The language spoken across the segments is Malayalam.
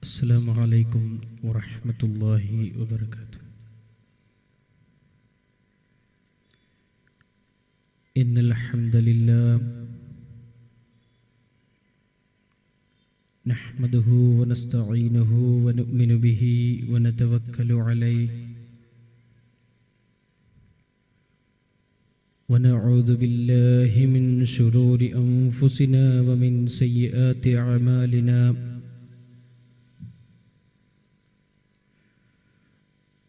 السلام عليكم ورحمة الله وبركاته. إن الحمد لله نحمده ونستعينه ونؤمن به ونتوكل عليه ونعوذ بالله من شرور أنفسنا ومن سيئات أعمالنا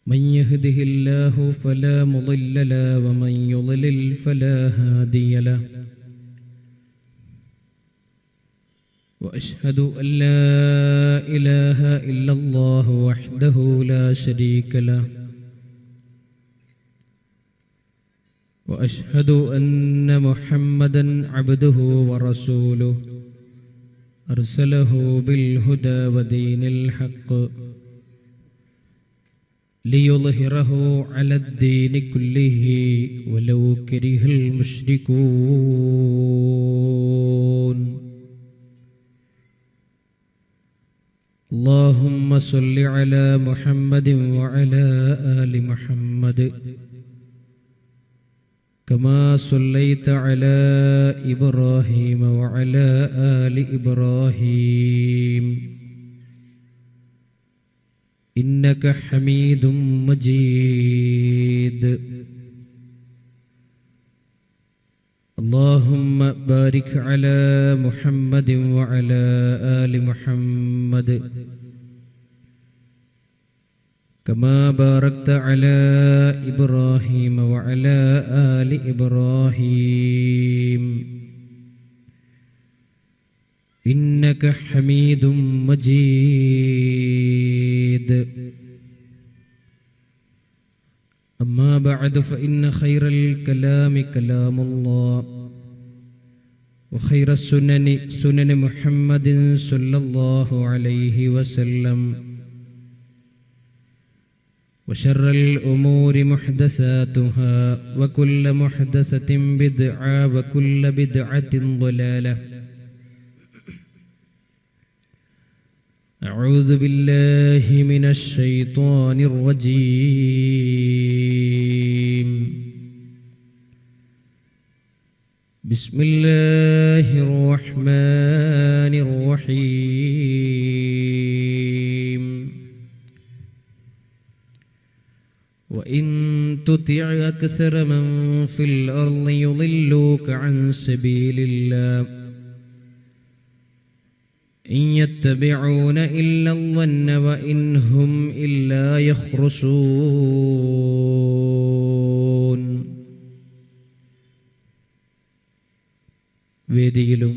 من يهده الله فلا مضل له ومن يضلل فلا هادي له وأشهد أن لا إله إلا الله وحده لا شريك له وأشهد أن محمدا عبده ورسوله أرسله بالهدى ودين الحق ليظهره على الدين كله ولو كره المشركون. اللهم صل على محمد وعلى آل محمد كما صليت على إبراهيم وعلى آل إبراهيم إنك حميد مجيد. اللهم بارك على محمد وعلى آل محمد كما باركت على إبراهيم وعلى آل إبراهيم إنك حميد مجيد. أما بعد فإن خير الكلام كلام الله وخير السنن سنن محمد صلى الله عليه وسلم وشر الأمور محدثاتها وكل محدثة بدعة وكل بدعة ضلالة. أعوذ بالله من الشيطان الرجيم. بسم الله الرحمن الرحيم. وإن تطع أكثر من في الأرض يضلوك عن سبيل الله إن يتبعون إلا الظن وإن هم إلا يخرصون. വേദിയിലും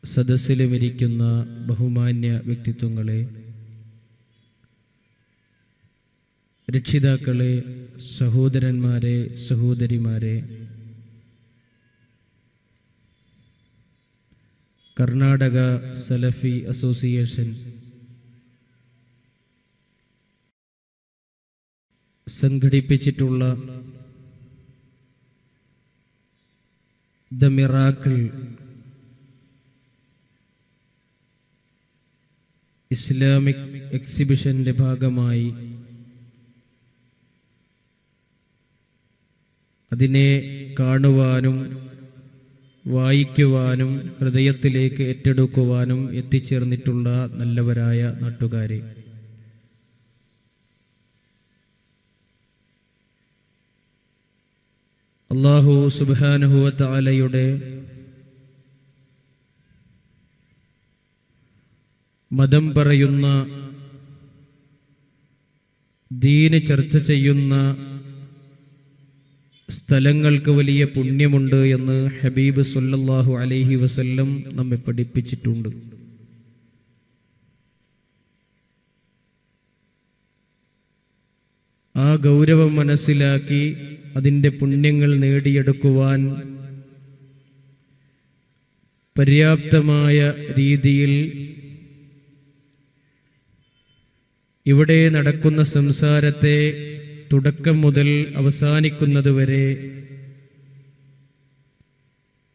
സദസ്സിലുമിരിക്കുന്ന ബഹുമാന്യ വ്യക്തിത്വങ്ങളെ, രക്ഷിതാക്കളെ, സഹോദരന്മാരെ, സഹോദരിമാരെ, കർണാടക സലഫി അസോസിയേഷൻ സംഘടിപ്പിച്ചിട്ടുള്ള ദ മിറാക്കിൾ ഇസ്ലാമിക് എക്സിബിഷന്റെ ഭാഗമായി അതിനെ കാണുവാനും വായിക്കുവാനും ഹൃദയത്തിലേക്ക് ഏറ്റെടുക്കുവാനും എത്തിച്ചേർന്നിട്ടുള്ള നല്ലവരായ നാട്ടുകാരെ, അല്ലാഹു സുബ്ഹാനഹു വ തആലയുടെ മതം പറയുന്ന, ദീന് ചർച്ച ചെയ്യുന്ന സ്ഥലങ്ങൾക്ക് വലിയ പുണ്യമുണ്ട് എന്ന് ഹബീബ് സല്ലല്ലാഹു അലൈഹി വസല്ലം നമ്മെ പഠിപ്പിച്ചിട്ടുണ്ട്. ആ ഗൗരവം മനസ്സിലാക്കി അതിൻ്റെ പുണ്യങ്ങൾ നേടിയെടുക്കുവാൻ പര്യാപ്തമായ രീതിയിൽ ഇവിടെ നടക്കുന്ന സംസാരത്തെ തുടക്കം മുതൽ അവസാനിക്കുന്നതുവരെ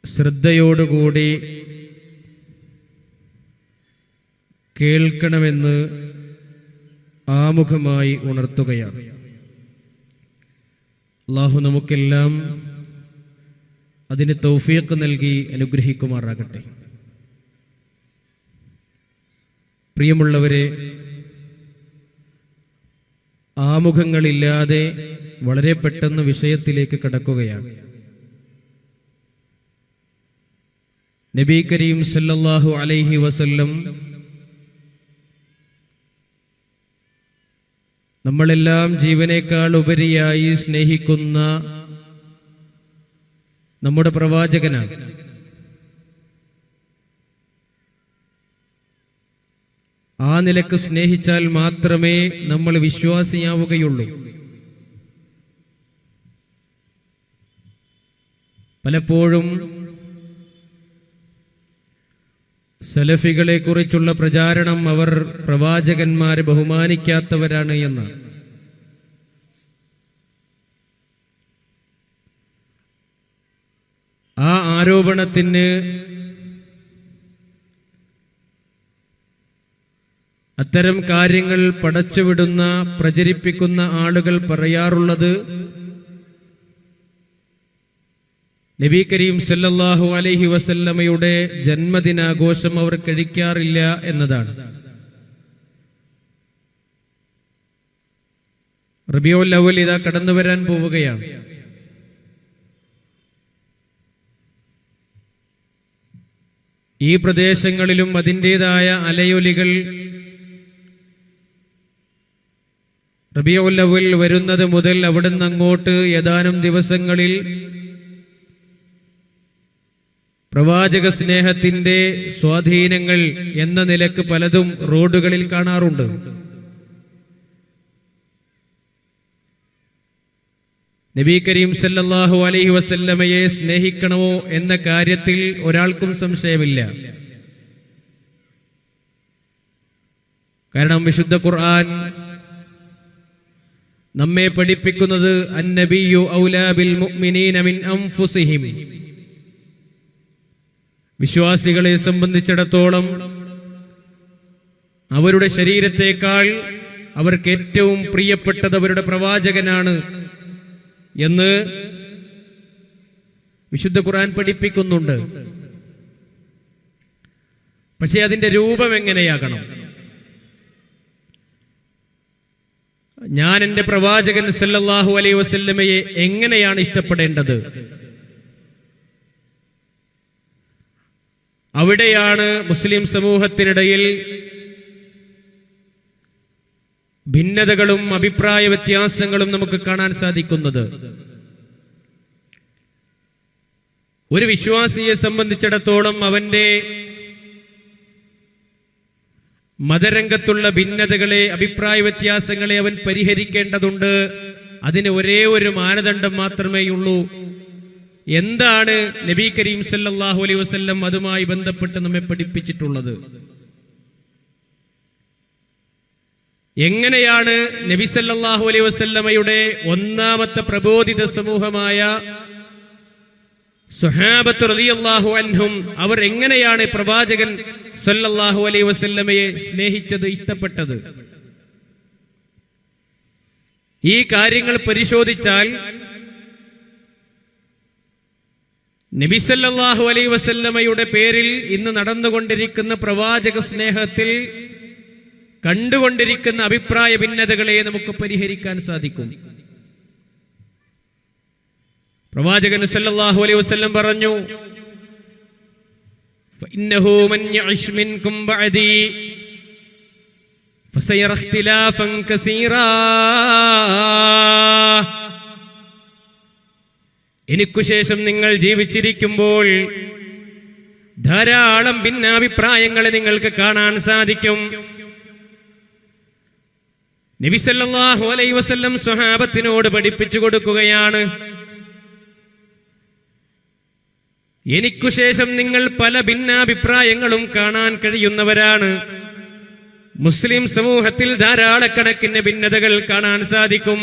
ശ്രദ്ധയോടുകൂടി കേൾക്കണമെന്ന് ആമുഖമായി ഉണർത്തുകയാണ്. അല്ലാഹു നമുക്കെല്ലാം അതിന് തൗഫീഖ് നൽകി അനുഗ്രഹിക്കുമാറാകട്ടെ. പ്രിയമുള്ളവരെ, ആമുഖങ്ങളില്ലാതെ വളരെ പെട്ടെന്ന് വിഷയത്തിലേക്ക് കടക്കുകയാണ്. നബി കരീം സല്ലല്ലാഹു അലൈഹി വസല്ലം നമ്മളെല്ലാം ജീവനേക്കാൾ ഉപരിയായി സ്നേഹിക്കുന്ന നമ്മുടെ പ്രവാചകനാണ്. ആ നിലക്ക് സ്നേഹിച്ചാൽ മാത്രമേ നമ്മൾ വിശ്വാസിയാവുകയുള്ളൂ. പലപ്പോഴും സലഫികളെ കുറിച്ചുള്ള പ്രചാരണം അവർ പ്രവാചകന്മാരെ ബഹുമാനിക്കാത്തവരാണ് എന്ന്. ആ ആരോപണത്തിന് അത്തരം കാര്യങ്ങൾ പടച്ചുവിടുന്ന പ്രചരിപ്പിക്കുന്ന ആളുകൾ പറയാറുള്ളത് നബി കരീം സല്ലല്ലാഹു അലൈഹി വസല്ലമയുടെ ജന്മദിനാഘോഷം അവർ കഴിക്കാറില്ല എന്നതാണ്. റബീഉൽ അവ്വൽ ഇതാ കടന്നു വരാൻ പോവുകയാണ്. ഈ പ്രദേശങ്ങളിലും അതിൻ്റെതായ അലയൊലികൾ റബീഉൽ അവ്വൽ വരുന്നത് മുതൽ അവിടുന്ന് അങ്ങോട്ട് ഏതാനും ദിവസങ്ങളിൽ പ്രവാചക സ്നേഹത്തിന്റെ സ്വാധീനങ്ങൾ എന്ന നിലക്ക് പലതും റോഡുകളിൽ കാണാറുണ്ട്. നബി കരീം സല്ലല്ലാഹു അലൈഹി വസല്ലമയെ സ്നേഹിക്കണമോ എന്ന കാര്യത്തിൽ ഒരാൾക്കും സംശയമില്ല. കാരണം വിശുദ്ധ ഖുർആൻ നമ്മെ പഠിപ്പിക്കുന്നത് അന്നബിയ്യു ഔലാ ബിൽ മുഅ്മിനീന മിൻ അൻഫുസിഹിം. വിശ്വാസികളെ സംബന്ധിച്ചിടത്തോളം അവരുടെ ശരീരത്തേക്കാൾ അവർക്ക് ഏറ്റവും പ്രിയപ്പെട്ടത് അവരുടെ പ്രവാചകനാണ് എന്ന് വിശുദ്ധ ഖുർആൻ പഠിപ്പിക്കുന്നുണ്ട്. പക്ഷേ അതിന്റെ രൂപം എങ്ങനെയാകണം? ഞാൻ എന്റെ പ്രവാചകൻ സല്ലല്ലാഹു അലൈഹി വസല്ലമയെ എങ്ങനെയാണ് ഇഷ്ടപ്പെടേണ്ടത്? അവിടെയാണ് മുസ്ലിം സമൂഹത്തിനിടയിൽ ഭിന്നതകളും അഭിപ്രായ വ്യത്യാസങ്ങളും നമുക്ക് കാണാൻ സാധിക്കുന്നത്. ഒരു വിശ്വാസിയെ സംബന്ധിച്ചിടത്തോളം അവന്റെ മതരംഗത്തുള്ള ഭിന്നതകളെ, അഭിപ്രായ വ്യത്യാസങ്ങളെ അവൻ പരിഹരിക്കേണ്ടതുണ്ട്. അതിന് ഒരേ ഒരു മാനദണ്ഡം മാത്രമേയുള്ളൂ. എന്താണ് നബി കരീം സല്ലല്ലാഹു അലൈഹി വസല്ലം അതുമായി ബന്ധപ്പെട്ട് നമ്മെ പഠിപ്പിച്ചിട്ടുള്ളത്? എങ്ങനെയാണ് നബി സല്ലല്ലാഹു അലൈഹി വസല്ലമയുടെ ഒന്നാമത്തെ പ്രബോധിത സമൂഹമായ സ്വഹാബത്ത് റളിയല്ലാഹു അൻഹും അവർ എങ്ങനെയാണ് പ്രവാചകൻ സല്ലല്ലാഹു അലൈഹി വസല്ലമയെ സ്നേഹിച്ചത്, ഇഷ്ടപ്പെട്ടത്? ഈ കാര്യങ്ങൾ പരിശോധിച്ചാൽ നബി സല്ലല്ലാഹു അലൈഹി വസല്ലമയുടെ പേരിൽ ഇന്ന് നടന്നുകൊണ്ടിരിക്കുന്ന പ്രവാചക സ്നേഹത്തിൽ കണ്ടുകൊണ്ടിരിക്കുന്ന അഭിപ്രായ ഭിന്നതകളെ നമുക്ക് പരിഹരിക്കാൻ സാധിക്കും. പ്രവാചകൻ സല്ലല്ലാഹു അലൈഹി വസല്ലം പറഞ്ഞു, ഫഇന്നഹു മൻ യഅ്ശ് മിൻകും ബഅദി ഫസയറ ഇഖ്തിലാഫൻ കസീറാ. എനിക്കു ശേഷം നിങ്ങൾ ജീവിച്ചിരിക്കുമ്പോൾ ധാരാളം ഭിന്നാഭിപ്രായങ്ങളെ നിങ്ങൾക്ക് കാണാൻ സാധിക്കും. നബി സല്ലല്ലാഹു അലൈഹി വസല്ലം സ്വഹാബത്തിനോട് പഠിപ്പിച്ചു കൊടുക്കുകയാണ്, എനിക്കു ശേഷം നിങ്ങൾ പല ഭിന്നാഭിപ്രായങ്ങളും കാണാൻ കഴിയുന്നവരാണ്. മുസ്ലിം സമൂഹത്തിൽ ധാരാളക്കണക്കിന് ഭിന്നതകൾ കാണാൻ സാധിക്കും.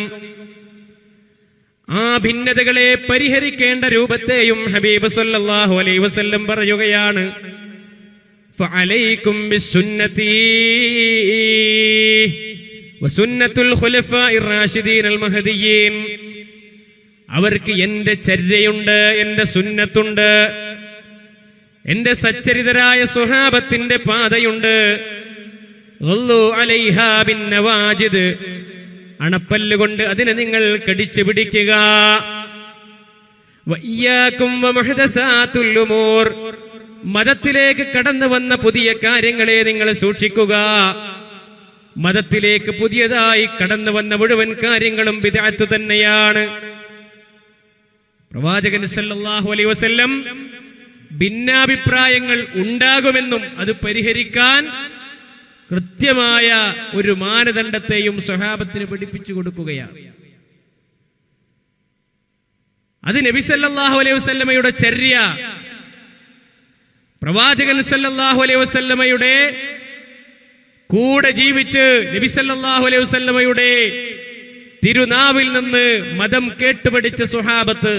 ആ ഭിന്നതകളെ പരിഹരിക്കേണ്ട രൂപത്തെയും ഹബീബ് സല്ലല്ലാഹു അലൈഹി വസല്ലം പറയുകയാണ്, ഫഅലൈക്കും ബിസുന്നതി വസുന്നത്തുൽ ഖുലഫാഇർ റാഷിദീനൽ മഹ്ദിയീൻ. അവർക്ക് എന്റെ ചര്യയുണ്ട്, എന്റെ സുന്നത്തുണ്ട്, എന്റെ സച്ചരിതരായ സ്വഹാബത്തിന്റെ പാതയുണ്ട്. ഗല്ലു അലൈഹാ ബിന്നവാജിദ്, അണപ്പല്ലുകൊണ്ട് അതിനെ നിങ്ങൾ കടിച്ചു പിടിക്കുക. വഇയ്യാകും വമുഹ്ദസാത്തുൽ ഉമൂർ, മതത്തിലേക്ക് കടന്നു വന്ന പുതിയ കാര്യങ്ങളെ നിങ്ങൾ സൂക്ഷിക്കുക. മതത്തിലേക്ക് പുതിയതായി കടന്നു വന്ന മുഴുവൻ കാര്യങ്ങളും ബിദ്അത്ത് തന്നെയാണ്. പ്രവാചകൻ സല്ലല്ലാഹു അലൈഹി വസല്ലം ഭിന്നാഭിപ്രായങ്ങൾ ഉണ്ടാകുമെന്നും അത് പരിഹരിക്കാൻ കൃത്യമായ ഒരു മാനദണ്ഡത്തെയും സ്വഹാബത്തിന് പഠിപ്പിച്ചു കൊടുക്കുകയാണ്. അത് നബി സല്ലല്ലാഹു അലൈഹി വസല്ലമയുടെ ചര്യ, പ്രവാചകൻ സല്ലല്ലാഹു അലൈഹി വസല്ലമയുടെ കൂടെ ജീവിച്ച് നബി സല്ലല്ലാഹു അലൈഹി വസല്ലമയുടെ തിരുനാവിൽ നിന്ന് മതം കേട്ടുപഠിച്ച സ്വഹാബത്ത്,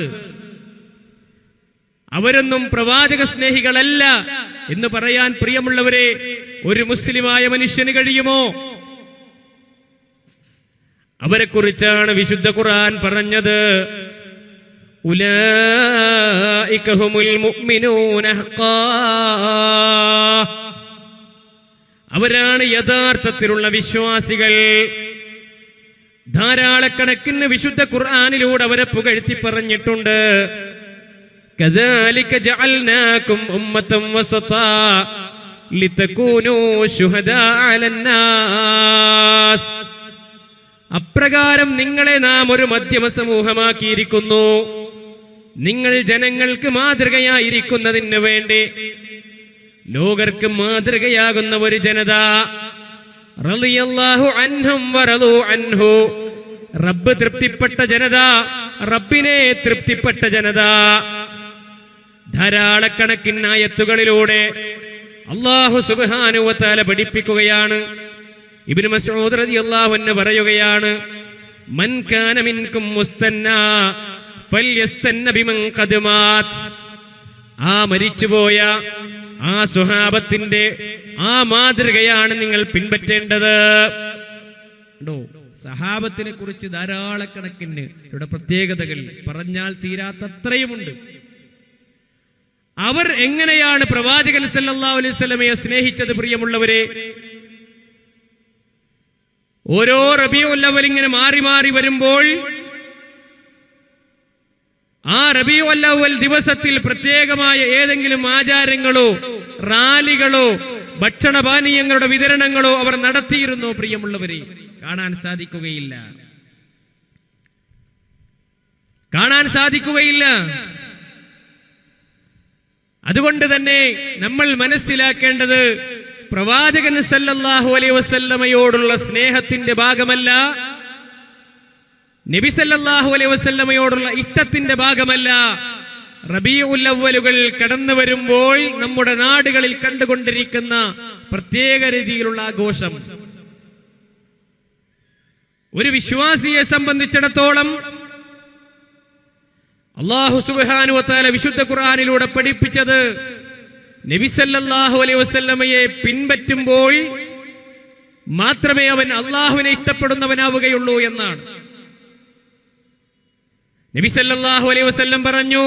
അവരൊന്നും പ്രവാചക സ്നേഹികളല്ല എന്ന് പറയാൻ പ്രിയമുള്ളവരെ ഒരു മുസ്ലിമായ മനുഷ്യന് കഴിയുമോ? അവരെ കുറിച്ചാണ് വിശുദ്ധ ഖുർആൻ പറഞ്ഞത്, ഉലൈക ഹുമുൽ മുഅ്മിനൂന ഹഖാ, അവരാണ് യഥാർത്ഥത്തിലുള്ള വിശ്വാസികൾ. ധാരാളക്കണക്കിന് വിശുദ്ധ ഖുർആനിലൂടെ അവരെ പുകഴ്ത്തി പറഞ്ഞിട്ടുണ്ട്. കദാലിക ജഅൽനാകും ഉമ്മതൻ വസതാ ലിതകൂനൂ ശുഹദാ അലന്നാസ്, അപ്രകാരം നിങ്ങളെ നാം ഒരു മധ്യമ സമൂഹമാക്കിയിരിക്കുന്നു, നിങ്ങൾ ജനങ്ങൾക്ക് മാതൃകയായിരിക്കുന്നതിന് വേണ്ടി. ലോകർക്ക് മാതൃകയാകുന്ന ഒരു ജനത. റളിയല്ലാഹു അൻഹും വറളൂ അൻഹു, റബ്ബ് തൃപ്തിപ്പെട്ട ജനത, റബ്ബിനെ തൃപ്തിപ്പെട്ട ജനത. ധാരാളക്കണക്കിന് ആയത്തുകളിലൂടെ അല്ലാഹു സുബ്ഹാനഹു വ തആല പഠിപ്പിക്കുകയാണ്. ഇബ്നു മസ്ഊദ് റളിയല്ലാഹു അൻഹു പറയുകയാണ്, മൻ കാന മിൻകും മുസ്തന്നാ ഫൽയസ്തന്ന ബിമൻ ഖദ് മാത്, ആ മരിച്ചുപോയ ആ സ്വഹാബത്തിന്റെ ആ മാതൃകയാണ് നിങ്ങൾ പിൻപറ്റേണ്ടത്. സഹാബത്തിനെ കുറിച്ച് ധാരാളക്കണക്കിന് ഇവിടെ പ്രത്യേകതകൾ പറഞ്ഞാൽ തീരാത്തത്രയുമുണ്ട്. അവർ എങ്ങനെയാണ് പ്രവാചകൻ സല്ലല്ലാഹു അലൈഹി വസല്ലമയെ സ്നേഹിച്ചത്? പ്രിയമുള്ളവരെ, ഓരോ റബീഉൽ അവ്വൽ ഇങ്ങനെ മാറി മാറി വരുമ്പോൾ ആ റബീഉൽ അവ്വൽ ദിവസത്തിൽ പ്രത്യേകമായ ഏതെങ്കിലും ആചാരങ്ങളോ റാലികളോ ഭക്ഷണപാനീയങ്ങളുടെ വിതരണങ്ങളോ അവർ നടത്തിയിരുന്നോ? പ്രിയമുള്ളവരെ, കാണാൻ സാധിക്കുകയില്ല, കാണാൻ സാധിക്കുകയില്ല. അതുകൊണ്ട് തന്നെ നമ്മൾ മനസ്സിലാക്കേണ്ടത്, പ്രവാചകൻ സല്ലല്ലാഹു അലൈഹി വസല്ലമയോടുള്ള സ്നേഹത്തിന്റെ ഭാഗമല്ല, നബി സല്ലല്ലാഹു അലൈഹി വസല്ലമയോടുള്ള ഇഷ്ടത്തിന്റെ ഭാഗമല്ല, റബീഉൽ അവ്വലുകൾ കടന്നു വരുമ്പോൾ നമ്മുടെ നാടുകളിൽ കണ്ടുകൊണ്ടിരിക്കുന്ന പ്രത്യേക രീതിയിലുള്ള ആഘോഷം. ഒരു വിശ്വാസിയെ സംബന്ധിച്ചിടത്തോളം അല്ലാഹു സുബ്ഹാനഹു വ തആല വിശുദ്ധ ഖുർആനിലൂടെ പഠിപ്പിച്ചത്, നബി സല്ലല്ലാഹു അലൈഹി വസല്ലമയെ പിൻപറ്റുമ്പോൾ മാത്രമേ അവൻ അല്ലാഹുവിനെ ഇഷ്ടപ്പെടുന്നവനാവുകയുള്ളൂ എന്നാണ്. നബി സല്ലല്ലാഹു അലൈഹി വസല്ലം പറഞ്ഞു,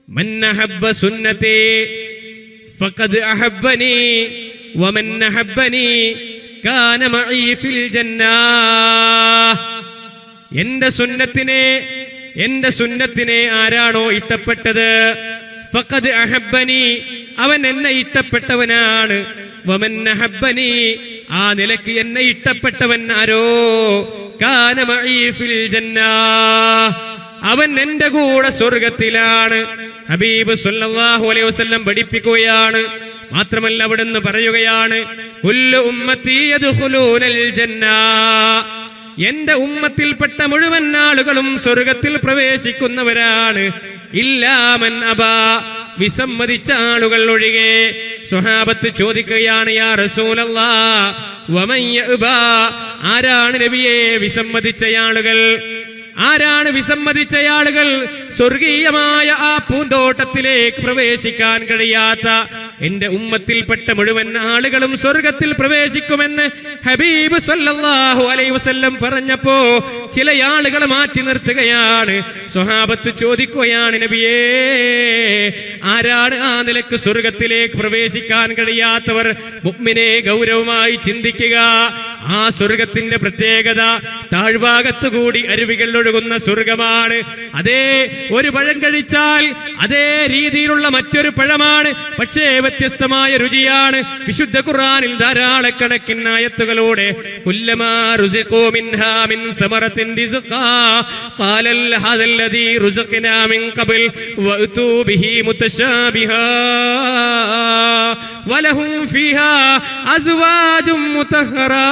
മൻ അഹബ്ബ സുന്നതി ഫഖദ് അഹബ്ബനി വമൻ അഹബ്ബനി കാന മഈ ഫിൽ ജന്നാഹ്. എന്റെ സുന്നത്തിനെ ആരാണോ ഇഷ്ടപ്പെട്ടത്, ഫഖദ് അഹബ്ബനി, അവൻ എന്നെ ഇഷ്ടപ്പെട്ടവനാണ്. വമൻ അഹബ്ബനി, ആ നിലയ്ക്ക് എന്നെ ഇഷ്ടപ്പെട്ടവൻ ആരോ, കാന മഈ ഫിൽ ജന്നാഹ്, അവൻ എന്റെ കൂടെ സ്വർഗത്തിലാണ്. ഹബീബ് സല്ലല്ലാഹു അലൈഹി വസല്ലം പഠിപ്പിക്കുകയാണ്. മാത്രമല്ല അവിടുന്ന് പറയുകയാണ്, കുല്ലു ഉമ്മത്തി യദ്ഖുലൂനൽ ജന്നാഹ്, എന്റെ ഉമ്മത്തിൽപ്പെട്ട മുഴുവൻ ആളുകളും സ്വർഗത്തിൽ പ്രവേശിക്കുന്നവരാണ്. ഇല്ലാമൻ അബാ, വിസമ്മതിച്ച ആളുകൾ ഒഴികെ. സ്വഹാബത്ത് ചോദിക്കുകയാണ്, യാ റസൂലല്ലാഹ് വമൻ യഅബാ, ആരാണ് നബിയെ വിസമ്മതിച്ചയാളുകൾ? ആരാണ് വിസമ്മതിച്ചയാളുകൾ? സ്വർഗീയമായ ആ പൂന്തോട്ടത്തിലേക്ക് പ്രവേശിക്കാൻ കഴിയാത്ത, എന്റെ ഉമ്മത്തിൽപ്പെട്ട മുഴുവൻ ആളുകളും സ്വർഗത്തിൽ പ്രവേശിക്കുമെന്ന് ഹബീബ് സല്ലല്ലാഹു അലൈഹി വസല്ലം പറഞ്ഞപ്പോ ചില ആളുകൾ മാറ്റി നിർത്തുകയാണ്. സ്വഹാബത്ത് ചോദിക്കുകയാണ്, നബിയേ, ആരാണ് ആ നിലക്ക് സ്വർഗത്തിലേക്ക് പ്രവേശിക്കാൻ കഴിയാത്തവർ? മുഅ്മിനെ ഗൗരവമായി ചിന്തിക്കുക. ആ സ്വർഗത്തിന്റെ പ്രത്യേകത താഴ്ഭാഗത്തുകൂടി അരുവികൾ ഒഴുകുന്ന സ്വർഗമാണ്. അതേ, ഒരു പഴം കഴിച്ചാൽ അതേ രീതിയിലുള്ള മറ്റൊരു പഴമാണ്, പക്ഷേ വ്യത്യസ്തമായ രുചിയാണ്. വിശുദ്ധ ഖുർആനിൽ ധാരാളക്കണക്കിന് ആയത്തുകളോടെ കുല്ലമാ റുസിഖൂ മിൻഹാ മിൻ സമറത്തിൻ റിസ്ഖാ ഖാലൽ ഹദല്ലദീ റുസിഖ്നാ മിൻ ഖബൽ വഅതൂ ബിഹി മുതശാബിഹാ വലഹും ഫീഹാ അസ്വാജും മുതഹ്ഹറാ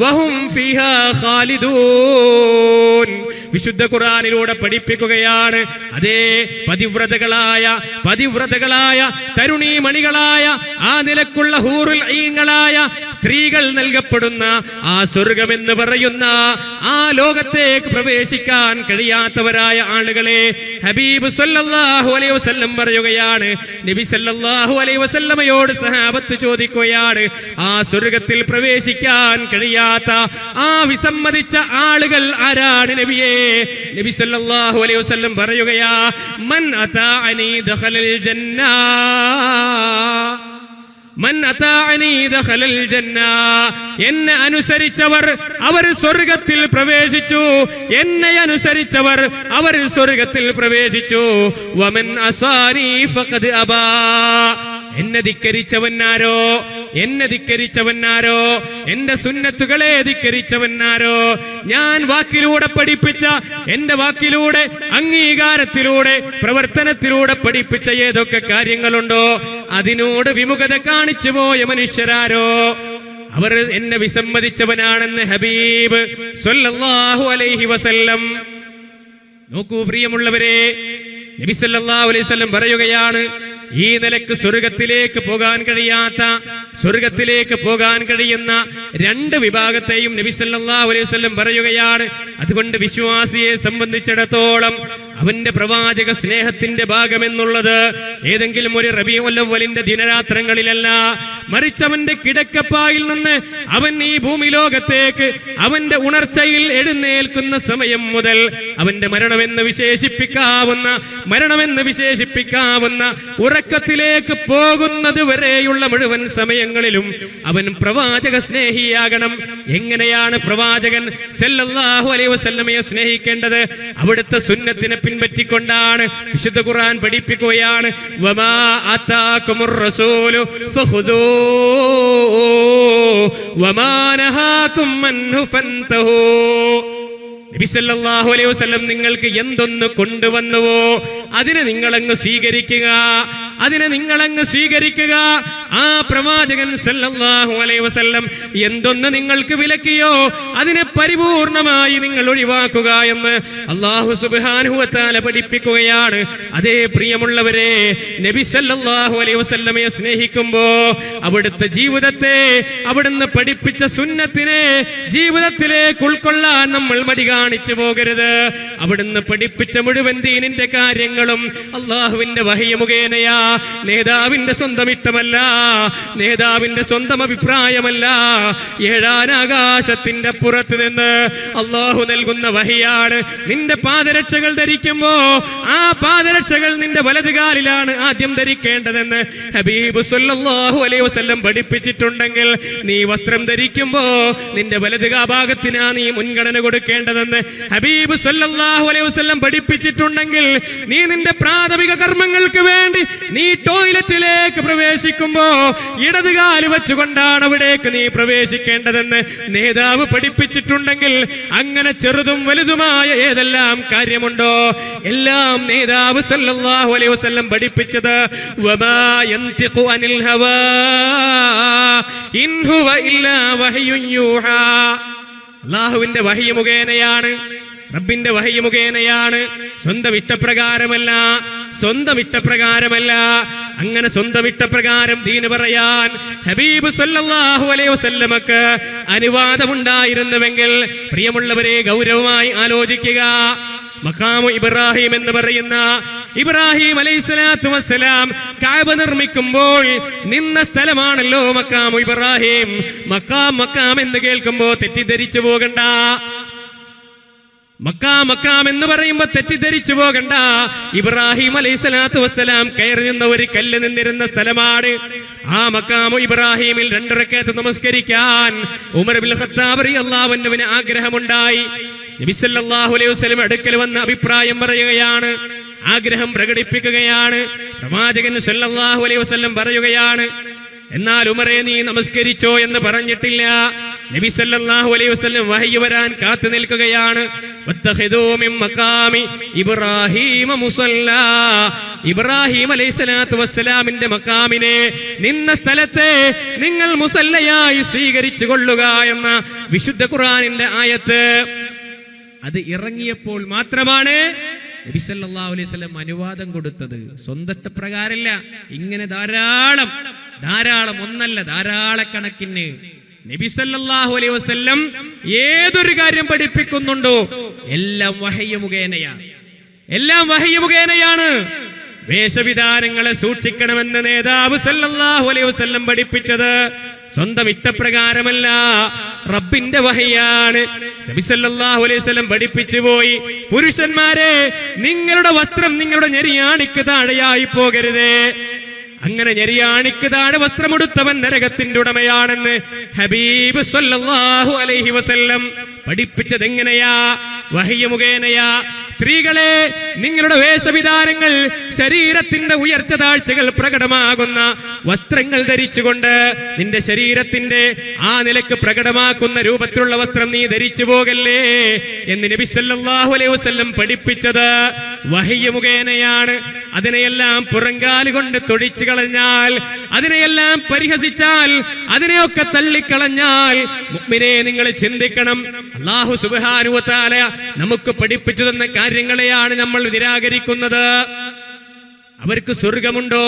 വഹും ഫീഹാ ഖാലിദൂൻ. വിശുദ്ധ ഖുർആനിലൂടെ പഠിപ്പിക്കുകയാണ്. അതേ, പതിവ്രതകളായ തരുണീമണികളായ ആ നിലക്കുള്ള ഹൂറുൽ ഐങ്ങളായ സ്ത്രീകൾ നൽകപ്പെടുന്ന ആ സ്വർഗമെന്ന് പറയുന്ന ആ ലോകത്തേക്ക് പ്രവേശിക്കാൻ കഴിയാത്തവരായ ആളുകളെ ഹബീബ് സല്ലല്ലാഹു അലൈഹി വസല്ലം പറയുകയാണ്. നബി സല്ലല്ലാഹു അലൈഹി വസല്ലമയോട് സഹാബത്ത് ചോദിക്കുകയാണ്, ആ സ്വർഗത്തിൽ പ്രവേശിക്കാൻ കഴിയാത്ത ആ വിസമ്മതിച്ച ആളുകൾ ആരാണ് നബിയേ? നബി സല്ലല്ലാഹു അലൈഹി വസല്ലം പറയുകയാ, മൻ അതാഅനി ദഖലൽ ജന്ന, മൻ അതാഅനി ദഖലൽ ജന്ന. എന്നെ അനുസരിച്ചവർ അവർ സ്വർഗത്തിൽ പ്രവേശിച്ചു. എന്നെ അനുസരിച്ചവർ അവർ സ്വർഗത്തിൽ പ്രവേശിച്ചു. വമൻ അസാനി ഫഖദ് അബാ. എന്നെ ധിക്കരിച്ചവനാരോ, എന്റെ സുന്നത്തുകളെ ധിക്കരിച്ചവനാരോ, ഞാൻ വാക്കിലൂടെ പഠിപ്പിച്ച, എന്റെ വാക്കിലൂടെ അംഗീകാരത്തിലൂടെ പ്രവർത്തനത്തിലൂടെ പഠിപ്പിച്ച ഏതൊക്കെ കാര്യങ്ങളുണ്ടോ അതിനോട് വിമുഖത കാണിച്ചു പോയ മനുഷ്യരാരോ അവർ എന്നെ വിസമ്മതിച്ചവനാണെന്ന് ഹബീബ് സല്ലല്ലാഹു അലൈഹി വസല്ലം. നോക്കൂ പ്രിയമുള്ളവരെ, നബി സല്ലല്ലാഹു അലൈഹി വസല്ലം പറയുകയാണ്, ഈ നിലക്ക് സ്വർഗത്തിലേക്ക് പോകാൻ കഴിയാത്ത, സ്വർഗത്തിലേക്ക് പോകാൻ കഴിയുന്ന രണ്ട് വിഭാഗത്തെയും നബി സല്ലല്ലാഹു അലൈഹി വസല്ലം പറയുകയാണ്. അതുകൊണ്ട് വിശ്വാസിയെ സംബന്ധിച്ചിടത്തോളം അവന്റെ പ്രവാചക സ്നേഹത്തിന്റെ ഭാഗമെന്നുള്ളത് ഏതെങ്കിലും ഒരു റബീഉൽ അവ്വലിന്റെ ദിനരാത്രങ്ങളിലല്ല, മറിച്ച് അവന്റെ കിടക്കപ്പായിൽ നിന്ന് അവൻ ഈ ഭൂമി ലോകത്തേക്ക് അവന്റെ ഉണർച്ചയിൽ എഴുന്നേൽക്കുന്ന സമയം മുതൽ അവന്റെ മരണമെന്ന് വിശേഷിപ്പിക്കാവുന്ന ഉറക്കത്തിലേക്ക് പോകുന്നത് വരെയുള്ള മുഴുവൻ സമയങ്ങളിലും അവൻ പ്രവാചക സ്നേഹിയാകണം. എങ്ങനെയാണ് പ്രവാചകൻ സല്ലല്ലാഹു അലൈഹി വസല്ലമയെ സ്നേഹിക്കേണ്ടത്? അവിടുത്തെ സുന്നത്തിനെ പിൻപറ്റിക്കൊണ്ടാണ്. വിശുദ്ധ ഖുർആൻ പഠിപ്പിക്കുകയാണ്, വമാ ആതാകുമുർ റസൂലു ഫഖുദൂ വമാ നഹാകും അൻഹു ഫൻതഹൂ. നബി സല്ലല്ലാഹു അലൈഹി വസല്ലം നിങ്ങൾക്ക് എന്തൊന്ന് കൊണ്ടുവന്നുവോ അതിനെ നിങ്ങളങ്ങ് സ്വീകരിക്കുക. ആ പ്രവാചകൻ സല്ലല്ലാഹു അലൈഹി വസല്ലം എന്തൊന്ന് നിങ്ങൾക്ക് വിലക്കിയോ അതിനെ പരിപൂർണമായി നിങ്ങൾ ഒഴിവാക്കുക എന്ന് അല്ലാഹു സുബ്ഹാനഹു വ തആല പഠിപ്പിക്കുകയാണ്. അതേ പ്രിയമുള്ളവരെ, നബി സല്ലല്ലാഹു അലൈഹി വസല്ലമയെ സ്നേഹിക്കുമ്പോ അവിടുത്തെ ജീവിതത്തെ, അവിടുന്ന് പഠിപ്പിച്ച സുന്നത്തിനെ ജീവിതത്തിലേക്ക് ഉൾക്കൊള്ളാൻ നമ്മൾ മടി കാണിച്ചു പോകരുത്. അവിടുന്ന് പഠിപ്പിച്ച മുഴുവൻ ദീനിന്റെ കാര്യങ്ങളും അള്ളാഹുവിന്റെ വഹി മുഖേനയാ. നേതാവിന്റെ സ്വന്തം ഇഷ്ടമല്ല, നേതാവിന്റെ സ്വന്തം അഭിപ്രായമല്ല. ഏഴാനാകാശത്തിന്റെ പുറത്ത് നിന്ന് അള്ളാഹു നൽകുന്ന വഹിയാണ്. നിന്റെ പാദരക്ഷകൾ ധരിക്കുമ്പോ ആ പാദരക്ഷകൾ നിന്റെ വലതുകാലിലാണ് ആദ്യം ധരിക്കേണ്ടതെന്ന് ഹബീബ് സല്ലല്ലാഹു അലൈഹി വസല്ലം പഠിപ്പിച്ചിട്ടുണ്ടെങ്കിൽ, നീ വസ്ത്രം ധരിക്കുമ്പോ നിന്റെ വലതുഭാഗത്തിനാ നീ മുൻഗണന കൊടുക്കേണ്ടതെന്ന് ഹബീബ് സല്ലല്ലാഹു അലൈഹി വസല്ലം പഠിപ്പിച്ചിട്ടുണ്ടെങ്കിൽ, നീ നിന്റെ പ്രാഥമിക കർമ്മങ്ങൾക്ക് വേണ്ടി നീ ടോയ്ലറ്റിലേക്ക് പ്രവേശിക്കുമ്പോ ഇടതുകാല് വെച്ചുകൊണ്ടാണ് അവിടേക്ക് നീ പ്രവേശിക്കേണ്ടതെന്ന് നേതാവ് പഠിപ്പിച്ചിട്ടുണ്ടെങ്കിൽ, അങ്ങനെ ചെറുതും വലുതുമായ ഏതെല്ലാം കാര്യമുണ്ടോ എല്ലാം നേതാവ് സല്ലല്ലാഹു അലൈഹി വസല്ലം പഠിപ്പിച്ചത് വമാ യൻതിഖു അനിൽ ഹവാ ഇൻ ഹുവ ഇല്ലാ വഹ്യുൻ യൂഹാ. അല്ലാഹുവിന്റെ വഹി മുഖേനയാണ്, റബ്ബിന്റെ വഹി മുഖേനയാണ്. സ്വന്തം ഇഷ്ടപ്രകാരമല്ല. അങ്ങനെ സ്വന്തം ഇഷ്ടപ്രകാരം ദീന് പറയാൻ ഹബീബ് സല്ലല്ലാഹു അലൈഹി വസല്ലമക്ക് അനുവാദമുണ്ടായിരുന്നുവെങ്കിൽ, പ്രിയമുള്ളവരെ ഗൗരവമായി ആലോചിക്കുക. മഖാമു ഇബ്രാഹിം എന്ന് പറയുന്ന ഇബ്രാഹിം അലൈഹിസ്സലാത്തു വസ്സലാം കഅബ നിർമ്മിക്കുമ്പോൾ നിന്ന സ്ഥലമാണല്ലോ മഖാമു ഇബ്രാഹിം. മക്കാം എന്ന് കേൾക്കുമ്പോ തെറ്റിദ്ധരിച്ചു പോകണ്ട. മക്കാം എന്ന് പറയുമ്പോ തെറ്റിദ്ധരിച്ചു പോകണ്ട. ഇബ്രാഹിം അലൈഹിസ്സലാത്തു വസ്സലാം കയറി നിന്ന ഒരു കല്ല് നിന്നിരുന്ന സ്ഥലമാണ്. ആ മഖാമു ഇബ്രാഹിമിൽ 2 റക്അത്ത് നമസ്കരിക്കാൻ ഉമർ ഇബ്നുൽ ഖത്താബ് റളിയല്ലാഹു അൻഹുവിന് ആഗ്രഹമുണ്ടായി. നബി സല്ലല്ലാഹു അലൈഹി വസല്ലം അടുക്കൽ വന്ന് അഭിപ്രായം പറയുകയാണ്, ആഗ്രഹം പ്രകടിപ്പിക്കുകയാണ്. പ്രവാചകൻ സല്ലല്ലാഹു അലൈഹി വസല്ലം പറയുകയാണ്, എന്നാൽ ഉമറേ നീ നമസ്കരിച്ചോ എന്ന് പറഞ്ഞിട്ടില്ല. നബി സല്ലല്ലാഹു അലൈഹി വസല്ലം വഹയി വരാൻ കാത്തു നിൽക്കുകയാണ്. വത്തഖിദൂ മിൻ മഖാമി ഇബ്രാഹീമ മുസല്ലാ, ഇബ്രാഹിം അലൈഹിസ്സലാത്തു വസ്സലാമിന്റെ മഖാമിനെ നിന്ന സ്ഥലത്തെ നിങ്ങൾ മുസല്ലയായി സ്വീകരിച്ചു കൊള്ളുക എന്ന വിശുദ്ധ ഖുർആനിന്റെ ആയത്ത് അത് ഇറങ്ങിയപ്പോൾ മാത്രമാണ് നബി സല്ലല്ലാഹു അലൈഹി വസല്ലം അനുവാദം കൊടുത്തത്. സ്വന്തം ഇഷ്ടപ്രകാരമല്ല, ഇങ്ങനെ ധാരാളം ഒന്നല്ല ധാരാളക്കണക്കിന് നബി സല്ലല്ലാഹു അലൈഹി വസല്ലം ഏതൊരു കാര്യം പഠിപ്പിക്കുന്നുണ്ടോ എല്ലാം വഹയ്യ് മുഖേനയാണ്. വേഷവിധാനങ്ങളെ സൂക്ഷിക്കണമെന്ന് നേതാവ് സല്ലല്ലാഹു അലൈഹി വസല്ലം പഠിപ്പിച്ചത് സ്വന്തം ഇഷ്ടപ്രകാരമല്ല, റബ്ബിന്റെ വഹയാണ്. നബി സല്ലല്ലാഹു അലൈഹി വസല്ലം പഠിപ്പിച്ചു പോയി, പുരുഷന്മാരെ നിങ്ങളുടെ വസ്ത്രം നിങ്ങളുടെ ഞെരിയാണിക്ക് താഴെയായി പോകരുത്. അങ്ങനെ ഞെരിയാണിക്ക് താഴെ വസ്ത്രമെടുത്തവൻ നരകത്തിന്റെ ഉടമയാണെന്ന് ഹബീബ് സല്ലല്ലാഹു അലൈഹി വസല്ലം പഠിപ്പിച്ചത് എങ്ങനെയാ? വഹയ്യ് മുഖേനയാ. സ്ത്രീകളെ, നിങ്ങളുടെ വേഷവിധാനങ്ങൾ ശരീരത്തിന്റെ ഉയർച്ച താഴ്ചകൾ പ്രകടമാകുന്ന വസ്ത്രങ്ങൾ ധരിച്ചുകൊണ്ട് നിന്റെ ശരീരത്തിന്റെ ആ നിലക്ക് പ്രകടമാക്കുന്ന രൂപത്തിലുള്ള വസ്ത്രം നീ ധരിച്ചു പോകല്ലേ എന്ന് നബി സല്ലല്ലാഹു അലൈഹി വസല്ലം പഠിപ്പിച്ചത് വഹയ്യ് മുഖേനയാണ്. അതിനെയെല്ലാം പുറങ്കാല് കൊണ്ട് തൊടിച്ചു കളഞ്ഞാൽ, അതിനെയെല്ലാം പരിഹസിച്ചാൽ, അതിനെയൊക്കെ തള്ളിക്കളഞ്ഞാൽ മുഅ്മിനേ നിങ്ങൾ ചിന്തിക്കണം, അല്ലാഹു സുബ്ഹാനഹു വ തആല നമുക്ക് പഠിപ്പിച്ചു തന്ന കാര്യങ്ങളെയാണ് നമ്മൾ നിരാകരിക്കുന്നത്. അവർക്ക് സ്വർഗമുണ്ടോ?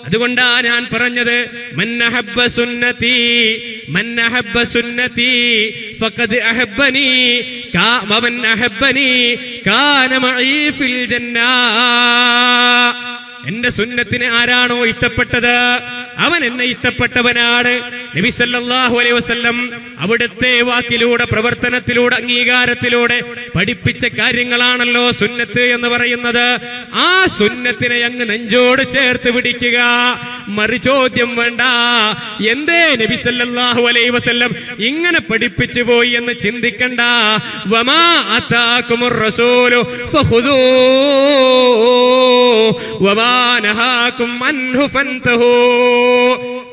അതുകൊണ്ടാ ഞാൻ പറഞ്ഞത്, മൻ അഹബ്ബ സുന്നതി ഫഖദ് അഹബ്ബനി വമൻ അഹബ്ബനി കാന മഈ ഫിൽ ജന്നാ. എന്റെ സുന്നത്തിനെ ആരാണോ ഇഷ്ടപ്പെട്ടത് അവൻ എന്നെ ഇഷ്ടപ്പെട്ടവനാണ്. നബി സല്ലല്ലാഹു അലൈഹി വസല്ലം അവിടുത്തെ വാക്കിലൂടെ, പ്രവർത്തനത്തിലൂടെ, അംഗീകാരത്തിലൂടെ പഠിപ്പിച്ച കാര്യങ്ങളാണല്ലോ സുന്നത്ത് എന്ന് പറയുന്നത്. ആ സുന്നത്തിനെ അങ്ങ് നെഞ്ചോട് ചേർത്ത് പിടിക്കുക. മറുചോദ്യം വേണ്ട. എന്തേ നബി സല്ലല്ലാഹു അലൈഹി വസല്ലം ഇങ്ങനെ പഠിപ്പിച്ചു പോയി എന്ന് ചിന്തിക്കണ്ട. വമാ അതാകുമുർ റസൂലു ഫഖുദൂ വമാ നഹാകും അൻഹു ഫൻതഹൂ.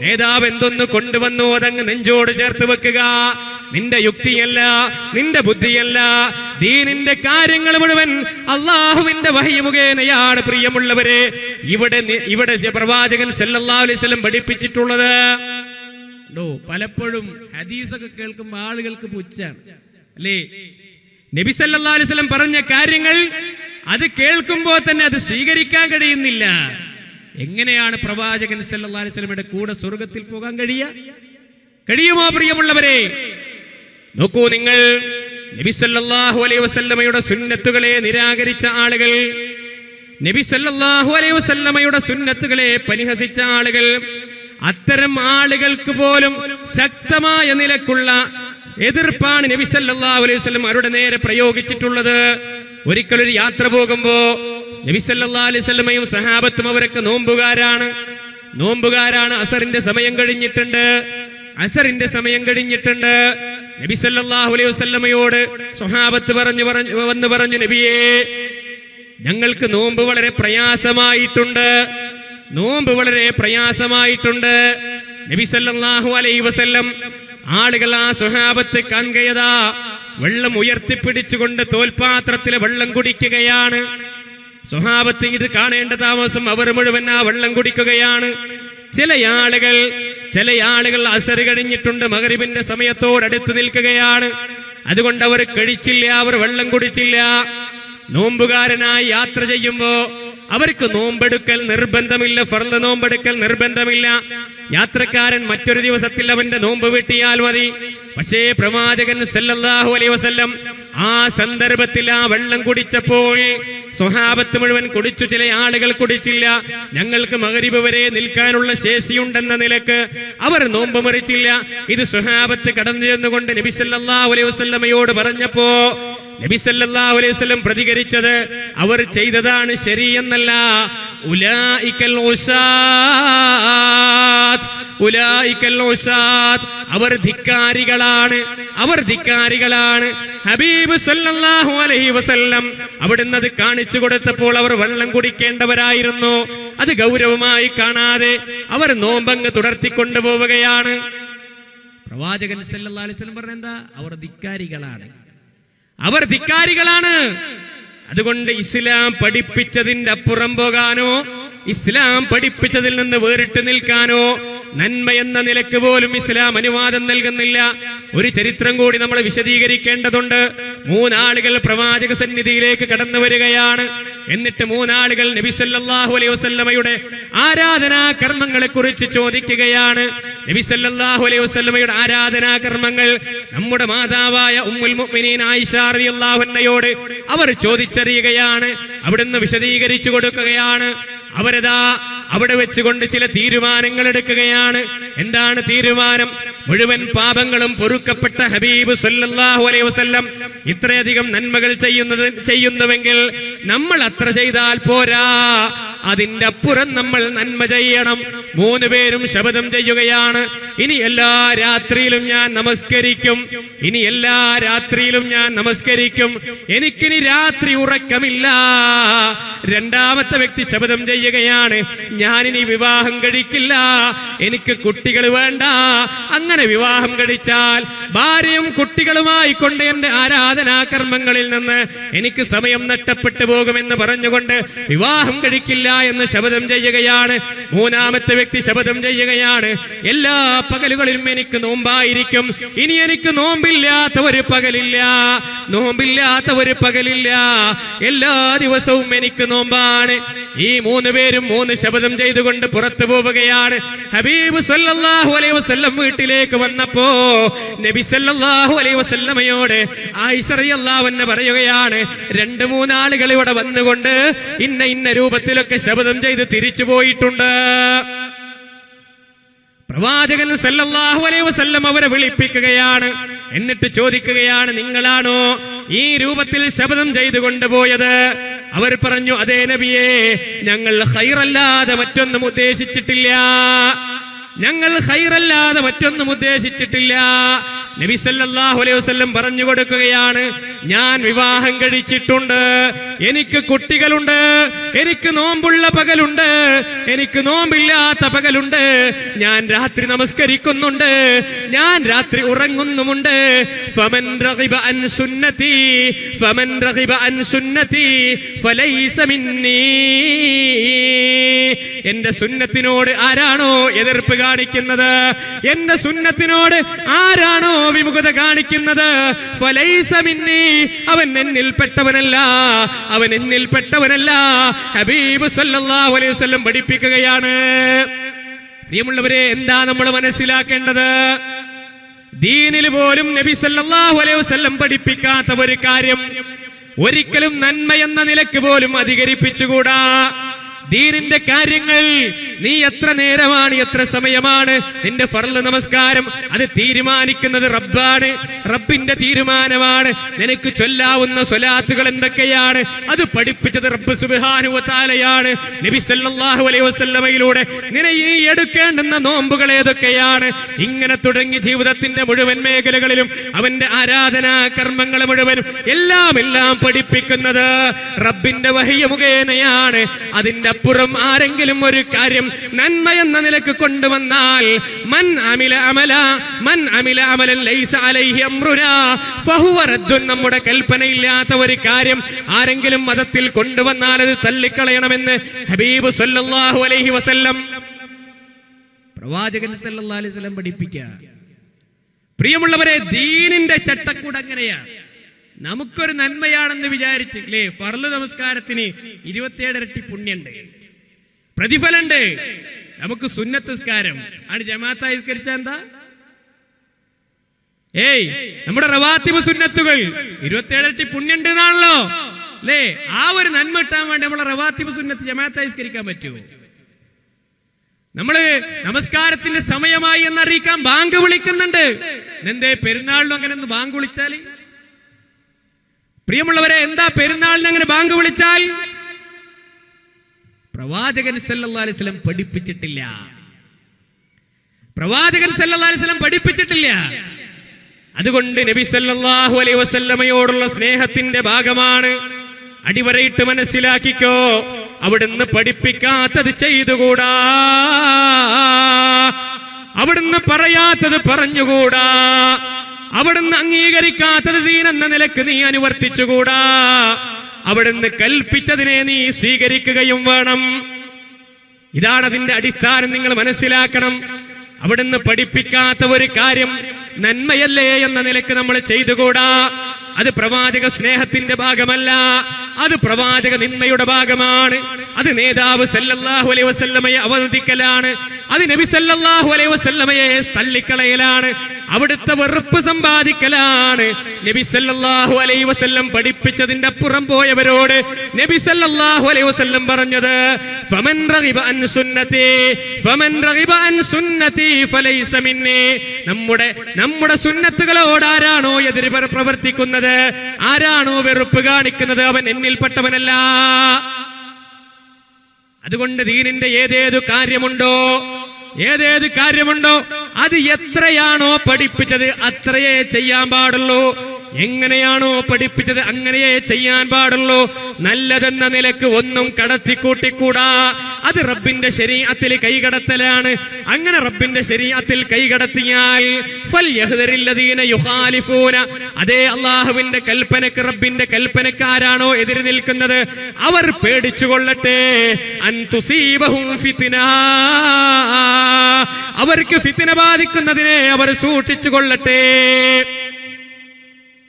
നേതാവ് എന്തൊന്ന് കൊണ്ടുവന്നു അതങ്ങ് നെഞ്ചോട് ചേർത്ത് വെക്കുക. നിന്റെ യുക്തിയല്ല, നിന്റെ ബുദ്ധിയല്ല, ദീനിന്റെ കാര്യങ്ങൾ മുഴുവൻ അള്ളാഹുവിന്റെ വഹയ്യ് മുഖേനയാണ്. പ്രിയമുള്ളവരെ, ഇവിടെ പ്രവാചകൻ സല്ലല്ലാഹു അലൈഹി വസല്ലം പഠിപ്പിച്ചിട്ടുള്ളത് പലപ്പോഴും ഹദീസൊക്കെ കേൾക്കുമ്പോൾ ആളുകൾക്ക് പുച്ഛാണ് അല്ലേ? നബി സല്ലല്ലാഹു അലൈഹി വസല്ലം പറഞ്ഞ കാര്യങ്ങൾ അത് കേൾക്കുമ്പോൾ തന്നെ അത് സ്വീകരിക്കാൻ കഴിയുന്നില്ല. എങ്ങനെയാണ് പ്രവാചകൻ സല്ലല്ലാഹു അലൈഹി വസല്ലമയുടെ കൂടെ സ്വർഗത്തിൽ പോകാൻ കഴിയുമോ? പ്രിയമുള്ളവരെ, നോക്കൂ നിങ്ങൾ, നബി സല്ലല്ലാഹു അലൈഹി വസല്ലമയുടെ സുന്നത്തുകളെ നിരാകരിച്ച ആളുകൾ, നബി സല്ലല്ലാഹു അലൈഹി വസല്ലമയുടെ സുന്നത്തുകളെ പരിഹസിച്ച ആളുകൾ, അത്തരം ആളുകൾക്ക് പോലും ശക്തമായ നിലക്കുള്ള എതിർപ്പാണ് നബി സല്ലല്ലാഹു അലൈഹി വസല്ലം അവരുടെ നേരെ പ്രയോഗിച്ചിട്ടുള്ളത്. ഒരിക്കലൊരു യാത്ര പോകുമ്പോ നബി സല്ലല്ലാഹു അലൈഹി വസല്ലമയും സഹാബത്തും അവരൊക്കെ നോമ്പുകാരാണ്. അസറിന്റെ സമയം കഴിഞ്ഞിട്ടുണ്ട്. നബി സല്ലല്ലാഹു അലൈഹി വസല്ലമയോട് സ്വഹാബത്ത് പറഞ്ഞു, നബിയേ, ഞങ്ങൾക്ക് നോമ്പ് വളരെ പ്രയാസമായിട്ടുണ്ട്. നബി സല്ലല്ലാഹു അലൈഹി വസല്ലം ആളുകൾ, ആ സ്വഹാബത്ത് കാൺകയതാ വെള്ളം ഉയർത്തിപ്പിടിച്ചുകൊണ്ട് തോൽപാത്രത്തിലെ വെള്ളം കുടിക്കുകയാണ്. സ്വഹാബത്ത് ഇത് കാണേണ്ട താമസം അവർ മുഴുവൻ ആ വെള്ളം കുടിക്കുകയാണ്. ചില ആളുകൾ അസർ കഴിഞ്ഞിട്ടുണ്ട്, മഗ്രിബിന്റെ സമയത്തോടടുത്ത് നിൽക്കുകയാണ്. അതുകൊണ്ട് അവർ കഴിച്ചില്ല, അവർ വെള്ളം കുടിച്ചില്ല. നോമ്പുകാരനായി യാത്ര ചെയ്യുമ്പോ അവർക്ക് നോമ്പെടുക്കൽ നിർബന്ധമില്ല, ഫർള് നോമ്പെടുക്കൽ നിർബന്ധമില്ല. യാത്രക്കാരൻ മറ്റൊരു ദിവസത്തിൽ അവന്റെ നോമ്പ് വീട്ടിയാൽ മതി. പക്ഷേ പ്രവാചകൻ സല്ലല്ലാഹു അലൈഹി വസല്ലം ആ സന്ദർഭത്തിൽ ആ വെള്ളം കുടിച്ചപ്പോൾ സ്വഹാബത്ത് മുഴുവൻ കുടിച്ചു, ചില ആളുകൾ കുടിച്ചില്ല. ഞങ്ങൾക്ക് മഗ്രിബ് വരെ നിൽക്കാനുള്ള ശേഷിയുണ്ടെന്ന നിലക്ക് അവർ നോമ്പ് മുറിച്ചില്ല. ഇത് സ്വഹാബത്ത് കടന്നു ചെന്നുകൊണ്ട് നബി സല്ലല്ലാഹു അലൈഹി വസല്ലമയോട് പറഞ്ഞപ്പോ നബി സല്ലല്ലാഹു അലൈഹി വസല്ലം പ്രതികരിച്ചത് അവർ ചെയ്തതാണ് ശരിയെന്നല്ല. ഉലൈകൽ ഉസാത്ത്, ഉലൈകൽ ഉസാത്ത്, അവർ ധിക്കാരികളാണ്, അവർ ധിക്കാരികളാണ്. ഹബീബ് സല്ലല്ലാഹു അലൈഹി വസല്ലം അവിടുന്ന് അത് കാണിച്ചു കൊടുത്തപ്പോൾ അവർ വെള്ളം കുടിക്കേണ്ടവരായിരുന്നു. അത് ഗൗരവമായി കാണാതെ അവർ നോമ്പങ്ങ് തുടർത്തിക്കൊണ്ടുപോവുകയാണ്. പ്രവാചകൻ സല്ലല്ലാഹു അലൈഹി വസല്ലം പറഞ്ഞെന്താ? അവർ ധിക്കാരികളാണ്, അവർ ധിക്കാരികളാണ്. അതുകൊണ്ട് ഇസ്ലാം പഠിപ്പിച്ചതിന്റെ അപ്പുറം പോകാനോ ഇസ്ലാം പഠിപ്പിച്ചതിൽ നിന്ന് വേറിട്ട് നിൽക്കാനോ നന്മ എന്ന നിലക്ക് പോലും ഇസ്ലാം അനുവാദം നൽകുന്നില്ല. ഒരു ചരിത്രം കൂടി നമ്മൾ വിശദീകരിക്കേണ്ടതുണ്ട്. 3 ആളുകൾ പ്രവാചക സന്നിധിയിലേക്ക് കടന്നു വരികയാണ്. എന്നിട്ട് 3 ആളുകൾ നബി സല്ലല്ലാഹു അലൈഹി വസല്ലമയുടെ ആരാധനാ കർമ്മങ്ങളെ കുറിച്ച് ചോദിക്കുകയാണ്. നബി സല്ലല്ലാഹു അലൈഹി വസല്ലമയുടെ ആരാധനാ കർമ്മങ്ങൾ നമ്മുടെ മാതാവായ ഉമ്മുൽ മുഅ്മിനീൻ ആയിഷ റളിയല്ലാഹു അൻഹയോട് അവർ ചോദിച്ചറിയുകയാണ്. അവിടുന്ന് വിശദീകരിച്ചു കൊടുക്കുകയാണ്. അവരതാ അവിടെ വെച്ചുകൊണ്ട് ചില തീരുമാനങ്ങൾ എടുക്കുകയാണ്. എന്താണ് തീരുമാനം? മുഴുവൻ പാപങ്ങളും പൊറുക്കപ്പെട്ട ഹബീബ് സല്ലല്ലാഹു അലൈഹി വസല്ലം ഇത്രയധികം നന്മകൾ ചെയ്യുന്നുവെങ്കിൽ നമ്മൾ അത്ര ചെയ്താൽ പോരാ, അതിന്റെ അപ്പുറം നമ്മൾ നന്മ ചെയ്യണം. 3 പേരും ശപഥം ചെയ്യുകയാണ്. ഇനി എല്ലാ രാത്രിയിലും ഞാൻ നമസ്കരിക്കും, ഇനി എല്ലാ രാത്രിയിലും ഞാൻ നമസ്കരിക്കും, എനിക്കിനി രാത്രി ഉറക്കമില്ല. രണ്ടാമത്തെ വ്യക്തി ശപഥം ചെയ്യുകയാണ്, ഞാനിനി വിവാഹം കഴിക്കില്ല, എനിക്ക് കുട്ടികൾ വേണ്ട. അങ്ങനെ വിവാഹം കഴിച്ചാൽ ഭാര്യയും കുട്ടികളുമായി കൊണ്ട് എന്റെ ആരാധനാ കർമ്മങ്ങളിൽ നിന്ന് എനിക്ക് സമയം നഷ്ടപ്പെട്ടു പോകുമെന്ന് പറഞ്ഞുകൊണ്ട് വിവാഹം കഴിക്കില്ല എന്ന് ശപഥം ചെയ്യുകയാണ്. 3-ാമത്തെ വ്യക്തി ശപഥം ചെയ്യുകയാണ്, എല്ലാ പകലുകളിലും എനിക്ക് നോമ്പായിരിക്കും, ഇനി എനിക്ക് നോമ്പില്ലാത്ത ഒരു പകലില്ല, നോമ്പില്ലാത്ത ഒരു പകലില്ല, എല്ലാ ദിവസവും എനിക്ക് നോമ്പാണ്. ഈ 3 പേരും 3 ശപഥം ചെയ്തുകൊണ്ട് പുറത്തു പോവുകയാണ്. ഹബീബ് സല്ലല്ലാഹു അലൈഹി വസല്ലം വീട്ടിലേക്ക് വന്നപ്പോ നബി സല്ലല്ലാഹു അലൈഹി വസല്ലമയോട് ആയിഷ റളിയല്ലാഹു അൻഹ പറയുകയാണ്, 2-3 ആളുകൾ ഇവിടെ വന്നുകൊണ്ട് ഇന്ന രൂപത്തിലൊക്കെ ശപഥം ചെയ്ത് തിരിച്ചു പോയിട്ടുണ്ട്. പ്രവാചകൻ സല്ലല്ലാഹു അലൈഹി വസല്ലം അവരെ വിളിപ്പിക്കുകയാണ്. എന്നിട്ട് ചോദിക്കുകയാണ്, നിങ്ങളാണോ ഈ രൂപത്തിൽ ശപഥം ചെയ്തു കൊണ്ടുപോയത്? അവർ പറഞ്ഞു, അതേ നബിയേ, ഞങ്ങൾ ഖൈറല്ലാതെ മറ്റൊന്നും ഉദ്ദേശിച്ചിട്ടില്ല, ഞങ്ങൾ ഖൈറല്ലാതെ മറ്റൊന്നും ഉദ്ദേശിച്ചിട്ടില്ല. നബി സല്ലല്ലാഹു അലൈഹി വസല്ലം പറഞ്ഞു കൊടുക്കുകയാണ്, ഞാൻ വിവാഹം കഴിച്ചിട്ടുണ്ട്, എനിക്ക് കുട്ടികളുണ്ട്, എനിക്ക് നോമ്പുള്ള പകലുണ്ട്, എനിക്ക് നോമ്പില്ലാത്ത പകലുണ്ട്, ഞാൻ രാത്രി നമസ്കരിക്കുന്നുണ്ട്, ഞാൻ രാത്രി ഉറങ്ങുന്നുമുണ്ട്. ഫമൻ റഗിബ അൻ സുന്നതി ഫമൻ റഗിബ അൻ സുന്നതി ഫലൈസ മിന്നീ. എന്റെ സുന്നത്തിനോട് ആരാണോ എതിർപ്പ് കാണിക്കുന്നത്, എന്റെ സുന്നത്തിനോട് ആരാണോ വിമുഖത കാണിക്കുന്നത്, ഫലൈസ മിന്നീ, അവൻ എന്നിൽപ്പെട്ടവനല്ല, അവൻ എന്നിൽപ്പെട്ടവനല്ല. ഹബീബ് സല്ലല്ലാഹു അലൈഹി വസല്ലം പഠിപ്പിക്കുകയാണ്. പ്രിയമുള്ളവരെ, എന്താ നമ്മൾ മനസ്സിലാക്കേണ്ടത്? ദീനിൽ പോലും നബി സല്ലല്ലാഹു അലൈഹി വസല്ലം പഠിപ്പിക്കാത്ത ഒരു കാര്യം ഒരിക്കലും നന്മ എന്ന നിലക്ക് പോലും അധികരിപ്പിച്ചുകൂടാ. ദീനിന്റെ കാര്യങ്ങൾ നീ എത്ര നേരമാണ്, എത്ര സമയമാണ് നിന്റെ ഫർള് നമസ്കാരം, അത് തീരുമാനിക്കുന്നത് റബ്ബാണ്, റബ്ബിന്റെ തീരുമാനമാണ്. നിനക്ക് ചൊല്ലാവുന്ന സ്വലാത്തുകൾ എന്തൊക്കെയാണ്, അത് പഠിപ്പിച്ചത് റബ്ബ് സുബ്ഹാനഹു വ തആലയാണ്. നബി സല്ലല്ലാഹു അലൈഹി വസല്ലമയിലൂടെ നിന്നെ ഈ എടുക്കേണ്ടുന്ന നോമ്പുകൾ ഏതൊക്കെയാണ്, ഇങ്ങനെ തുടങ്ങി ജീവിതത്തിന്റെ മുഴുവൻ മേഖലകളിലും അവന്റെ ആരാധനാ കർമ്മങ്ങൾ മുഴുവനും എല്ലാം പഠിപ്പിക്കുന്നത് റബ്ബിന്റെ വഹയ്യ മുഖേനയാണ്. അതിന്റെ അപ്പുറം ആരെങ്കിലും ഒരു കാര്യം നന്മ എന്ന നിലക്ക് കൊണ്ടുവന്നാൽ, മൻ അമില അമലൻ ലൈസ അലൈഹി അംറുനാ ഫഹുവ റദ്ദുൻ, നമ്മുടെ കൽപ്പനയില്ലാത്ത ഒരു കാര്യം ആരെങ്കിലും മതത്തിൽ കൊണ്ടുവന്നാൽ അത് തള്ളിക്കളയണമെന്ന് ഹബീബ് സല്ലല്ലാഹു അലൈഹി വസല്ലം, പ്രവാചകൻ സല്ലല്ലാഹു അലൈഹി വസല്ലം പഠിപ്പിക്കുക. പ്രിയമുള്ളവരെ, ദീനിന്റെ ചട്ടക്കൂട് അങ്ങനെയാണ്. നമുക്കൊരു നന്മയാണെന്ന് വിചാരിച്ച് അല്ലേ, ഫർള് നമസ്കാരത്തിന് 27 ഇരട്ടി പുണ്യുണ്ട്, പ്രതിഫലുണ്ട്. നമുക്ക് സുന്നത്ത് നിസ്കാരം ആണ് ജമാഅത്തായി നിസ്കരിച്ചാൽ എന്താ? നമ്മുടെ റവാത്തിബ് സുന്നത്തുകൾ 27 ഇരട്ടി പുണ്യുണ്ട് എന്നാണല്ലോ അല്ലേ? ആ ഒരു നന്മ കിട്ടാൻ വേണ്ടി നമ്മളെ റവാത്തിബ് സുന്നത്ത് ജമാഅത്തായി നിസ്കരിക്കാൻ പറ്റുമോ? നമ്മള് നമസ്കാരത്തിന്റെ സമയമായി എന്നറിയിക്കാൻ ബാങ്ക് വിളിക്കുന്നുണ്ട്. എന്തേ പെരുന്നാളിനും അങ്ങനെ ഒന്ന് ബാങ്ക് വിളിച്ചാൽ? പ്രിയമുള്ളവരെ, എന്താ പെരുന്നാളിന് അങ്ങനെ ബാങ്ക് വിളിച്ചാൽ? പ്രവാചകൻ സല്ലല്ലാഹു അലൈഹി വസല്ലം പഠിപ്പിച്ചിട്ടില്ല. പ്രവാചകൻ സല്ലല്ലാഹു അലൈഹി വസല്ലം പഠിപ്പിച്ചിട്ടില്ല. അതുകൊണ്ട് നബി സല്ലല്ലാഹു അലൈഹി വസല്ലമയോടുള്ള സ്നേഹത്തിന്റെ ഭാഗമാണ്. അടിവരയിട്ട് മനസ്സിലാക്കിക്കോ, അവിടുന്ന് പഠിപ്പിക്കാത്തത് ചെയ്തുകൂടാ, അവിടുന്ന് പറയാത്തത് പറഞ്ഞുകൂടാ, അവിടുന്ന് അംഗീകരിക്കാത്തത് ദീനെന്ന നിലക്ക് നീ അനുവർത്തിച്ചുകൂടാ, അവിടുന്ന് കൽപ്പിച്ചതിനെ നീ സ്വീകരിക്കുകയും വേണം. ഇതാണ് അതിന്റെ അടിസ്ഥാനം. നിങ്ങൾ മനസ്സിലാക്കണം. അവിടുന്ന് പഠിപ്പിക്കാത്ത ഒരു കാര്യം നന്മയല്ലേ എന്ന നിലക്ക് നമ്മൾ ചെയ്തുകൂടാ. അത് പ്രവാചക സ്നേഹത്തിന്റെ ഭാഗമല്ല, അത് പ്രവാചക നിന്ദയുടെ ഭാഗമാണ്. അത് നേതാവ് സല്ലല്ലാഹു അലൈഹി വസല്ലമയെ അവനതിക്കലാണ്. അത് നബി സല്ലല്ലാഹു അലൈഹി വസല്ലമയെ തള്ളിക്കളയലാണ്. അവിടുത്തെ വെറുപ്പ് സമ്പാദിക്കലാണ്. നബി സല്ലല്ലാഹു അലൈഹി വസല്ലം പഠിപ്പിച്ചതിന്റെ അപ്പുറം പോയവരോട് നബി സല്ലല്ലാഹു അലൈഹി വസല്ലം പറഞ്ഞത് ഫമൻ റഗിബ അൻ സുന്നതി ഫമൻ റഗിബ അൻ സുന്നതി ഫലൈസ മിന്നി. നമ്മുടെ സുന്നത്തുകളോട് ആരാണോ എതിര് പ്രവർത്തിക്കുന്നത്, ആരാണോ വെറുപ്പ് കാണിക്കുന്നത്, അവൻ എന്നിൽപ്പെട്ടവനല്ല. അതുകൊണ്ട് ദീനിന്റെ ഏതേത് കാര്യമുണ്ടോ അത് എത്രയാണോ പഠിപ്പിച്ചത് അത്രയേ ചെയ്യാൻ പാടുള്ളൂ. എങ്ങനെയാണോ പഠിപ്പിച്ചത് അങ്ങനെയേ ചെയ്യാൻ പാടുള്ളൂ. നല്ലതെന്ന നിലക്ക് ഒന്നും കടത്തിക്കൂട്ടിക്കൂടാ. അത് റബ്ബിന്റെ ശരീഅത്തിൽ കൈകടത്തലാണ്. അങ്ങനെ റബ്ബിന്റെ ശരീഅത്തിൽ കൈകടത്തിയാൽ ഫൽയഹ്ദരില്ലദീന യുഖാലിഫൂന, അതേ അല്ലാഹുവിന്റെ കൽപ്പനക്ക്, റബ്ബിന്റെ കൽപ്പനക്ക് ആരാണോ എതിര് നിൽക്കുന്നത് അവർ പേടിച്ചുകൊള്ളട്ടെ. അൻ തുസീബഹും ഫിത്ന, അവർക്ക് ഫിത്ന ബാധിക്കുന്നതിനെ അവർ സൂക്ഷിച്ചുകൊള്ളട്ടെ.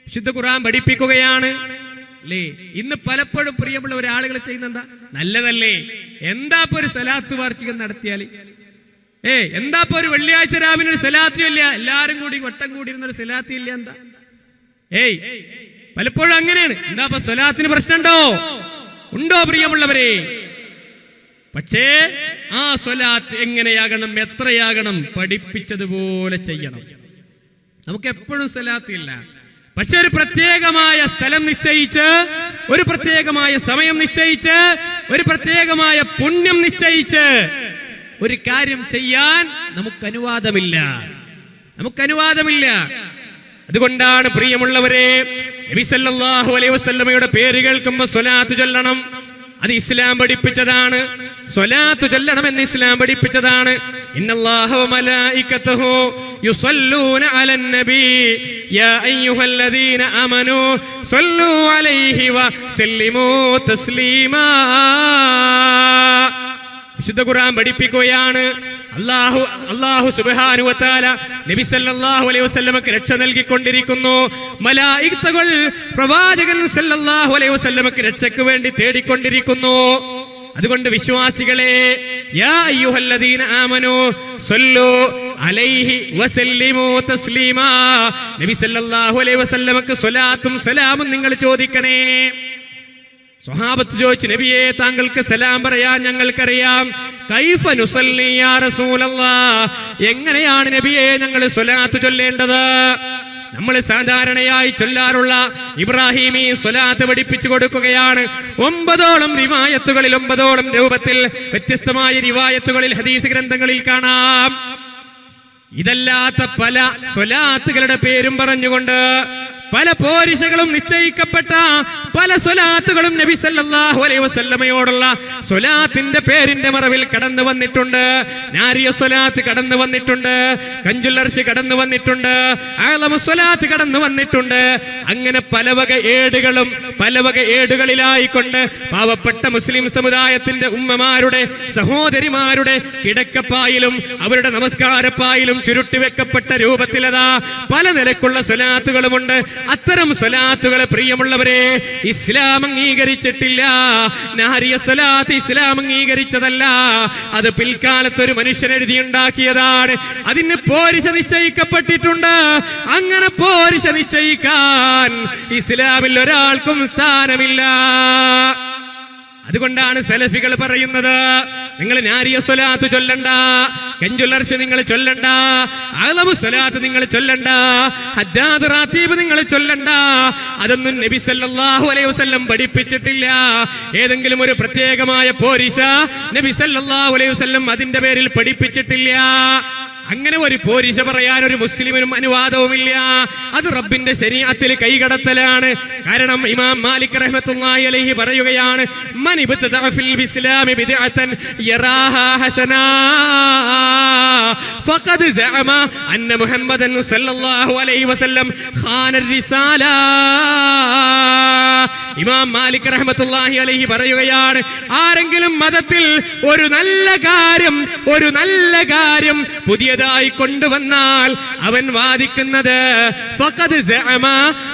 വിശുദ്ധ ഖുർആൻ പഠിപ്പിക്കുകയാണ് അല്ലേ? ഇന്ന് പലപ്പോഴും പ്രിയമുള്ള ആളുകൾ ചെയ്യുന്ന എന്താ? നല്ലതല്ലേ, എന്താ ഇപ്പൊ ഒരു സലാത്ത് വാർഷികം നടത്തിയാല്, എന്താ ഇപ്പൊ ഒരു വെള്ളിയാഴ്ച രാവിലെ ഒരു സലാത്തും ഇല്ല, എല്ലാരും കൂടി വട്ടം കൂടിയിരുന്നൊരു സലാത്ത് ഇല്ല, എന്താ? പലപ്പോഴും അങ്ങനെയാണ്. എന്താ ഇപ്പൊ സ്വലാത്തിന് പ്രശ്നമുണ്ടോ പ്രിയമുള്ളവരെ? പക്ഷേ ആ സ്വലാത്ത് എങ്ങനെയാകണം, എത്രയാകണം, പഠിപ്പിച്ചതുപോലെ ചെയ്യണം. നമുക്ക് എപ്പോഴും സ്വലാത്ത് ഇല്ല, പക്ഷെ ഒരു പ്രത്യേകമായ സ്ഥലം നിശ്ചയിച്ച്, ഒരു പ്രത്യേകമായ സമയം നിശ്ചയിച്ച്, ഒരു പ്രത്യേകമായ പുണ്യം നിശ്ചയിച്ച് ഒരു കാര്യം ചെയ്യാൻ നമുക്ക് അനുവാദമില്ല. അതുകൊണ്ടാണ് പ്രിയമുള്ളവരെ, നബി സല്ലല്ലാഹു അലൈഹി വസല്ലമയുടെ പേര് കേൾക്കുമ്പോൾ സ്വലാത്ത് ചൊല്ലണം. അത് ഇസ്ലാം പഠിപ്പിച്ചതാണ്. സ്വലാത്ത് ചൊല്ലണമെന്ന് ഇസ്ലാം പഠിപ്പിച്ചതാണ്. ഇന്നല്ലാഹ വ മലായികതഹു യുസല്ലൂന അലൻ നബി യാ അയ്യുഹല്ലദീന ആമനൂ സ്വല്ലൂ അലൈഹി വസല്ലിമൂ തസ്ലീമാ. വിശുദ്ധ ഖുർആൻ പഠിപ്പിക്കുകയാണ്. അല്ലാഹു സുബ്ഹാനഹു വ തആല നബി സല്ലല്ലാഹു അലൈഹി വസല്ലമക്ക് രക്ഷ നൽകിക്കൊണ്ടിരിക്കുന്നു. മലായികത്തുകൾ പ്രവാചകൻ സല്ലല്ലാഹു അലൈഹി വസല്ലമക്ക് രക്ഷയ്ക്ക് വേണ്ടി തേടിക്കൊണ്ടിരിക്കുന്നു. അതുകൊണ്ട് വിശ്വാസികളെ, യാ അയ്യുഹല്ലദീന ആമനൂ സ്വല്ലൂ അലൈഹി വസല്ലിമൂ തസ്ലീമാ, നബി സല്ലല്ലാഹു അലൈഹി വസല്ലമക്ക് സ്വലാത്തും സലാമും നിങ്ങൾ ചോദിക്കണേ. സ്വഹാബത്ത് ചോദിച്ചു, നബിയെ താങ്കൾക്ക് സലാം പറയാൻ ഞങ്ങൾക്കറിയാം. കൈഫ നുസല്ലി യാ റസൂലല്ലാഹ്, എങ്ങനെയാണ് നബിയെ ഞങ്ങൾ സ്വലാത്ത് ചൊല്ലേണ്ടത്? നമ്മൾ സാധാരണയായി ചൊല്ലാറുള്ള ഇബ്രാഹിമി സ്വലാത്ത് പഠിപ്പിച്ചു കൊടുക്കുകയാണ്. 9ഓളം റിവായത്തുകളിൽ, 9ഓളം രൂപത്തിൽ, വ്യത്യസ്തമായ റിവായത്തുകളിൽ, ഹദീസ് ഗ്രന്ഥങ്ങളിൽ കാണാം. ഇതല്ലാത്ത പല സ്വലാത്തുകളുടെ പേരും പറഞ്ഞുകൊണ്ട് പല പോരിശകളും നിശ്ചയിക്കപ്പെട്ട പല സ്വലാത്തുകളും നബി സല്ലല്ലാഹു അലൈഹി വസല്ലമയോടുള്ള സ്വലാത്തിന്റെ പേരിന്റെ മറവിൽ കടന്നു വന്നിട്ടുണ്ട്. നാരിയ സ്വലാത്ത് കടന്നു വന്നിട്ടുണ്ട്, കഞ്ചുൽ അർശ് കടന്നു വന്നിട്ടുണ്ട്, അഅ്ലമു സ്വലാത്ത് കടന്നു വന്നിട്ടുണ്ട്. അങ്ങനെ പലവക ഏടുകളിലായിക്കൊണ്ട് പാവപ്പെട്ട മുസ്ലിം സമുദായത്തിന്റെ ഉമ്മമാരുടെ, സഹോദരിമാരുടെ കിടക്കപ്പായിലും അവരുടെ നമസ്കാരപ്പായിലും ചുരുട്ടിവെക്കപ്പെട്ട രൂപത്തിലതാ പല നിലക്കുള്ള സ്വലാത്തുകളുമുണ്ട്. അത്തരം സ്വലാത്തുകൾ പ്രിയമുള്ളവരെ ഇസ്ലാം അംഗീകരിച്ചിട്ടില്ല. നാരിയ സ്വലാത്ത് ഇസ്ലാം അംഗീകരിച്ചതല്ല. അത് പിൽക്കാലത്ത് ഒരു മനുഷ്യൻ എഴുതിയുണ്ടാക്കിയതാണ്. അതിന് പോരിശ നിശ്ചയിക്കപ്പെട്ടിട്ടുണ്ട്. അങ്ങനെ പോരിശ നിശ്ചയിക്കാൻ ഇസ്ലാമിൽ ഒരാൾക്കും സ്ഥാനമില്ല. അതുകൊണ്ടാണ് സലഫികൾ പറയുന്നത്, നിങ്ങൾ നാരിയ സ്വലാത്ത് ചൊല്ലണ്ട, കഞ്ചുലർഷ് നിങ്ങൾ ചൊല്ലണ്ട, അളവ് സ്വലാത്ത് നിങ്ങൾ ചൊല്ലണ്ട, ഹദ്ദാദ് റാത്തീബ് നിങ്ങൾ ചൊല്ലണ്ട. അതൊന്നും നബി സല്ലല്ലാഹു അലൈഹി വസല്ലം പഠിപ്പിച്ചിട്ടില്ല. ഏതെങ്കിലും ഒരു പ്രത്യേകമായ പോരിശ നബി സല്ലല്ലാഹു അലൈഹി വസല്ലം അതിന്റെ പേരിൽ പഠിപ്പിച്ചിട്ടില്ല. അങ്ങനെ ഒരു പോരിശ പറയാൻ ഒരു മുസ്ലിമിനും അനുവാദവുമില്ല. അത് റബ്ബിന്റെ ശരീഅത്തിൽ കൈകടത്തലാണ്. കാരണം ഇമാം മാലിക് റഹ്മത്തുള്ളാഹി അലൈഹി പറയുകയാണ്, മൻ ഇബ്തദഅ ഫിൽ ഇസ്ലാമി ബിദ്അതൻ യറാഹാ ഹസനാ ഫഖദ് സഅമ അന്ന മുഹമ്മദൻ സല്ലല്ലാഹു അലൈഹി വസല്ലം ഖാന റിസാല. ഇമാം മാലിക് റഹ്മത്തുള്ളാഹി അലൈഹി പറയുകയാണ്, ആരെങ്കിലും മതത്തിൽ ഒരു നല്ല കാര്യം പുതിയതായി കൊണ്ടുവന്നാൽ അവൻ വാദിക്കുന്നത് ഫഖദ് സഅമ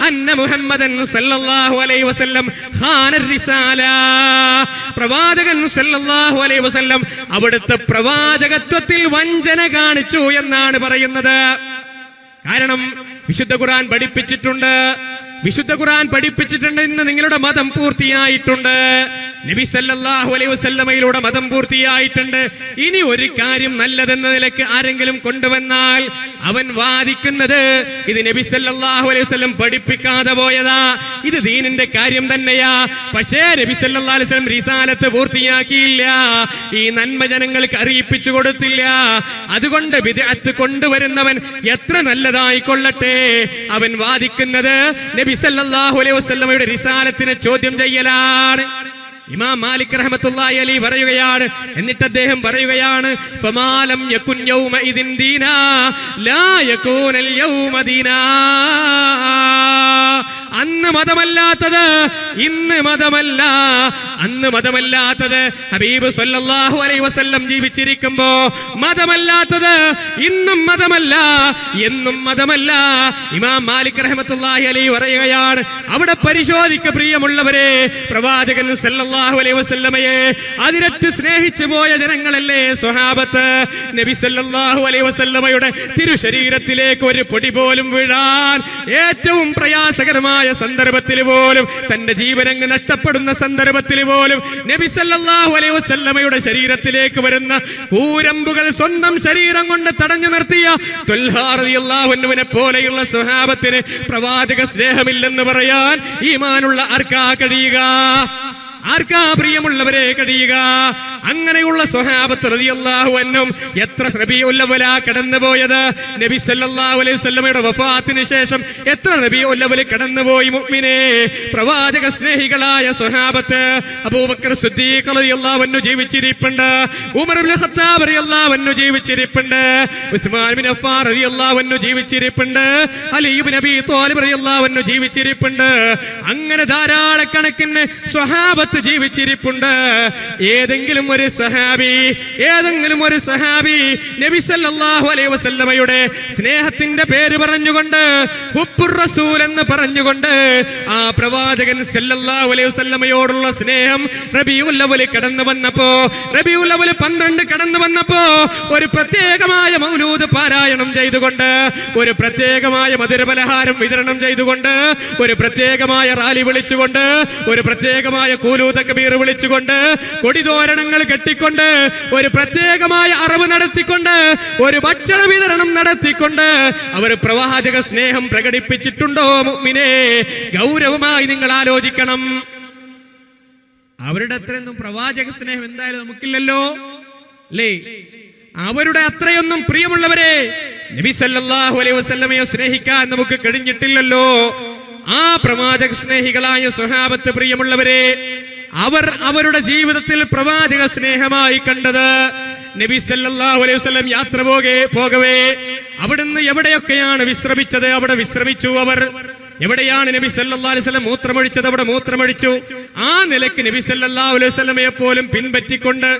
അന്ന മുഹമ്മദൻ സല്ലല്ലാഹു അലൈഹി വസല്ലം ഖാന റിസാല, പ്രവാചകൻ സല്ലല്ലാഹു അലൈഹി വസല്ലം അവിടുത്തെ പ്രവാചകത്വത്തിൽ വഞ്ചന കാണിച്ചു എന്നാണ് പറയുന്നത്. കാരണം വിശുദ്ധ ഖുർആൻ പഠിപ്പിച്ചിട്ടുണ്ട്. ഇന്ന് നിങ്ങളുടെ മതം പൂർത്തിയായിട്ടുണ്ട്. നബി സല്ലല്ലാഹു അലൈഹി വസല്ലമയിലൂടെ മതം പൂർത്തിയായിട്ടുണ്ട്. ഇനി ഒരു കാര്യം നല്ലതെന്ന നിലയ്ക്ക് ആരെങ്കിലും കൊണ്ടുവന്നാൽ അവൻ വാദിക്കുന്നത് ഇത് നബി സല്ലല്ലാഹു അലൈഹി വസല്ലം പഠിപ്പിക്കാതെ പോയതാ, ഇത് ദീനിന്റെ കാര്യം തന്നെയാ. പക്ഷേ നബി സല്ലല്ലാഹു അലൈഹി വസല്ലം റിസാലത്ത് പൂർത്തിയാക്കിയില്ല, ഈ നന്മ ജനങ്ങൾക്ക് അറിയിപ്പിച്ചു കൊടുത്തില്ല. അതുകൊണ്ട് ബിദ്അത്ത് കൊണ്ടുവരുന്നവൻ എത്ര നല്ലതായിക്കൊള്ളട്ടെ, അവൻ വാദിക്കുന്നത് നബി സല്ലല്ലാഹു അലൈഹി വസല്ലമയുടെ റിസാലത്തിനെ ചോദ്യം ചെയ്യലാണ്. ഇമാം മാലിക് റഹ്മത്തുള്ളാഹി അലൈഹി പറയുകയാണ്, എന്നിട്ട് അദ്ദേഹം പറയുകയാണ്, ഫമാലം യകുൻ യൗമ ഇദിൻ ദീനാ ലാ യകൂനൽ യൗമ ദീനാ. അന്ന് മതമല്ലാത്തത് ഇന്ന് മതമല്ല, അന്ന് മതമല്ലാത്തത് ഹബീബ് സല്ലല്ലാഹു അലൈഹി വസല്ലം ജീവിച്ചിരിക്കുമ്പോ മതമല്ലാത്തത് ഇന്നും മതമല്ല, എന്നും മതമല്ല. ഇമാം മാലിക് റഹ്മത്തുള്ളാഹി അലൈഹി പറയുകയാണ്, അവിടെ പരിശോധിക്ക പ്രിയമുള്ളവരെ, പ്രവാചകൻ സല്ലല്ലാഹു അലൈഹി വസല്ലമയെ അതിരറ്റ് സ്നേഹിച്ചു പോയ ജനങ്ങളല്ലേ സ്വഹാബത്ത്. നബി സല്ലല്ലാഹു അലൈഹി വസല്ലമയുടെ തിരുശരീരത്തിലേക്ക് ഒരു പൊടി പോലും വീഴാൻ ഏറ്റവും പ്രയാസകരമായ സന്ദർഭത്തിൽ പോലും, തന്റെ ജീവനങ്ങ് നഷ്ടപ്പെടുന്ന സന്ദർഭത്തിൽ പോലും നബി സല്ലല്ലാഹു അലൈഹി വസല്ലമയുടെ ശരീരത്തിലേക്ക് വരുന്ന കൂരമ്പുകൾ സ്വന്തം ശരീരം കൊണ്ട് തടഞ്ഞു നിർത്തിയ ത്വൽഹാ റളിയല്ലാഹു അൻഹുവിനെ പോലെയുള്ള സ്വഹാബത്തിന് പ്രവാചക സ്നേഹമില്ലെന്ന് പറയാൻ ഈമാനുള്ള ആർക്കാ കഴിയുക? ആർക്കാ പ്രിയമുള്ളവരെ കഴിയുക? അങ്ങനെയുള്ള സ്വഹാബത്ത് റളിയല്ലാഹു അൻഹും എത്ര റബീഉൽ അവ്വലാ കടന്നുപോയത്. നബി സല്ലല്ലാഹു അലൈഹി വസല്ലമയുടെ വഫാത്തിന് ശേഷം എത്ര റബീഉൽ അവ്വൽ കടന്നുപോയി മുഅ്മിനേ. പ്രവാചക സ്നേഹികളായ സ്വഹാബത്ത് അബൂബക്കർ സിദ്ദീഖ് റളിയല്ലാഹു അൻഹു ജീവിച്ചിരിപ്പുണ്ട്, ഉമർ ഇബ്നു ഖത്താബ് റളിയല്ലാഹു അൻഹു ജീവിച്ചിരിപ്പുണ്ട്, ഉസ്മാൻ ഇബ്നു അഫ്ഫാൻ റളിയല്ലാഹു അൻഹു ജീവിച്ചിരിപ്പുണ്ട്, അലി ഇബ്നു അബീ ത്വാലിബ് റളിയല്ലാഹു അൻഹു ജീവിച്ചിരിപ്പുണ്ട്. അങ്ങനെ ധാരാളക്കണക്കിന് സ്വഹാബത്ത് ജീവിച്ചിരിപ്പുണ്ട്. ഏതെങ്കിലും ഒരു സഹാബി നബി സല്ലല്ലാഹു അലൈഹി വസല്ലമയുടെ സ്നേഹത്തിന്റെ പേര് പറഞ്ഞുകൊണ്ട്, ഹുബ്ബുർ റസൂൽ എന്ന് പറഞ്ഞുകൊണ്ട് ആ പ്രവാചകൻ സല്ലല്ലാഹു അലൈഹി വസല്ലമയോടുള്ള സ്നേഹം റബീഉൽ അവ്വൽ കടന്നു വന്നപ്പോ, റബീഉൽ അവ്വൽ 12 കടന്നു വന്നപ്പോ ഒരു പ്രത്യേകമായ മൗലൂദ് പാരായണം ചെയ്തുകൊണ്ട്, ഒരു പ്രത്യേകമായ മധുരപലഹാരം വിതരണം ചെയ്തുകൊണ്ട്, ഒരു പ്രത്യേകമായ റാലി വിളിച്ചുകൊണ്ട്, ഒരു പ്രത്യേകമായ തക്ബീർ വിളിച്ചുകൊണ്ട്, കൊടിതോരണങ്ങൾ കെട്ടിക്കൊണ്ട്, ഒരു പ്രത്യേകമായ അറവ് നടത്തിക്കൊണ്ട്, ഒരു ഭക്ഷണ വിതരണം നടത്തിക്കൊണ്ട് അവർ പ്രവാചക സ്നേഹം പ്രകടിപ്പിച്ചിട്ടുണ്ടോ മുഅ്മിനേ? ഗൗരവമായി നിങ്ങൾ ആലോചിക്കണം. അവരുടെ അത്രയൊന്നും പ്രവാചക സ്നേഹം എന്തായാലും നമുക്കില്ലല്ലോ അല്ലേ? അവരുടെ അത്രയൊന്നും പ്രിയമുള്ളവരെ നബി സല്ലല്ലാഹു അലൈഹി വസല്ലമയെ സ്നേഹിക്കാൻ നമുക്ക് കഴിഞ്ഞിട്ടില്ലല്ലോ. ആ പ്രവാചക സ്നേഹികളായ സ്വഹാബത്ത് പ്രിയമുള്ളവരെ, അവർ അവരുടെ ജീവിതത്തിൽ പ്രവാചക സ്നേഹമായി കണ്ടത് നബി സല്ലല്ലാഹു അലൈഹി വസല്ലം യാത്ര പോകവേ അവിടുന്ന് എവിടെയൊക്കെയാണ് വിശ്രമിച്ചത് അവിടെ വിശ്രമിച്ചു. അവർ എവിടെയാണ് നബി സല്ലല്ലാഹു അലൈഹി വസല്ലം മൂത്രമൊഴിച്ചത് അവിടെ മൂത്രമൊഴിച്ചു. ആ നിലയ്ക്ക് നബി സല്ലല്ലാഹു അലൈഹി വസല്ലമയെ പോലും പിൻപറ്റിക്കൊണ്ട്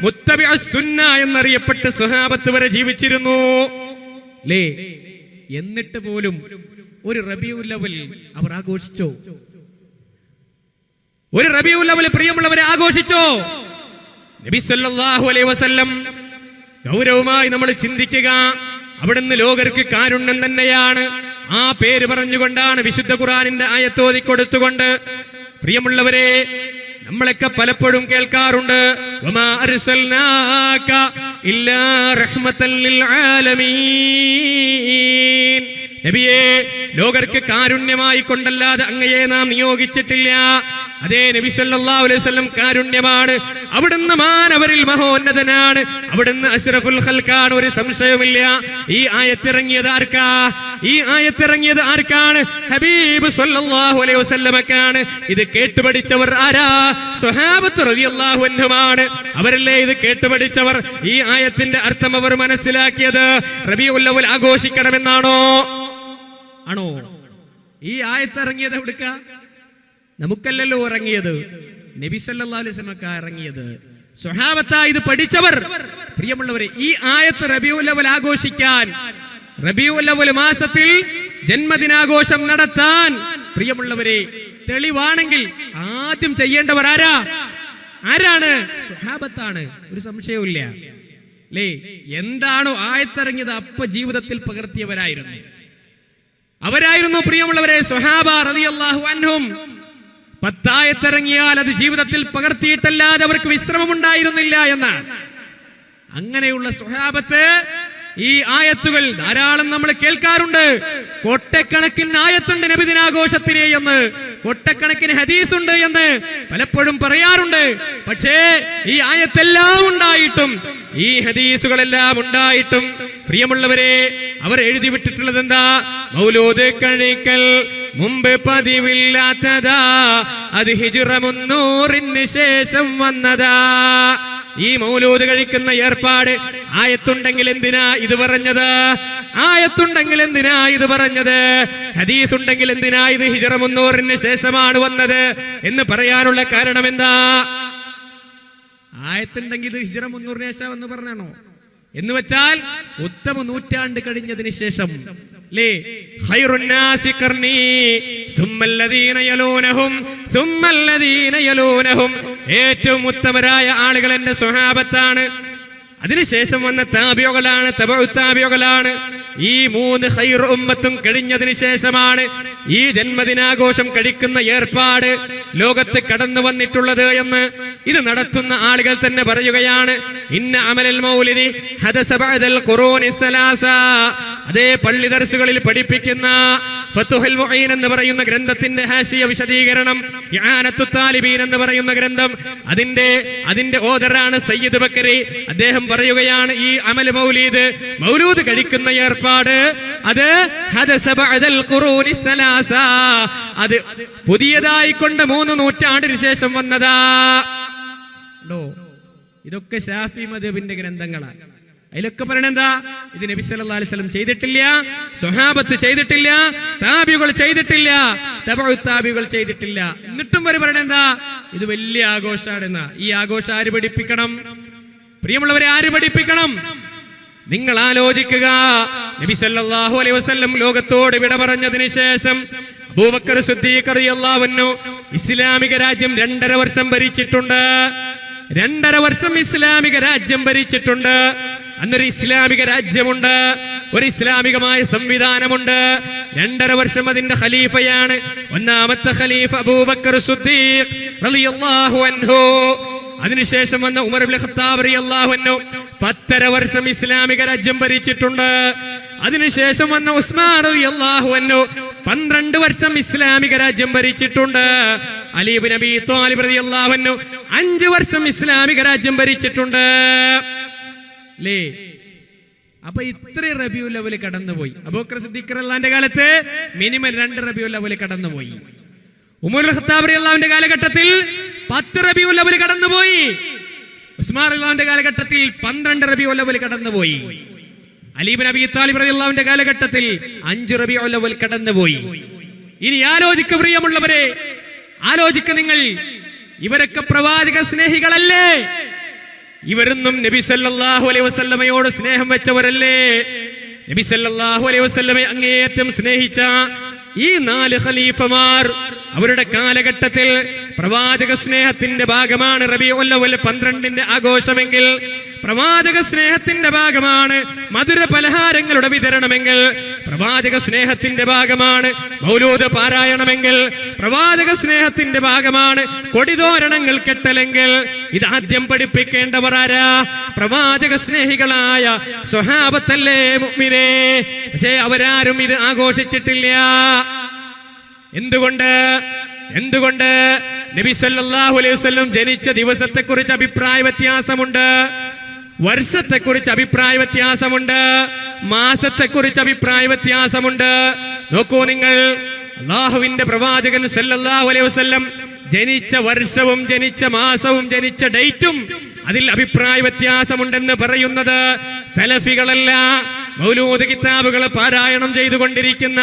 മുത്തബിഉസ് സുന്ന എന്നറിയപ്പെട്ട സ്വഹാബത്ത് വരെ ജീവിച്ചിരുന്നു അല്ലേ? എന്നിട്ട് പോലും ഒരു റബീഉൽ അവ്വൽ അവർ ആഘോഷിച്ചോ? ഒരു റബീഉൽ അവ്വൽ പ്രിയമുള്ളവരെ ആഘോഷിച്ചോ? നബി സല്ലല്ലാഹു അലൈഹി വസല്ലം ഗൗരവമായി നമ്മൾ ചിന്തിക്കുക. അവിടുന്ന് ലോകർക്ക് കാരുണ്യം തന്നെയാണ്. ആ പേര് പറഞ്ഞുകൊണ്ടാണ് വിശുദ്ധ ഖുർആനിന്റെ ആയത്തോതി കൊടുത്തുകൊണ്ട് പ്രിയമുള്ളവരെ നമ്മളൊക്കെ പലപ്പോഴും കേൾക്കാറുണ്ട്, വമാ അർസൽനാക ഇല്ലാ റഹ്മത്തൻ ലിൽ ആലമീൻ. നബിയെ, ലോകർക്ക് കാരുണ്യമായി കൊണ്ടല്ലാതെ അങ്ങയെ നാം നിയോഗിച്ചിട്ടില്ല. അതേ, നബി സല്ലല്ലാഹു അലൈഹി വസല്ലം കാരുണ്യമാണ്. അവിടുന്ന് മാനവരിൽ മഹോന്നതനാണ്. അവിടുന്ന് അഷ്റഫുൽ ഖൽഖാണ്, ഒരു സംശയവുമില്ല. ഈ ആയത്തിറങ്ങിയത് ആർക്കാ? ഈ ആയത്തിറങ്ങിയത് ആർക്കാണ്? ഹബീബ് സല്ലല്ലാഹു അലൈഹി വസല്ലമക്കാണ്. ഇത് കേട്ടുപഠിച്ചവർ ആരാ? സ്വഹാബത്ത് റളിയല്ലാഹു അൻഹുമാണ്. അവരല്ലേ ഇത് കേട്ടുപഠിച്ചവർ. ഈ ആയത്തിന്റെ അർത്ഥം അവർ മനസ്സിലാക്കിയത് റബീഉൽ അവ്വൽ ആഘോഷിക്കണമെന്നാണോ? ആണോ? ഈ ആയത്തിറങ്ങിയത് എവിടുക്ക? നമുക്കല്ലല്ലോ ഇറങ്ങിയത്, നബി സല്ലല്ലാഹു അലൈഹി വസല്ലമക്കാ ഇറങ്ങിയത്. സ്വഹാബത്താ ഇത് പഠിച്ചവർ. പ്രിയമുള്ളവരെ, ഈ ആയത്ത് റബീഉൽ അവ്വൽ ആഘോഷിക്കാൻ, റബീഉൽ അവ്വൽ മാസത്തിൽ ജന്മദിനാഘോഷം നടത്താൻ പ്രിയമുള്ളവരെ തെളിവാണെങ്കിൽ ആദ്യം ചെയ്യേണ്ടവർ ആരാണ്? സ്വഹാബത്താണ്. ഒരു സംശയവുമില്ല അല്ലേ? എന്താണോ ആയത്തിറങ്ങിയത് അപ്പ ജീവിതത്തിൽ പകർത്തിയവരായിരുന്നു. അവരായിരുന്നു പ്രിയമുള്ളവരെ സ്വഹാബ റളിയല്ലാഹു അൻഹും. 10 ആയത്തിറങ്ങിയാൽ അത് ജീവിതത്തിൽ പകർത്തിയിട്ടല്ലാതെ അവർക്ക് വിശ്രമമുണ്ടായിരുന്നില്ല എന്നാണ്. അങ്ങനെയുള്ള സ്വഹാബത്ത് ഈ ആയത്തുകൾ ധാരാളം നമ്മൾ കേൾക്കാറുണ്ട്. കൊട്ടക്കണക്കിന് ആയത്തുണ്ട് നബിദിനാഘോഷത്തിന് എന്ന്, കൊട്ടക്കണക്കിന് ഹദീസുണ്ട് എന്ന് പലപ്പോഴും പറയാറുണ്ട്. പക്ഷേ ഈ ആയത്തെല്ലാം ഉണ്ടായിട്ടും, ഈ ഹദീസുകളെല്ലാം ഉണ്ടായിട്ടും പ്രിയമുള്ളവരെ അവർ എഴുതി വിട്ടിട്ടുള്ളത് എന്താ? മൗലൂദ് കഴിക്കൽ മുമ്പ് പതിവില്ലാത്തതാ, അത് ഹിജ്റ 300 ശേഷം വന്നതാ. ഈ മൗലൂദ് കഴിക്കുന്ന ഏർപ്പാട് ആയത്തുണ്ടെങ്കിൽ എന്തിനാ ഇത് പറഞ്ഞത്? ആയത്തുണ്ടെങ്കിൽ എന്തിനാ ഇത് പറഞ്ഞത്? ഹദീസ് ഉണ്ടെങ്കിൽ എന്തിനാ ഇത് ഹിജ്റ 300 ശേഷമാണ് വന്നത് എന്ന് പറയാനുള്ള കാരണം എന്താ? ആയത്തുണ്ടെങ്കിൽ ഇത് ഹിജ്റ 300 ശേഷം എന്ന് പറഞ്ഞാണോ? എന്ന് വെച്ചാൽ ഉത്തമ നൂറ്റാണ്ട് കഴിഞ്ഞതിന് ശേഷം അല്ലേ? ഖൈറുന്നാസി ഖർനി സുമ്മല്ലദീന യലൂനഹും സുമ്മല്ലദീന യലൂനഹും. ഏറ്റവും ഉത്തമരായ ആളുകൾ എന്റെ സ്വഹാബത്താണ്. അതിനുശേഷം വന്ന താബിഉകളാണ്, തബഉ താബിഉകളാണ്. ഈ 3 ഖൈർ ഉമ്മത്തും കഴിഞ്ഞതിന് ശേഷമാണ് ഈ ജന്മദിനാഘോഷം കഴിക്കുന്ന ഏർപ്പാട് ലോകത്ത് കടന്നു വന്നിട്ടുള്ളത് എന്ന് ഇത് നടത്തുന്ന ആളുകൾ തന്നെ പറയുകയാണ്. ഇന്ന അമലൽ മൗലിദി ഹദസ ബഅദൽ ഖുറൂനി സലാസ. അതേ പള്ളി ദർസുകളിൽ പഠിപ്പിക്കുന്ന ഫതുഹുൽ മുഈൻ എന്ന് പറയുന്ന ഗ്രന്ഥത്തിന്റെ ഹാഷിയ വിശദീകരണം, ഇആനത്തുൽ താലിബീൻ എന്ന് പറയുന്ന ഗ്രന്ഥം, അതിന്റെ ഓദറാണ് സയ്യിദ് ബക്കരി. അദ്ദേഹം പറയുകയാണ്, ഈ അമൽ മൗലൂദ് കഴിക്കുന്ന ഏർപ്പാട് അത് ഹദസ ബഅദൽ ഖുറൂനി സലാസ, അത് പുതിയതായി കൊണ്ട് 3 നൂറ്റാണ്ടിന് ശേഷം വന്നതാ. ഇതൊക്കെ ശാഫി മദ്ഹബിന്റെ ഗ്രന്ഥങ്ങളാണ്. അതിലൊക്കെ പറയണെന്താ? ഇത് നബി സല്ലല്ലാഹു അലൈഹി വസല്ലം ചെയ്തിട്ടില്ല, സ്വഹാബത്ത് ചെയ്തിട്ടില്ല, താബിഉകൾ ചെയ്തിട്ടില്ല, തബഉ താബിഉകൾ ചെയ്തിട്ടില്ല. എന്നിട്ടും വരെ പറയണെന്താ? ഇത് വലിയ ആഘോഷാണെന്നാ. ഈ ആഘോഷം ആര് പഠിപ്പിക്കണം? പ്രിയമുള്ളവരെ, ആര് പഠിപ്പിക്കണം? നിങ്ങൾ ആലോചിക്കുക. നബി സല്ലല്ലാഹു അലൈഹി വസല്ലം ലോകത്തോട് വിട പറഞ്ഞതിന് ശേഷം അബൂബക്കർ സിദ്ദീഖ് റളിയല്ലാഹു അൻഹു ഇസ്ലാമിക രാജ്യം 2.5 വർഷം ഭരിച്ചിട്ടുണ്ട്. 2.5 വർഷം ഇസ്ലാമിക രാജ്യം ഭരിച്ചിട്ടുണ്ട്. അന്നൊരു ഇസ്ലാമിക രാജ്യമുണ്ട്, ഒരു ഇസ്ലാമികമായ സംവിധാനമുണ്ട്. 2.5 വർഷം അതിന്റെ ഖലീഫയാണ് ഒന്നാമത്തെ ഖലീഫ അബൂബക്കർ സിദ്ദീഖ് റളിയല്ലാഹു അൻഹു. അതിനുശേഷം വന്ന ഉമർ ഇബ്നു ഖത്താബ് റളിയല്ലാഹു അൻഹു 10.5 വർഷം ഇസ്ലാമിക രാജ്യം ഭരിച്ചിട്ടുണ്ട്. അതിനുശേഷം വന്ന ഉസ്മാൻ റളിയല്ലാഹു അൻഹു 12 വർഷം ഇസ്ലാമിക രാജ്യം ഭരിച്ചിട്ടുണ്ട്. അലി ഇബ്നു അബീ ത്വാലിബ് റളിയല്ലാഹു അൻഹു 5 വർഷം ഇസ്ലാമിക രാജ്യം ഭരിച്ചിട്ടുണ്ട്. അല്ലേ? അപ്പൊ ഇത്ര റബീഉൽ അവ്വൽ കടന്നുപോയി. അബൂബക്കർ സിദ്ദീഖ് റളിയല്ലാഹുവിന്റെ കാലത്ത് മിനിമം 2 റബീഉൽ അവ്വൽ കടന്നുപോയി. ഉമർ ഇബ്നു ഖത്താബ് റളിയല്ലാഹുവിന്റെ കാലഘട്ടത്തിൽ 10 റബീഉൽ അവ്വൽ കടന്നുപോയി. ഉസ്മാൻ റളിയല്ലാഹുവിന്റെ കാലഘട്ടത്തിൽ 12 റബീഉൽ അവ്വൽ കടന്നുപോയി. അലി ഇബ്നു അബീ ത്വാലിബ് റളിയല്ലാഹുവിന്റെ കാലഘട്ടത്തിൽ 5 റബീഉൽ അവ്വൽ കടന്നുപോയി. ഇനി ആലോചിക്കുക പ്രിയമുള്ളവരെ, ആലോചിക്കുക നിങ്ങൾ. ഇവരൊക്കെ പ്രവാചക സ്നേഹികളല്ലേ? ഇവരൊന്നും നബി സല്ലല്ലാഹു അലൈഹി വസല്ലമയോട് സ്നേഹം വെച്ചവരല്ലേ? നബി സല്ലല്ലാഹു അലൈഹി വസല്ലമയെ അങ്ങേയറ്റം സ്നേഹിച്ച ഈ 4 ഖലീഫമാർ അവരുടെ കാലഘട്ടത്തിൽ പ്രവാചക സ്നേഹത്തിന്റെ ഭാഗമാണ് റബീഉൽ അവ്വൽ 12ന്റെ ആഘോഷമെങ്കിൽ, പ്രവാചക സ്നേഹത്തിന്റെ ഭാഗമാണ് മധുര പലഹാരങ്ങളുടെ വിതരണമെങ്കിൽ, പ്രവാചക സ്നേഹത്തിന്റെ ഭാഗമാണ് മൗലൂദ് പാരായണമെങ്കിൽ, പ്രവാചക സ്നേഹത്തിന്റെ ഭാഗമാണ് കൊടിതോരണങ്ങൾ കെട്ടലെങ്കിൽ, ഇതാദ്യം പഠിപ്പിക്കേണ്ടവർ ആരാ? പ്രവാചക സ്നേഹികളായ സ്വഹാബത്തല്ലേ മുഅ്മിനേ. പക്ഷേ അവരാരും ഇത് ആഘോഷിച്ചിട്ടില്ല. എന്തുകൊണ്ട്? നബി സല്ലല്ലാഹു അലൈഹി വസല്ലം ജനിച്ച ദിവസത്തെക്കുറിച്ച് അഭിപ്രായ വ്യത്യാസമുണ്ട്, വർഷത്തെക്കുറിച്ച് അഭിപ്രായ വ്യത്യാസമുണ്ട്, മാസത്തെക്കുറിച്ച് അഭിപ്രായ വ്യത്യാസമുണ്ട്. നോക്കൂ നിങ്ങൾ, അല്ലാഹുവിന്റെ പ്രവാചകൻ സല്ലല്ലാഹു അലൈഹി വസല്ലം ജനിച്ച വർഷവും ജനിച്ച മാസവും ജനിച്ച ഡേറ്റും അതിൽ അഭിപ്രായ വ്യത്യാസമുണ്ടെന്ന് പറയുന്നത് സലഫികളല്ല. മൗലൂദ് കിതാബുകൾ പാരായണം ചെയ്തുകൊണ്ടിരിക്കുന്ന,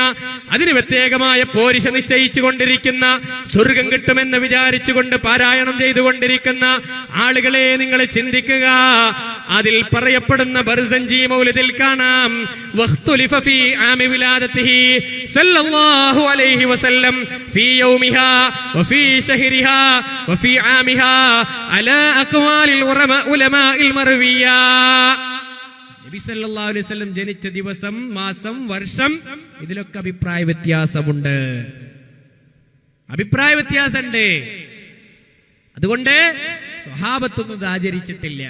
അതിന് പ്രത്യേകമായ പോരിശ നിശ്ചയിച്ചു കൊണ്ടിരിക്കുന്ന, സ്വർഗം കിട്ടുമെന്ന് വിചാരിച്ചുകൊണ്ട് പാരായണം ചെയ്തുകൊണ്ടിരിക്കുന്ന ആളുകളെ നിങ്ങൾ ചിന്തിക്കുക. അതിൽ പറയപ്പെടുന്ന ബർസഞ്ചി മൗലിദിൽ കാണാം, വഖ്തുലിഫ ഫീ ആമി വിലാദതിഹി സല്ലല്ലാഹു അലൈഹി വസല്ലം ഫീ യൗമിഹാ വഫീ ശഹരിഹാ വഫീ ആമിഹാ അലാ അഖ്വാലിൽ ഉലമാഇൽ മർവിയ്യ. നബി സല്ലല്ലാഹു അലൈഹി വസല്ലം ജനിച്ച ദിവസം, മാസം, വർഷം, ഇതിലൊക്കെ അഭിപ്രായ വ്യത്യാസമുണ്ട്. അതുകൊണ്ട് സ്വഹാബത്തൊന്നും ഇത് ആചരിച്ചിട്ടില്ല,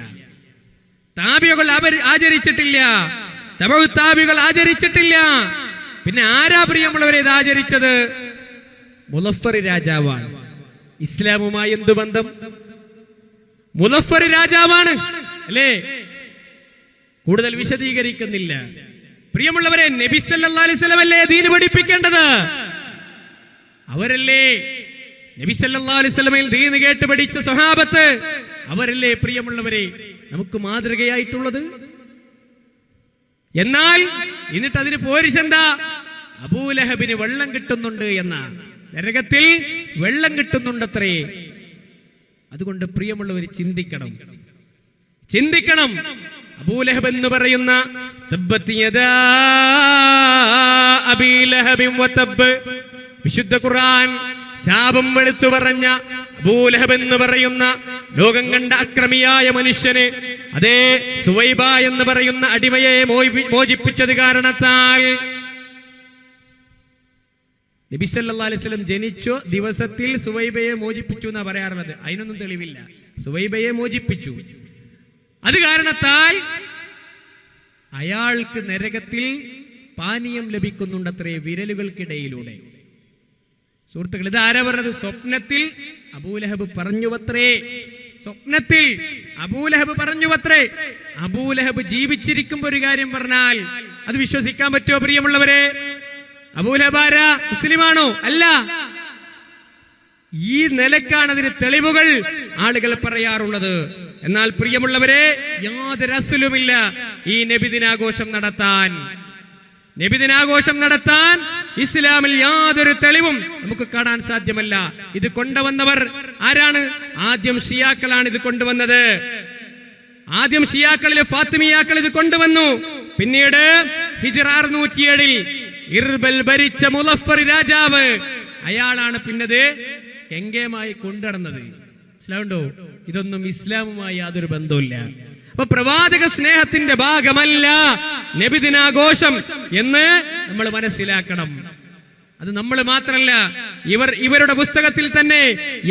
താബികൾ ആചരിച്ചിട്ടില്ല, തബഉ താബികൾ ആചരിച്ചിട്ടില്ല. പിന്നെ ആരാ പ്രിയമുള്ളവരെ ഇത് ആചരിച്ചത്? മുളഫർ രാജാവാണ്. ഇസ്ലാമുമായി എന്തു ബന്ധം? മുളഫർ രാജാവാണ് അല്ലേ? കൂടുതൽ വിശദീകരിക്കുന്നില്ല. പ്രിയമുള്ളവരെ, നബി സല്ലല്ലാഹു അലൈഹി വസല്ലം അല്ലേ ദീൻ പഠിപ്പിക്കേണ്ടത്? അവരല്ലേ നബി സല്ലല്ലാഹു അലൈഹി വസല്ലമയിൽ ദീൻ കേട്ട് പഠിച്ച സ്വഹാബത്ത്? അവരല്ലേ പ്രിയമുള്ളവരെ നമുക്ക് മാതൃകയായിട്ടുള്ളത്? എന്നാൽ എന്നിട്ട് അതിന് പോരിശെന്താ? അബൂലഹബിന് വെള്ളം കിട്ടുന്നുണ്ട് എന്ന, നരകത്തിൽ വെള്ളം കിട്ടുന്നുണ്ടത്രേ. അതുകൊണ്ട് പ്രിയമുള്ളവർ ചിന്തിക്കണം. അബൂലഹബ് എന്ന് പറയുന്ന തബ്ബത് യദാ അബീ ലഹബിൻ വതബ്, വിശുദ്ധ ഖുർആൻ ശാപം വെളുത്തു പറഞ്ഞ അബൂലഹബ് എന്ന് പറയുന്ന ലോകം കണ്ട അക്രമിയായ മനുഷ്യന്, അതേ സുവൈബ എന്ന് പറയുന്ന അടിമയെ മോചിപ്പിച്ചത് കാരണത്താൽ നബി സല്ലല്ലാഹു അലൈഹി വസല്ലം ജനിച്ച ദിവസത്തിൽ സുവൈബയെ മോചിപ്പിച്ചു എന്നാ പറയാറുള്ളത്. അതിനൊന്നും തെളിവില്ല. സുവൈബയെ മോചിപ്പിച്ചു. അത് കാരണത്താൽ അയാൾക്ക് നരകത്തിൽ പാനീയം ലഭിക്കുന്നുണ്ടത്രേ, വിരലുകൾക്കിടയിലൂടെ. സുഹൃത്തുക്കൾ, ഇത് ആരാ പറഞ്ഞത്? സ്വപ്നത്തിൽ അബൂലഹബ് പറഞ്ഞുവത്രേ. അബൂലഹബ് ജീവിച്ചിരിക്കുമ്പോ ഒരു കാര്യം പറഞ്ഞാൽ അത് വിശ്വസിക്കാൻ പറ്റുമോ പ്രിയമുള്ളവരെ? അബൂലഹബ് ആരാ? മുസ്ലിമാണോ? അല്ല. ഈ നിലക്കാണ് അതിന് തെളിവുകൾ ആളുകൾ പറയാറുള്ളത്. എന്നാൽ പ്രിയമുള്ളവരെ, യാതൊരു അസ്ലുമില്ല ഈ നബിദിനാഘോഷം നടത്താൻ ഇസ്ലാമിൽ യാതൊരു തെളിവും നമുക്ക് കാണാൻ സാധ്യമല്ല. ഇത് കൊണ്ടുവന്നവർ ആരാണ്? ആദ്യം ഷിയാക്കളാണ് ഇത് കൊണ്ടുവന്നത്. ആദ്യം ഷിയാക്കളിലെ ഫാത്തിമിയാക്കൾ ഇത് കൊണ്ടുവന്നു. പിന്നീട് ഹിജ്റ 607 ഇർബൽ ഭരിച്ച മുളഫർ രാജാവ്, അയാളാണ് പിന്നത് കെങ്കേമായി കൊണ്ടുനടന്നത്. മനസ്സിലാവുണ്ടോ? ഇതൊന്നും ഇസ്ലാമുമായി യാതൊരു ബന്ധവുമില്ല. അപ്പൊ പ്രവാചക സ്നേഹത്തിന്റെ ഭാഗമല്ല നബിദിനാഘോഷം എന്ന് നമ്മൾ മനസ്സിലാക്കണം. അത് നമ്മൾ മാത്രമല്ല, ഇവരുടെ പുസ്തകത്തിൽ തന്നെ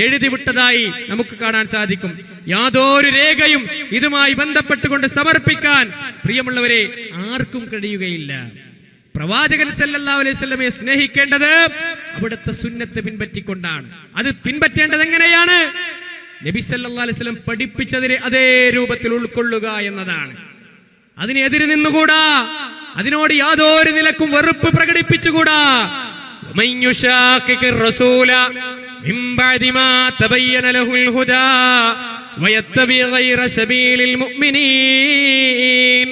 എഴുതി വിട്ടതായി നമുക്ക് കാണാൻ സാധിക്കും. യാതൊരു രേഖയും ഇതുമായി ബന്ധപ്പെട്ടുകൊണ്ട് സമർപ്പിക്കാൻ പ്രിയമുള്ളവരെ ആർക്കും കഴിയുകയില്ല. പ്രവാചകൻ സല്ലല്ലാഹു അലൈഹി വസല്ലമയെ സ്നേഹിക്കേണ്ടത് അവിടുത്തെ സുന്നത്ത് പിൻപറ്റിക്കൊണ്ടാണ്. അത് പിൻപറ്റേണ്ടത് എങ്ങനെയാണ്? നബി സല്ലല്ലാഹു അലൈഹി വസല്ലം പഠിപ്പിച്ചതിനെ അതേ രൂപത്തിൽ ഉൾക്കൊള്ളുക എന്നതാണ്. അതിനെതിരെ നിന്നുകൂടാ, അതിനോട് യാതൊരു നിലക്കും വെറുപ്പ് പ്രകടിപ്പിച്ചുകൂടാ. വമൻ യുശാഖിഖിർ റസൂല മിൻ ബഅദി മാ തബയ്യന ലഹുൽ ഹുദാ വയത്തബി ഗൈറ സബീലിൽ മുഅ്മിനീൻ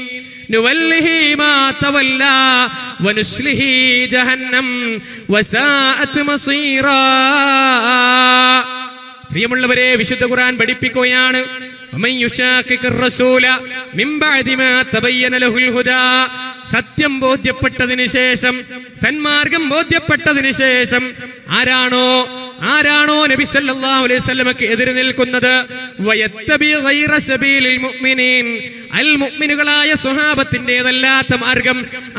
നുവല്ലിഹി മാ തവല്ലാ വനുസ്ലിഹി ജഹന്നം വസാഅത് മസീറാ. പ്രിയമുള്ളവരെ, വിശുദ്ധ ഖുർആൻ പഠിപ്പിക്കുകയാണ്, വമൻ യുശാഖിഖിർ റസൂല മിൻ ബഅദി മാ തബയ്യന ലഹുൽ ഹുദാ, സത്യം ബോധ്യപ്പെട്ടതിന് ശേഷം, സന്മാർഗം ബോധ്യപ്പെട്ടതിന് ശേഷം ആരാണോ നബി സല്ലല്ലാഹു അലൈഹി വസല്ലമക്ക് എതിര് നിൽക്കുന്നത്, വയത്തബി ഗൈറ സബീലിൽ മുഅ്മിനീൻ, അൽ മുഅ്മിനുകളായ സ്വഹാബത്തിന്റേതല്ലാത്ത മാർഗം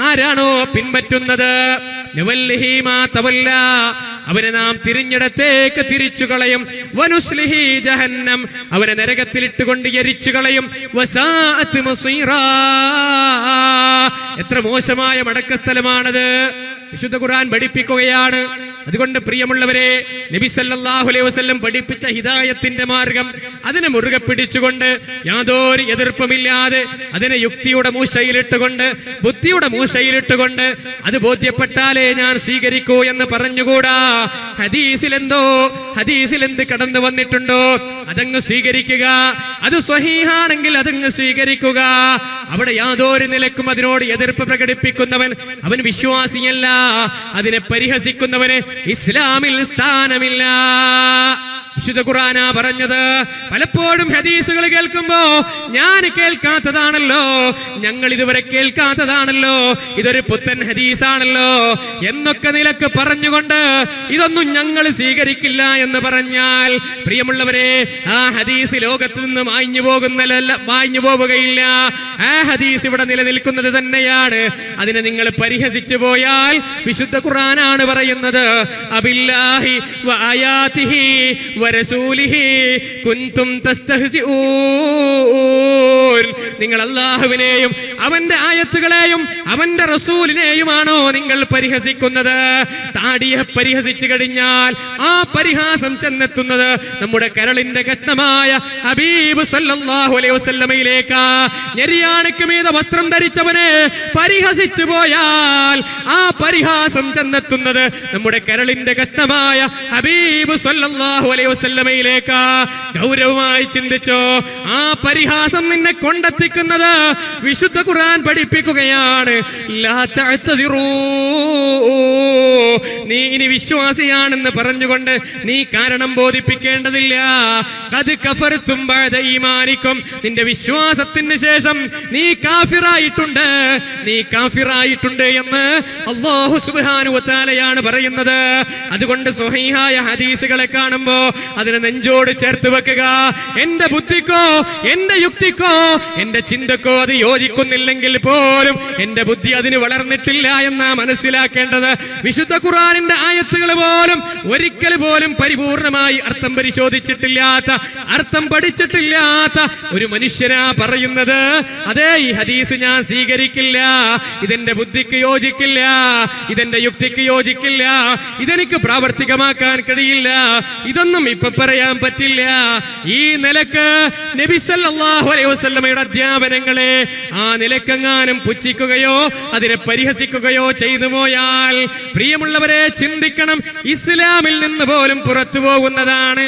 ആരാണോ പിൻപറ്റുന്നത്, നവല്ലിഹി മാ തവല്ല, അവനെ നാം തിരിഞ്ഞിടത്തേക്ക് തിരിച്ചു കളയും, വനുസ്ലിഹി ജഹന്നം, അവനെ നരകത്തിലിട്ടുകൊണ്ട് എരിച്ചു കളയും, വസാഅത്ത് മസീറാ, എത്ര മോശമായ മടക്കസ്ഥലമാണത്. വിശുദ്ധ ഖുർആൻ പഠിപ്പിക്കുകയാണ്. അതുകൊണ്ട് പ്രിയമുള്ളവരെ, നബി സല്ലല്ലാഹു അലൈഹി വസല്ലം പഠിപ്പിച്ച ഹിദായത്തിന്റെ മാർഗം അതിനെ മുറുകെ പിടിച്ചുകൊണ്ട് യാതൊരു എതിർപ്പുമില്ലാതെ അതിനെ യുക്തിയുടെ മൂശയിലിട്ടുകൊണ്ട്, ബുദ്ധിയുടെ മൂശയിലിട്ടുകൊണ്ട് അത് ബോധ്യപ്പെട്ടാലേ ഞാൻ സ്വീകരിക്കൂ എന്ന് പറഞ്ഞുകൂടാ. ഹദീസിൽ എന്ത് കടന്നു വന്നിട്ടുണ്ടോ അതങ്ങ് സ്വീകരിക്കുക. അത് സ്വഹീഹാണെങ്കിൽ അതങ്ങ് സ്വീകരിക്കുക. അവിടെ യാതൊരു നിലക്കും അതിനോട് എതിർപ്പ് പ്രകടിപ്പിക്കുന്നവൻ അവൻ വിശ്വാസിയല്ല. അതിനെ പരിഹസിക്കുന്നവന് ഇസ്ലാമിൽ സ്ഥാനമില്ല. വിശുദ്ധ ഖുർആനാ പറഞ്ഞത്. പലപ്പോഴും ഹദീസുകൾ കേൾക്കുമ്പോ ഞാൻ കേൾക്കാത്തതാണല്ലോ, ഞങ്ങൾ ഇതുവരെ കേൾക്കാത്തതാണല്ലോ, ഇതൊരു പുത്തൻ ഹദീസാണല്ലോ എന്നൊക്കെ നിലക്ക് പറഞ്ഞുകൊണ്ട് ഇതൊന്നും ഞങ്ങൾ സ്വീകരിക്കില്ല എന്ന് പറഞ്ഞാൽ, പ്രിയമുള്ളവരെ, ആ ഹദീസ് ലോകത്ത് നിന്ന് മാഞ്ഞു പോവുകയില്ല. ആ ഹദീസ് ഇവിടെ നിലനിൽക്കുന്നത് തന്നെയാണ്. അതിനെ നിങ്ങൾ പരിഹസിച്ചു പോയാൽ വിശുദ്ധ ഖുർആനാണ് പറയുന്നത്, അബില്ലാഹി വആയാതിഹി വറസൂലിഹി കുൻതും തസ്തഹ്സിഊൻ, നിങ്ങൾ അല്ലാഹുവിനെയും അവന്റെ ആയത്തുകളെയും അവന്റെ റസൂലിനെയുമാണോ നിങ്ങൾ പരിഹസിക്കുന്നത്? താടിയെ പരിഹസിച്ചു കഴിഞ്ഞാൽ ആ പരിഹാസം ചെന്നെത്തുന്നത് നമ്മുടെ കരളിന്റെ കഷ്ണമായ ഹബീബ് സല്ലല്ലാഹു അലൈഹി വസല്ലമയിലേക്കാ. ഞെരിയാണിക്ക് മീതെ വസ്ത്രം ധരിച്ചവനെ പരിഹസിച്ചു പോയാൽ ആ പരിഹാസം ചെന്നെത്തുന്നത് നമ്മുടെ കരളിന്റെ കഷ്ണമായ ഹബീബ് സല്ലല്ലാഹു അലൈഹി വസല്ലമയിലേക്കാ. ഗൗരവമായി ചിന്തിച്ചോ. ആ പരിഹാസം നിന്നെ കൊണ്ടെത്തിക്കുന്നത് വിശുദ്ധ ഖുർആൻ പഠിപ്പിക്കുകയാണ്. ലാ തഅ്തദിറൂ, നീ ഇനി വിശ്വാസിയാണെന്ന് പറഞ്ഞുകൊണ്ട് നീ കാരണം ബോധിപ്പിക്കേണ്ടതില്ല. ഖദ് കഫർതും ബഅദ ഈമാനിക്കും, നിന്റെ വിശ്വാസത്തിന് ശേഷം നീ കാഫിറായിട്ടുണ്ട് എന്ന് അല്ലാഹു സുബ്ഹാനഹു വ തആലയാണ് പറയുന്നത്. അതുകൊണ്ട് സ്വഹീഹായ ഹദീസുകളെ കാണുമ്പോ അതിനെ നെഞ്ചോട് ചേർത്ത് വെക്കുക. എന്റെ ബുദ്ധിക്കോ എന്റെ യുക്തിക്കോ എന്റെ ചിന്തക്കോ അത് യോജിക്കുന്നില്ലെങ്കിൽ പോലും എന്റെ ബുദ്ധി അതിന് വളർന്നിട്ടില്ല എന്നാ മനസ്സിലാക്കേണ്ടത്. വിശുദ്ധ ഖുർആനിന്റെ ആയത്തുകൾ പോലും ഒരിക്കൽ പോലും പരിപൂർണമായി അർത്ഥം പരിശോധിച്ചിട്ടില്ലാത്ത, അർത്ഥം പഠിച്ചിട്ടില്ലാത്ത ഒരു മനുഷ്യനാ പറയുന്നത്, അതേ ഈ ഹദീസ് ഞാൻ സ്വീകരിക്കില്ല, ഇതെന്റെ ബുദ്ധിക്ക് യോജിക്കില്ല, ഇതെന്റെ യുക്തിക്ക് യോജിക്കില്ല, ഇതെനിക്ക് പ്രാവർത്തികമാക്കാൻ കഴിയില്ല, ഇതൊന്നും ഇപ്പൊ പറയാൻ പറ്റില്ല. ഈ നിലക്ക് നബി സല്ലല്ലാഹു അലൈഹി വസല്ലമയുടെ അധ്യാപനങ്ങളെ ആ നിലക്കെങ്ങാനും പുച്ഛിക്കുകയോ അതിനെ പരിഹസിക്കുകയോ ചെയ്തു പോയാൽ, പ്രിയമുള്ളവരെ ചിന്തിക്കണം, ഇസ്ലാമിൽ നിന്ന് പോലും പുറത്തു പോകുന്നതാണ്.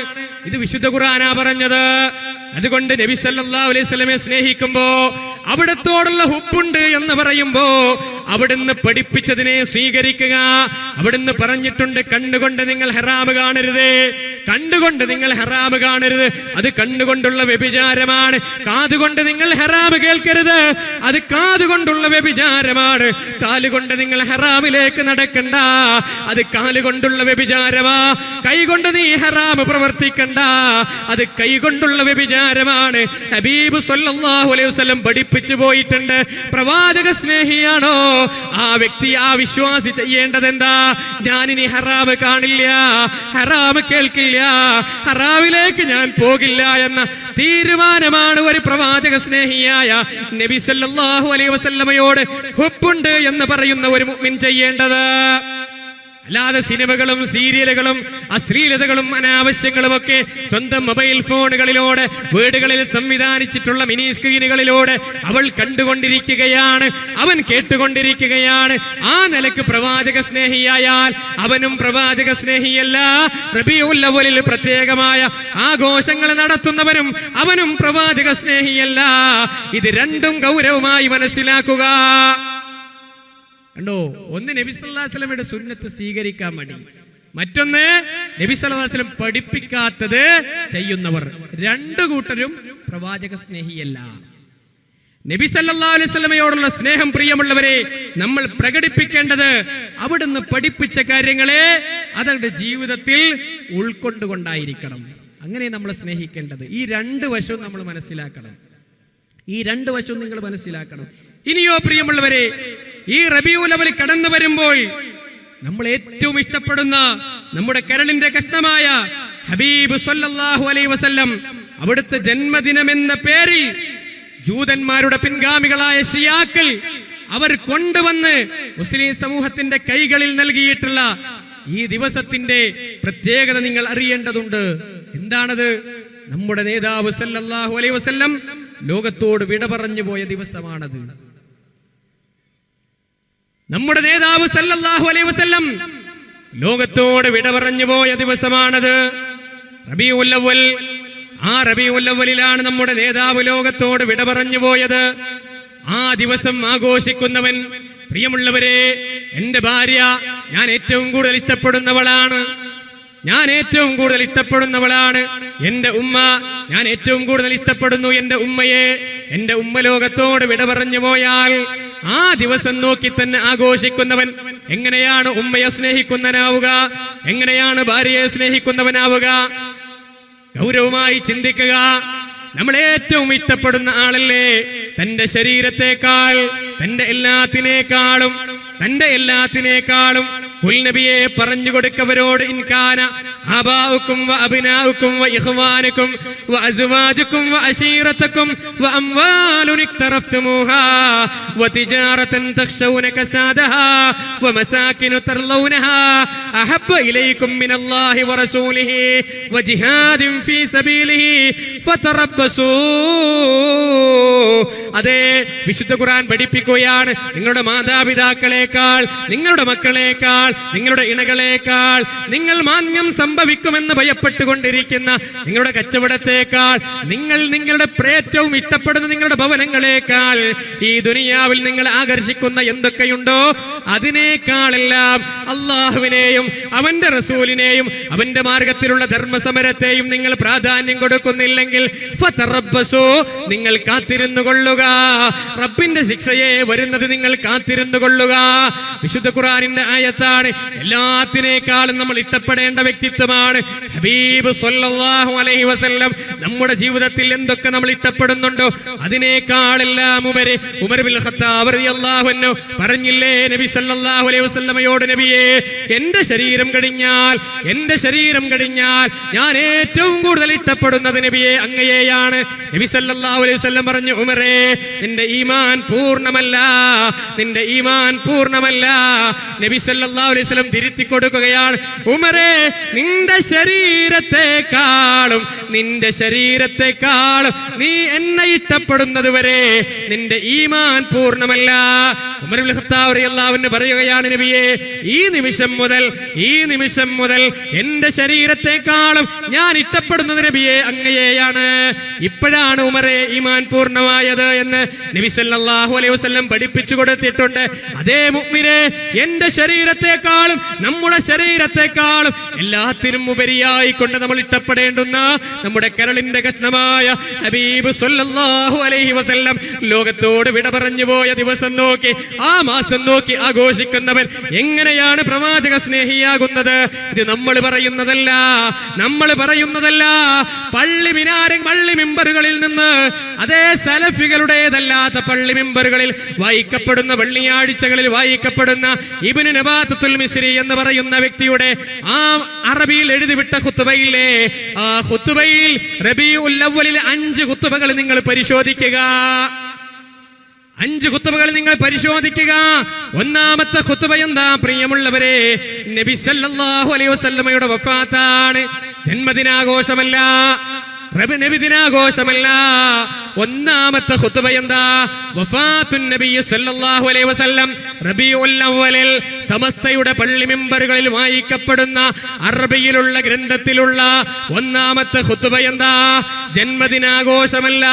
ഇത് വിശുദ്ധ ഖുർആനാ പറഞ്ഞത്. അതുകൊണ്ട് നബി സല്ലല്ലാഹു അലൈഹി വസല്ലമയെ സ്നേഹിക്കുമ്പോ, അവിടത്തോടുള്ള ഹുബ്ബുണ്ട് എന്ന് പറയുമ്പോ അവിടുന്ന് പഠിപ്പിച്ചതിനെ സ്വീകരിക്കുക. അവിടുന്ന് പറഞ്ഞിട്ടുണ്ട്, കണ്ണുകൊണ്ട് നിങ്ങൾ ഹറാമ് കാണരുത്, കണ്ടുകൊണ്ട് നിങ്ങൾ ഹറാമ് കാണരുത്, അത് കണ്ണുകൊണ്ടുള്ള വ്യഭിചാരമാണ്. കാതുകൊണ്ട് നിങ്ങൾ ഹറാമ് കേൾക്കരുത്, അത് കാതുകൊണ്ടുള്ള വ്യഭിചാരമാണ്. കാലുകൊണ്ട് നിങ്ങൾ ഹറാമിലേക്ക് നടക്കണ്ട, അത് കാലുകൊണ്ടുള്ള വ്യഭിചാരമാ. കൈകൊണ്ട് നീ ഹറാമ് പ്രവർത്തിക്കണ്ട, അത് കൈകൊണ്ടുള്ള വ്യഭിചാരമാണ്. ഹബീബ് സല്ലല്ലാഹു അലൈഹി വസല്ലം പഠിപ്പിച്ചു പോയിട്ടുണ്ട്. പ്രവാചക സ്നേഹിയാണോ ആ വ്യക്തി, ആ വിശ്വാസി ചെയ്യേണ്ടത് എന്താ? ഞാനിനി ഹറാമ് കാണില്ല, ഹറാമ് കേൾക്കില്ല, ഹറാമിലേക്ക് ഞാൻ പോകില്ല എന്ന തീരുമാനമാണ് ഒരു പ്രവാചക സ്നേഹിയായ നബി സല്ലല്ലാഹു അലൈഹി വസല്ലമയോട് ഹുബ്ബുണ്ട് എന്ന് പറയുന്ന ഒരു മുഅ്മിൻ ചെയ്യേണ്ടത്. അല്ലാതെ സിനിമകളും സീരിയലുകളും അശ്ലീലതകളും അനാവശ്യങ്ങളും ഒക്കെ സ്വന്തം മൊബൈൽ ഫോണുകളിലൂടെ വീടുകളിൽ സംവിധാനിച്ചിട്ടുള്ള മിനി സ്ക്രീനുകളിലൂടെ അവൾ കണ്ടുകൊണ്ടിരിക്കുകയാണ്, അവൻ കേട്ടുകൊണ്ടിരിക്കുകയാണ്. ആ നിലക്ക് പ്രവാചക സ്നേഹിയായാൽ അവനും പ്രവാചക സ്നേഹിയല്ല. റബീഉൽ അവ്വലിൽ പ്രത്യേകമായ ആഘോഷങ്ങൾ നടത്തുന്നവനും അവനും പ്രവാചക സ്നേഹിയല്ല. ഇത് രണ്ടും ഗൗരവമായി മനസ്സിലാക്കുക. കണ്ടോ, ഒന്ന് നബി സല്ലല്ലാഹു അലൈഹി വസല്ലമയുടെ സുന്നത്ത് സ്വീകരിക്കാൻ മടി, മറ്റൊന്ന് നബി സല്ലല്ലാഹു അലൈഹി വസല്ലം പഠിപ്പിക്കാത്തത് ചെയ്യുന്നവർ. രണ്ടു കൂട്ടരും പ്രവാചക സ്നേഹിയല്ല. നബി സല്ലല്ലാഹു അലൈഹി വസല്ലമയോടുള്ള സ്നേഹം പ്രിയമുള്ളവരെ നമ്മൾ പ്രകടിപ്പിക്കേണ്ടത് അവിടുന്ന് പഠിപ്പിച്ച കാര്യങ്ങളെ അതവരുടെ ജീവിതത്തിൽ ഉൾക്കൊണ്ടുകൊണ്ടായിരിക്കണം. അങ്ങനെ നമ്മൾ സ്നേഹിക്കേണ്ടത്. ഈ രണ്ട് വശവും നമ്മൾ മനസ്സിലാക്കണം. ഈ രണ്ട് വശവും നിങ്ങൾ മനസ്സിലാക്കണം. ഇനിയോ പ്രിയമുള്ളവരെ, ഈ റബീഉൽ അവ്വൽ കടന്നു വരുമ്പോൾ നമ്മൾ ഏറ്റവും ഇഷ്ടപ്പെടുന്ന നമ്മുടെ കരളിന്റെ കഷ്ണമായ ഹബീബ് സല്ലല്ലാഹു അലൈഹി വസല്ലം അവിടുത്തെ ജന്മദിനമെന്ന പേരിൽ ജൂതന്മാരുടെ പിൻഗാമികളായ ഷിയാക്കൾ അവർ കൊണ്ടുവന്ന് മുസ്ലിം സമൂഹത്തിന്റെ കൈകളിൽ നൽകിയിട്ടുള്ള ഈ ദിവസത്തിന്റെ പ്രത്യേകത നിങ്ങൾ അറിയേണ്ടതുണ്ട്. എന്താണത്? നമ്മുടെ നേതാവ് സല്ലല്ലാഹു അലൈഹി വസല്ലം ലോകത്തോട് വിട പറഞ്ഞു പോയ ദിവസമാണത്. നമ്മുടെ നേതാവ് സല്ലല്ലാഹു അലൈഹി വസല്ലം ലോകത്തോട് വിട പറഞ്ഞു പോയ ദിവസമാണത് റബീഉൽ അവ്വൽ. ആ റബീഉൽ അവ്വലിലാണ് നമ്മുടെ നേതാവ് ലോകത്തോട് വിട പറഞ്ഞു പോയത്. ആ ദിവസം ആഘോഷിക്കുന്നവൻ, പ്രിയമുള്ളവരെ, എന്റെ ഭാര്യ ഞാൻ ഏറ്റവും കൂടുതൽ ഇഷ്ടപ്പെടുന്നവളാണ്. എന്റെ ഉമ്മ ഞാൻ ഏറ്റവും കൂടുതൽ ഇഷ്ടപ്പെടുന്നു എന്റെ ഉമ്മയെ. എന്റെ ഉമ്മ ലോകത്തോട് വിട പറഞ്ഞു പോയാൽ ആ ദിവസം നോക്കി തന്നെ ആഘോഷിക്കുന്നവൻ എങ്ങനെയാണ് ഉമ്മയെ സ്നേഹിക്കുന്നവനാവുക? എങ്ങനെയാണ് ഭാര്യയെ സ്നേഹിക്കുന്നവനാവുക? ഗൗരവമായി ചിന്തിക്കുക. നമ്മൾ ഏറ്റവും ഇഷ്ടപ്പെടുന്ന ആളല്ലേ തന്റെ ശരീരത്തെക്കാൾ, തന്റെ എല്ലാത്തിനേക്കാളും കുൽനബിയെ പറഞ്ഞു കൊടുക്കവരോട് ഇൻകാന ആബാഉക്കും വ അബ്നാഉക്കും വ ഇഖ്വാനുക്കും വ അസ്വാജുക്കും വ അശീറത്തുക്കും വ അംവാലുൻ ഇക്തറഫ്തുമൂഹാ വ തിജാറതൻ തഖ്ശൗന കസാദഹാ വ മസാകിനു തർലൗനഹാ അഹബ്ബ ഇലൈക്കും മിനല്ലാഹി വ റസൂലിഹി വ ജിഹാദിൻ ഫീ സബീലിഹി ഫതറബ്ബസൂ. അതെ, വിശുദ്ധ ഖുർആൻ പഠിപ്പിക്കുകയാണ്, നിങ്ങളുടെ മാതാപിതാക്കളെക്കാൾ, നിങ്ങളുടെ മക്കളെക്കാൾ, നിങ്ങളുടെ ഇണകളെക്കാൾ, നിങ്ങൾ മാന്യം സംഭവിക്കുമെന്ന് ഭയപ്പെട്ടുകൊണ്ടിരിക്കുന്ന നിങ്ങളുടെ കച്ചവടത്തെക്കാൾ, നിങ്ങളുടെ ഏറ്റവും ഇഷ്ടപ്പെടുന്ന നിങ്ങളുടെ ഭവനങ്ങളെക്കാൾ, ഈ ദുനിയാവിൽ നിങ്ങൾ ആകർഷിക്കുന്ന എന്തൊക്കെയുണ്ടോ അതിനേക്കാളെല്ലാം അള്ളാഹുവിനെയും അവന്റെ റസൂലിനെയും അവന്റെ മാർഗത്തിലുള്ള ധർമ്മസമരത്തെയും നിങ്ങൾ പ്രാധാന്യം കൊടുക്കുന്നില്ലെങ്കിൽ ഫതറബ്ബസൂ, നിങ്ങൾ കാത്തിരുന്നു കൊള്ളുക. റബ്ബിന്റെ ശിക്ഷയെ വരുന്നത് നിങ്ങൾ കാത്തിരുന്നു കൊള്ളുക. വിശുദ്ധ ഖുർആനിന്റെ ആയത്താണ്. എല്ലാത്തിനേക്കാളും നമ്മൾ ഇഷ്ടപ്പെടേണ്ട വ്യക്തിത്വമാണ് ഹബീബ് സല്ലല്ലാഹു അലൈഹി വസല്ലം. നമ്മുടെ ജീവിതത്തിൽ എന്തൊക്കെ നമ്മൾ ഇഷ്ടപ്പെടുന്നുണ്ടോ അതിനേക്കാളെല്ലാം ഉപരി ഉമർ ബിൻ ഖത്താബ് റളിയല്ലാഹു അൻഹു പറഞ്ഞില്ലേ നബി സല്ലല്ലാഹു അലൈഹി വസല്ലമയോട്, നബിയേ, എന്റെ ശരീരം കഴിഞ്ഞാൽ ഞാൻ ഏറ്റവും കൂടുതൽ ഇഷ്ടപ്പെടുന്നത് നബിയെ അങ്ങയെയാണ്. നബി സല്ലല്ലാഹു അലൈഹി വസല്ലം പറഞ്ഞു, ഉമറേ, നിന്റെ ഈമാൻ പൂർണ്ണമല്ല. നബി സല്ലല്ലാഹു അലൈഹി വസല്ലം തിരുത്തി കൊടുക്കുകയാണ്, ഉമറേ, നിന്റെ ശരീരത്തെക്കാളും നീ എന്നെ ഇഷ്ടപ്പെടുന്നത് വരെ നിന്റെ ഈമാൻ പൂർണ്ണമല്ല. ഉമർ ഇബ്നു ഖത്താബ് റളിയല്ലാഹു അൻഹു പറയുകയാണ്, നബിയേ, ഈ നിമിഷം മുതൽ എന്റെ ശരീരത്തെക്കാളും ഞാൻ ഇഷ്ടപ്പെടുന്നത് നബിയെ അങ്ങയെയാണ്. ഇപ്പോഴാണ് ഉമറേ ഈമാൻ പൂർണ്ണമായത് എന്ന് നബി സല്ലല്ലാഹു അലൈഹി വസല്ലം പഠിപ്പിച്ചു കൊടുത്തിട്ടുണ്ട്. അതേ മുഅ്മിനേ, എന്റെ ശരീരത്തെക്കാളും നമ്മുടെ ശരീരത്തെക്കാളും എല്ലാത്തിനും ഉപരിയായി കൊണ്ട് നമ്മൾ ഇഷ്ടപ്പെടേണ്ടുന്ന നമ്മുടെ കരളിന്റെ കഷ്ണമായ ഹബീബ് സല്ലല്ലാഹു അലൈഹി വസല്ലം ലോകത്തോട് വിട പറഞ്ഞു പോയ ദിവസം നോക്കി, ആ മാസം നോക്കി ആഘോഷിക്കുന്നവൻ എങ്ങനെയാണ് പ്രവാചക സ്നേഹിയാകുന്നത്? ഇത് നമ്മൾ പറയുന്നതല്ല. പള്ളി മിമ്പറുകളിൽ നിന്ന്, അതേ സലഫികളുടേതല്ലാത്ത പള്ളി മിമ്പറുകളിൽ വായിക്കപ്പെടുന്ന, വെള്ളിയാഴ്ചകളിൽ വായിക്കപ്പെടുന്ന ഇബ്നു നബാത്തുൽ മിസ്രി എന്ന് പറയുന്ന വ്യക്തിയുടെ ആ അറബിയിൽ എഴുതിവിട്ട ഖുത്ബയിലെ ആ ഖുത്ബയിൽ റബീഉൽ അവ്വലിൽ 5 ഖുത്ബകൾ നിങ്ങൾ പരിശോധിക്കുക. 5 ഖുത്ബകൾ നിങ്ങൾ പരിശോധിക്കുക. ഒന്നാമത്തെ ഖുത്ബ എന്താ പ്രിയമുള്ളവരെ? നബി സല്ലല്ലാഹു അലൈഹി വസല്ലമയുടെ വഫാത്താണ്. ജന്മദിനാഘോഷമല്ല, നബിദിനാഘോഷമല്ല, ഒന്നാമത്തെ ഖുത്ബ എന്താ? വഫാത്തുൻ നബി സല്ലല്ലാഹു അലൈഹി വസല്ലം റബീഉൽ അവ്വലിൽ സമസ്തയുടെ പള്ളി മിമ്പറുകളിൽ വായിക്കപ്പെടുന്ന അറബിയിലുള്ള ഗ്രന്ഥത്തിലുള്ള ഒന്നാമത്തെ ഖുത്ബ എന്താ? ജന്മദിനാഘോഷമല്ല.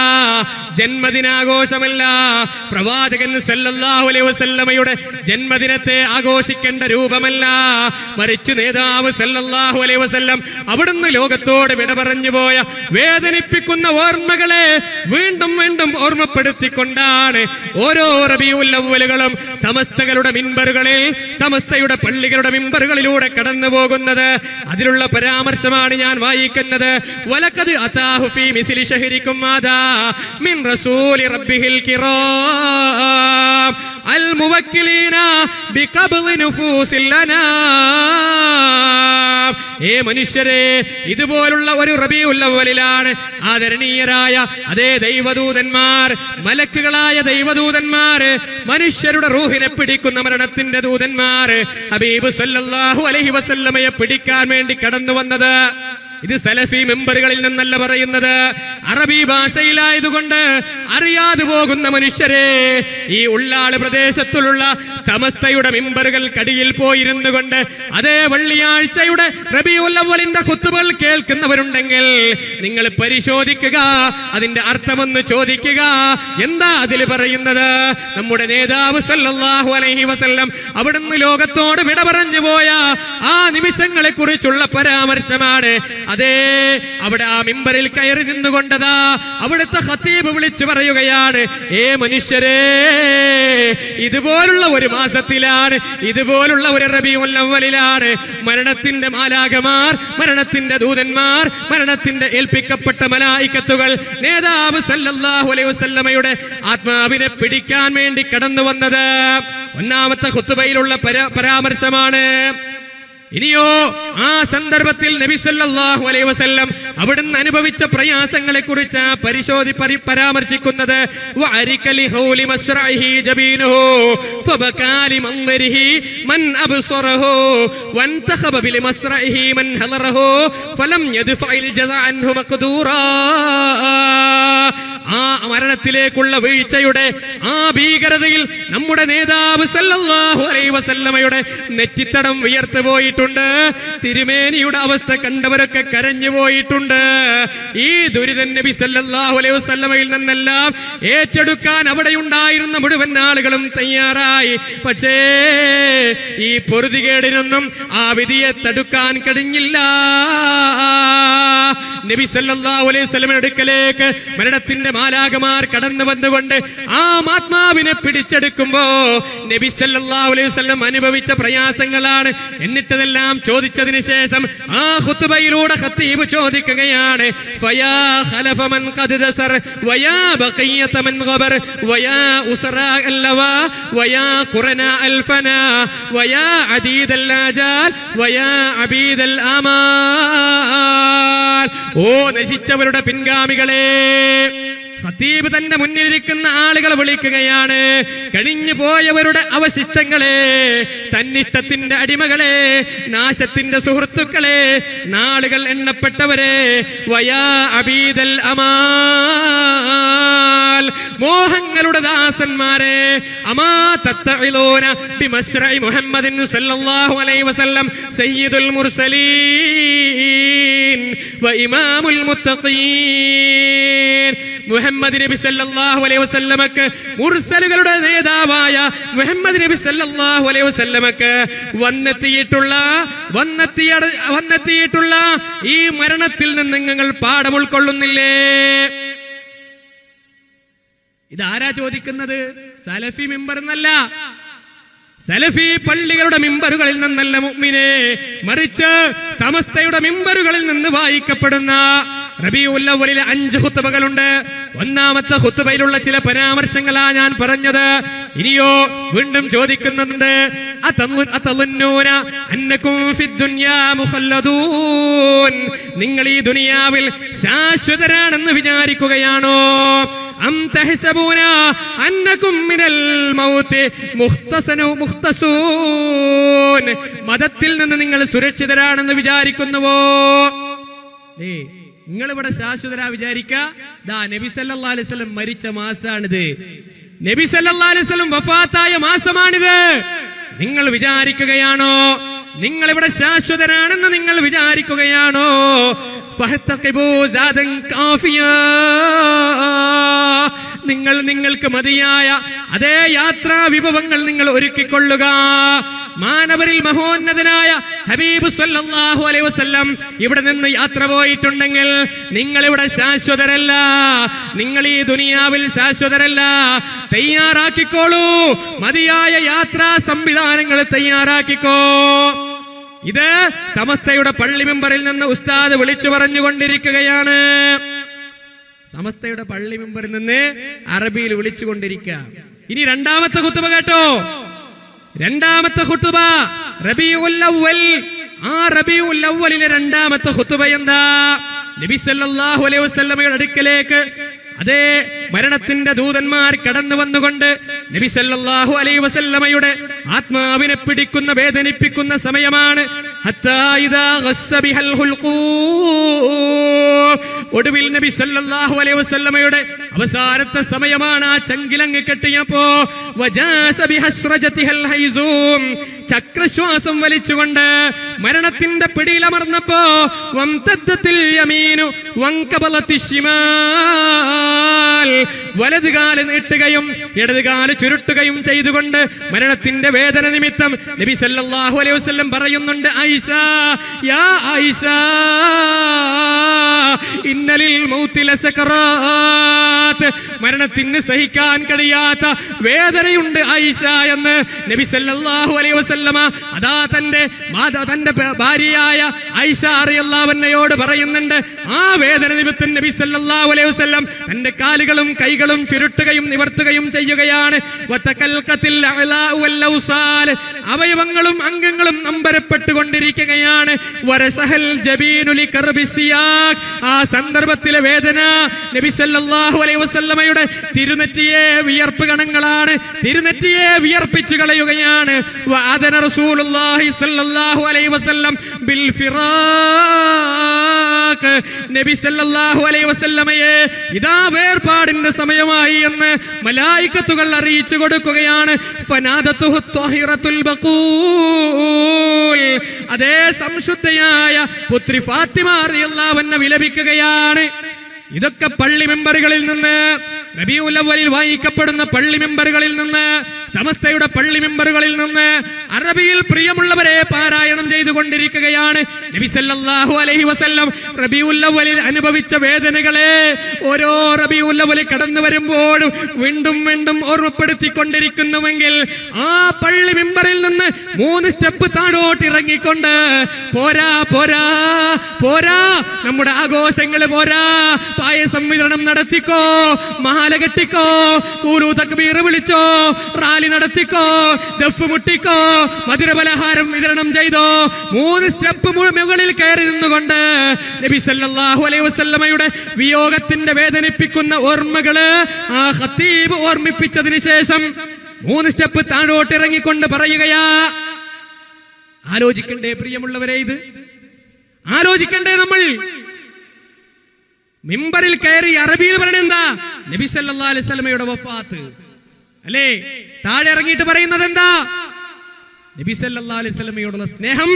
പ്രവാചകൻ സല്ലല്ലാഹു അലൈഹി വസല്ലമയുടെ ജന്മദിനത്തെ ആഘോഷിക്കേണ്ട രൂപമല്ല, മറിച്ച് നേതാവ് സല്ലല്ലാഹു അലൈഹി വസല്ലം അവിടുന്ന് ലോകത്തോട് വിട പറഞ്ഞു പോയ വേദനിപ്പിക്കുന്ന ഓർമ്മകളെ വീണ്ടും വീണ്ടും ഓർമ്മപ്പെടുത്തിക്കൊണ്ടാണ് ഓരോ റബീഉൽ അവ്വലുകളും സമസ്തകളുടെ മിമ്പറുകളിൽ, സമസ്തയുടെ പള്ളികളുടെ മിമ്പറുകളിലൂടെ കടന്നു പോകുന്നത്. അതിലുള്ള പരാമർശമാണ് ഞാൻ വായിക്കുന്നത്. വലഖദ് അതാഹു ഫീ മിസ്ലി ശഹരികും മാദാ മിൻ റസൂലി റബ്ബിഹിൽ കിറാം അൽ മുവക്കിലീന ബിഖബ്ളി നുഫൂസിൽ അനാം. ഏ മനുഷ്യരെ, ഇതുപോലുള്ള ഒരു റബീഉൽ അവ്വലിലാണ് ആദരണീയരായ അതേ ദൈവദൂതന്മാർ, മലക്കുകളായ ദൈവദൂതന്മാർ, മനുഷ്യരുടെ റൂഹിനെ പിടിക്കുന്ന മരണത്തിന്റെ ദൂതന്മാർ ഹബീബ് സല്ലല്ലാഹു അലൈഹി വസല്ലമയെ പിടിക്കാൻ വേണ്ടി കടന്നു വന്നത്. ഇത് സലഫി മെമ്പറുകളിൽ നിന്നല്ല പറയുന്നത്, അറബി ഭാഷയിലായതുകൊണ്ട് അറിയാതെ പോകുന്ന മനുഷ്യരെ, ഈ ഉള്ളാള് പ്രദേശത്തുള്ള സമസ്തയുടെ മിമ്പറുകൾ കടിയിൽ പോയിരുന്നു കൊണ്ട് അതേ വെള്ളിയാഴ്ചയുടെ റബീഉൽ അവ്വലിന്റെ ഖുത്ബകൾ കേൾക്കുന്നവരുണ്ടെങ്കിൽ നിങ്ങൾ പരിശോധിക്കുക, അതിന്റെ അർത്ഥമൊന്ന് ചോദിക്കുക. എന്താ അതിൽ പറയുന്നത്? നമ്മുടെ നേതാവ് സല്ലല്ലാഹു അലൈഹി വസല്ലം അവിടുന്ന് ലോകത്തോട് വിട പറഞ്ഞു പോയ ആ നിമിഷങ്ങളെ കുറിച്ചുള്ള പരാമർശമാണ്. അതേ, അവിടെ ആ മിമ്പറിൽ കയറി നിന്നുകൊണ്ടതാ അവിടുത്തെ ഖതീബ് വിളിച്ചു പറയുകയാണ്, ഏ മനുഷ്യരെ, ഇതുപോലുള്ള ഒരു മാസത്തിലാണ്, ഇതുപോലുള്ള ഒരു റബീഉൽ അവ്വലിലാണ് മരണത്തിന്റെ മാലാഖമാർ, മരണത്തിന്റെ ദൂതന്മാർ, മരണത്തിന്റെ ഏൽപ്പിക്കപ്പെട്ട മലായികത്തുകൾ നേതാവ് സല്ലല്ലാഹു അലൈഹി വസല്ലമയുടെ ആത്മാവിനെ പിടിക്കാൻ വേണ്ടി കടന്നു വന്നത്. ഒന്നാമത്തെ ഖുത്ബയിലുള്ള പരാമർശമാണ്. ഇനിയോ ആ സന്ദർഭത്തിൽ നബി സല്ലല്ലാഹു അലൈഹി വസല്ലം അവിടുന്ന് അനുഭവിച്ച പ്രയാസങ്ങളെ കുറിച്ച് പരാമർശിക്കുന്നത്. വഅരികലി ഹൗലി മസ്റഇഹി ജബീനുഹു ഫബകാലി മൻദരിഹി മൻ അബ്സറഹു വൻതഖബ ബിൽ മസ്റഇഹി മൻ ഹദറഹു ഫലം യദ്ഫഇൽ ജസാ അൻഹു മഖ്ദൂറാ. ആ മരണത്തിലേക്കുള്ള വീഴ്ചയുടെ ആ ഭീകരതയിൽ നമ്മുടെ നേതാവ് സല്ലല്ലാഹു അലൈഹി വസല്ലമയുടെ നെറ്റിത്തടം വിയർത്തു പോയിട്ടുണ്ട്. തിരുമേനിയുടെ അവസ്ഥ കണ്ടവരൊക്കെ കരഞ്ഞു പോയിട്ടുണ്ട്. ഈ ദുരിതം നബി സല്ലല്ലാഹു അലൈഹി വസല്ലമയിൽ നിന്നെല്ലാം ഏറ്റെടുക്കാൻ അവിടെ ഉണ്ടായിരുന്ന മുഴുവൻ ആളുകളും തയ്യാറായി. പക്ഷേ ഈ പൊറുതികേടിനൊന്നും ആ വിധിയെ തടുക്കാൻ കഴിഞ്ഞില്ല. നബി സല്ലല്ലാഹു അലൈഹി വസല്ലമയുടെ അടുക്കലേക്ക് മരണത്തിന്റെ മാലാഖമാർ കടന്നു വന്നുകൊണ്ട് ആ ആത്മാവിനെ പിടിച്ചെടുക്കുമ്പോ നബി സല്ലല്ലാഹു അലൈഹി വസല്ലം അനുഭവിച്ച പ്രയാസങ്ങളാണ്. എന്നിട്ടതെല്ലാം ചോദിച്ചതിന് ശേഷം ആ ഖുത്ബയിലൂടെ ഖതീബ് ചോദിക്കുകയാണ്, ഫയാ ഖലഫ മൻ ഖദ് ദസർ വയാ ബഖിയത മൻ ഖബർ വയാ ഉസ്റാ അല്ലവാ വയാ ഖുറനാ അൽഫനാ വയാ അദീദൽ ആജാൽ വയാ അബീദൽ ആമാൽ. ഓ നശിച്ചവരുടെ പിൻഗാമികളെ, ഖതീബ് തന്റെ മുന്നിലിരിക്കുന്ന ആളുകളെ വിളിക്കുകയാണ്. കഴിഞ്ഞു പോയവരുടെ അവശിഷ്ടങ്ങളെ, തന്നിഷ്ടത്തിന്റെ അടിമകളെ, നാശത്തിന്റെ സുഹൃത്തുക്കളെ, നാളുകൾ എണ്ണപ്പെട്ടവരെ, വയാ അബീദൽ അമാൽ, മോഹങ്ങളുടെ ദാസന്മാരെ, അമാ തത്തഇലൂന ബിമസ്റഇ മുഹമ്മദിൻ സല്ലല്ലാഹു അലൈഹി വസല്ലം സയ്യിദുൽ മുർസലീൻ വ ഇമാമുൽ മുത്തഖീൻ. മുഹമ്മദ് നബി സല്ലല്ലാഹു അലൈഹി വസല്ലമക്ക്, മുർസലുകളുടെ നേതാവായ മുഹമ്മദ് നബി സല്ലല്ലാഹു അലൈഹി വസല്ലമക്ക് വന്നെത്തിയിട്ടുള്ള ഈ മരണത്തിൽ നിന്ന് നിങ്ങൾ പാഠം ഉൾക്കൊള്ളുന്നില്ലേ? ഇതാരാ ചോദിക്കുന്നത്? സലഫി മിമ്പർ എന്നല്ല, സലഫി പള്ളികളുടെ മിമ്പറുകളിൽ നിന്നല്ല മുഅ്മിനേ, മറിച്ച് സമസ്തയുടെ മിമ്പറുകളിൽ നിന്ന് വായിക്കപ്പെടുന്ന റബീഉൽ അവ്വലിൽ 5 ഖുത്ബകളുണ്ട്. ഒന്നാമത്തെ ഖുത്ബയിലുള്ള ചില പരാമർശങ്ങളാ ഞാൻ പറഞ്ഞത്. ഇനിയോ വീണ്ടും ചോദിക്കുന്നുണ്ട്, അതളുന്നൂന അന്നകും ഫിദ്ദുനിയാ മുഖല്ലദൂൻ, നിങ്ങൾ ഈ ദുനിയാവിൽ ശാശ്വതരാണെന്ന് വിചാരിക്കുകയാണോ? അം തഹ്സബൂന അന്നകും മിനൽ മൗതി മുഖ്തസൂൻ, മദത്തിൽ നിന്ന് നിങ്ങൾ സുരക്ഷിതരാണെന്ന് വിചാരിക്കുന്നുവോ? നിങ്ങളിവിടെ ശാശ്വതരാ വിചാരിക്ക. ദാ നബി സല്ലല്ലാഹു അലൈഹി വസല്ലം മരിച്ച മാസാണിത്, നബി സല്ലല്ലാഹു അലൈഹി വസല്ലം വഫാത്തായ മാസമാണിത്. നിങ്ങൾ വിചാരിക്കുകയാണോ നിങ്ങൾ ഇവിടെ ശാശ്വതരാണെന്ന് നിങ്ങൾ വിചാരിക്കുകയാണോ? നിങ്ങൾ നിങ്ങൾക്ക് മതിയായ അതേ യാത്രാ വിഭവങ്ങൾ നിങ്ങൾ ഒരുക്കിക്കൊള്ളുക. മാനവരിൽ മഹോന്നതനായ ഹബീബ് സല്ലല്ലാഹു അലൈഹി വസല്ലം ഇവിടെ നിന്ന് യാത്ര പോയിട്ടുണ്ടെങ്കിൽ നിങ്ങൾ ഇവിടെ ശാശ്വതരല്ല, നിങ്ങൾ ഈ ദുനിയാവിൽ ശാശ്വതരല്ല. തയ്യാറാക്കിക്കോളൂ, മതിയായ യാത്രാ സംവിധാനങ്ങൾ തയ്യാറാക്കിക്കോ. ഇത് സമസ്തയുടെ പള്ളി മെമ്പറിൽ നിന്ന് ഉസ്താദ് വിളിച്ചു പറഞ്ഞുകൊണ്ടിരിക്കുകയാണ്. സമസ്തയുടെ പള്ളി മെമ്പറിൽ നിന്ന് അറബിയിൽ വിളിച്ചുകൊണ്ടിരിക്കുക. ഇനി രണ്ടാമത്തെ ഖുതുബ കേട്ടോ. രണ്ടാമത്തെ ഖുതുബ റബീഉൽ അവ്വൽ. ആ റബീഉൽ അവ്വലിലെ രണ്ടാമത്തെ ഖുതുബ എന്താ? നബി സല്ലല്ലാഹു അലൈഹി വസല്ലമയുടെ അടുക്കലേക്ക് അതേ മരണത്തിന്റെ ദൂതന്മാർ കടന്നു വന്നുകൊണ്ട് നബി സല്ലല്ലാഹു അലൈഹി വസല്ലമയുടെ ആത്മാവിനെ പിടിക്കുന്ന വേദനിപ്പിക്കുന്ന സമയമാണ്. ഒടുവിൽ നബി സല്ലല്ലാഹു അലൈഹി വസല്ലമയുടെ അവസാനത്തെ സമയമാണ്. ആ ചങ്കിലങ്ങ് കെട്ടിയപ്പോ ചക്രശ്വാസം വലിച്ചുകൊണ്ട് മരണത്തിന്റെ പിടിയിലമർന്നപ്പോ വലതുകാല് നീട്ടുകയും ഇടതുകാല് ചുരുട്ടുകയും ചെയ്തുകൊണ്ട് മരണത്തിന്റെ വേദന നിമിത്തം നബി സല്ലല്ലാഹു അലൈഹി വസല്ലം പറയുന്നുണ്ട്, ആയിഷ, യാ ആയിഷ, ഇന്നലിൽ മൗതി ലസകറാത്ത്, മരണത്തിന് സഹിക്കാൻ കഴിയാത്ത വേദനയുണ്ട് ആയിഷ എന്ന് നബി സല്ലല്ലാഹു അലൈഹി വസല്ലമ അതാ തന്റെ ഭാര്യയായ ആയിഷ റളിയല്ലാഹു അൻഹയോട് പറയുന്നുണ്ട്. ആ വേദന നിമിത്തം നബി സല്ലല്ലാഹു അലൈഹി വസല്ലം തന്റെ കാലുകളും കൈകളും ചുരുട്ടുകയും നിവർത്തുകയും ചെയ്യുകയാണ്. അവയവങ്ങളും അംഗങ്ങളും നമ്പരപ്പെട്ടുകൊണ്ടിരിക്കുകയാണ്. ആ സന്ദർഭത്തിലെ വേദന നബി സല്ലല്ലാഹു അലൈഹി വസല്ലമയുടെ തിരുനെറ്റിയെ വിയർപ്പ് കണങ്ങളാണ്, തിരുനെറ്റിയെ വിയർപ്പിച്ചു കളയുകയാണ്. വഅദന റസൂലുള്ളാഹി സല്ലല്ലാഹു അലൈഹി വസല്ലം ബിൽ ഫിറാഖ്, നബി സല്ലല്ലാഹു അലൈഹി വസല്ലമയെ ഇതാ വേർപാടിന്റെ സമയമായി എന്ന് മലായികത്തുകൾ അറിയിച്ചു കൊടുക്കുകയാണ്. ഫനാദതുഹു ത്വാഹിറത്തുൽ ബഖൂൽ, അതേ സംശുദ്ധയായ പുത്രി ഫാത്തിമ റളിയല്ലാഹു അൻഹ വിലപിക്കുകയാണ്. ഇതൊക്കെ പള്ളി മെമ്പറുകളിൽ നിന്ന്, റബീഉൽ അവ്വലിൽ വായിക്കപ്പെടുന്ന പള്ളി മെമ്പറുകളിൽ നിന്ന്, സമസ്തയുടെ പള്ളി മെമ്പറുകളിൽ നിന്ന് അറബിയിൽ പ്രിയമുള്ളവരെ പാരായണം ചെയ്തുകൊണ്ടിരിക്കുകയാണ്. നബി സല്ലല്ലാഹു അലൈഹി വസല്ലം റബീഉൽ അവ്വലിൽ അനുഭവിച്ച വേദനകളെ ഓരോ റബീഉൽ അവ്വൽ കടന്നു വരുമ്പോഴും വീണ്ടും വീണ്ടും ഓർമ്മപ്പെടുത്തിക്കൊണ്ടിരിക്കുന്നുവെങ്കിൽ ആ പള്ളി മെമ്പറിൽ നിന്ന് 3 സ്റ്റെപ്പ് താഴോട്ട് ഇറങ്ങിക്കൊണ്ട് പോരാ പോരാ പോരാ, നമ്മുടെ ആഘോഷങ്ങൾ പോരാ, പായസം വിതരണം നടത്തിക്കോ, മാല കെട്ടിക്കോ, കൂലു തക്ബീർ വിളിച്ചോ, റാലി നടത്തിക്കോ, ദഫ് മുട്ടിക്കോ, മധുരപലഹാരം വിതരണം ചെയ്തോ, 3 സ്റ്റെപ്പ് മുകളിൽ കയറി നിന്നുകൊണ്ട് നബി സല്ലല്ലാഹു അലൈഹി വസല്ലമയുടെ വിയോഗത്തിന്റെ വേദനിപ്പിക്കുന്ന ഓർമ്മകള് ആ ഖത്തീബ് ഓർമ്മിപ്പിച്ചതിന് ശേഷം 3 സ്റ്റെപ്പ് താഴോട്ട് ഇറങ്ങിക്കൊണ്ട് പറയുകയാ. ആലോചിക്കണ്ടേ പ്രിയമുള്ളവരെ? ഇത് ആലോചിക്കണ്ടേ? നമ്മൾ മിമ്പറിൽ കയറി അറബിയിൽ പറയണെന്താ? നബി സല്ലല്ലാഹു അലൈഹി വസല്ലമയുടെ വഫാത്ത് അല്ലേ? താഴെ ഇറങ്ങിയിട്ട് പറയുന്നത് എന്താ? നബി സല്ലല്ലാഹു അലൈഹി വസല്ലമയോടുള്ള സ്നേഹം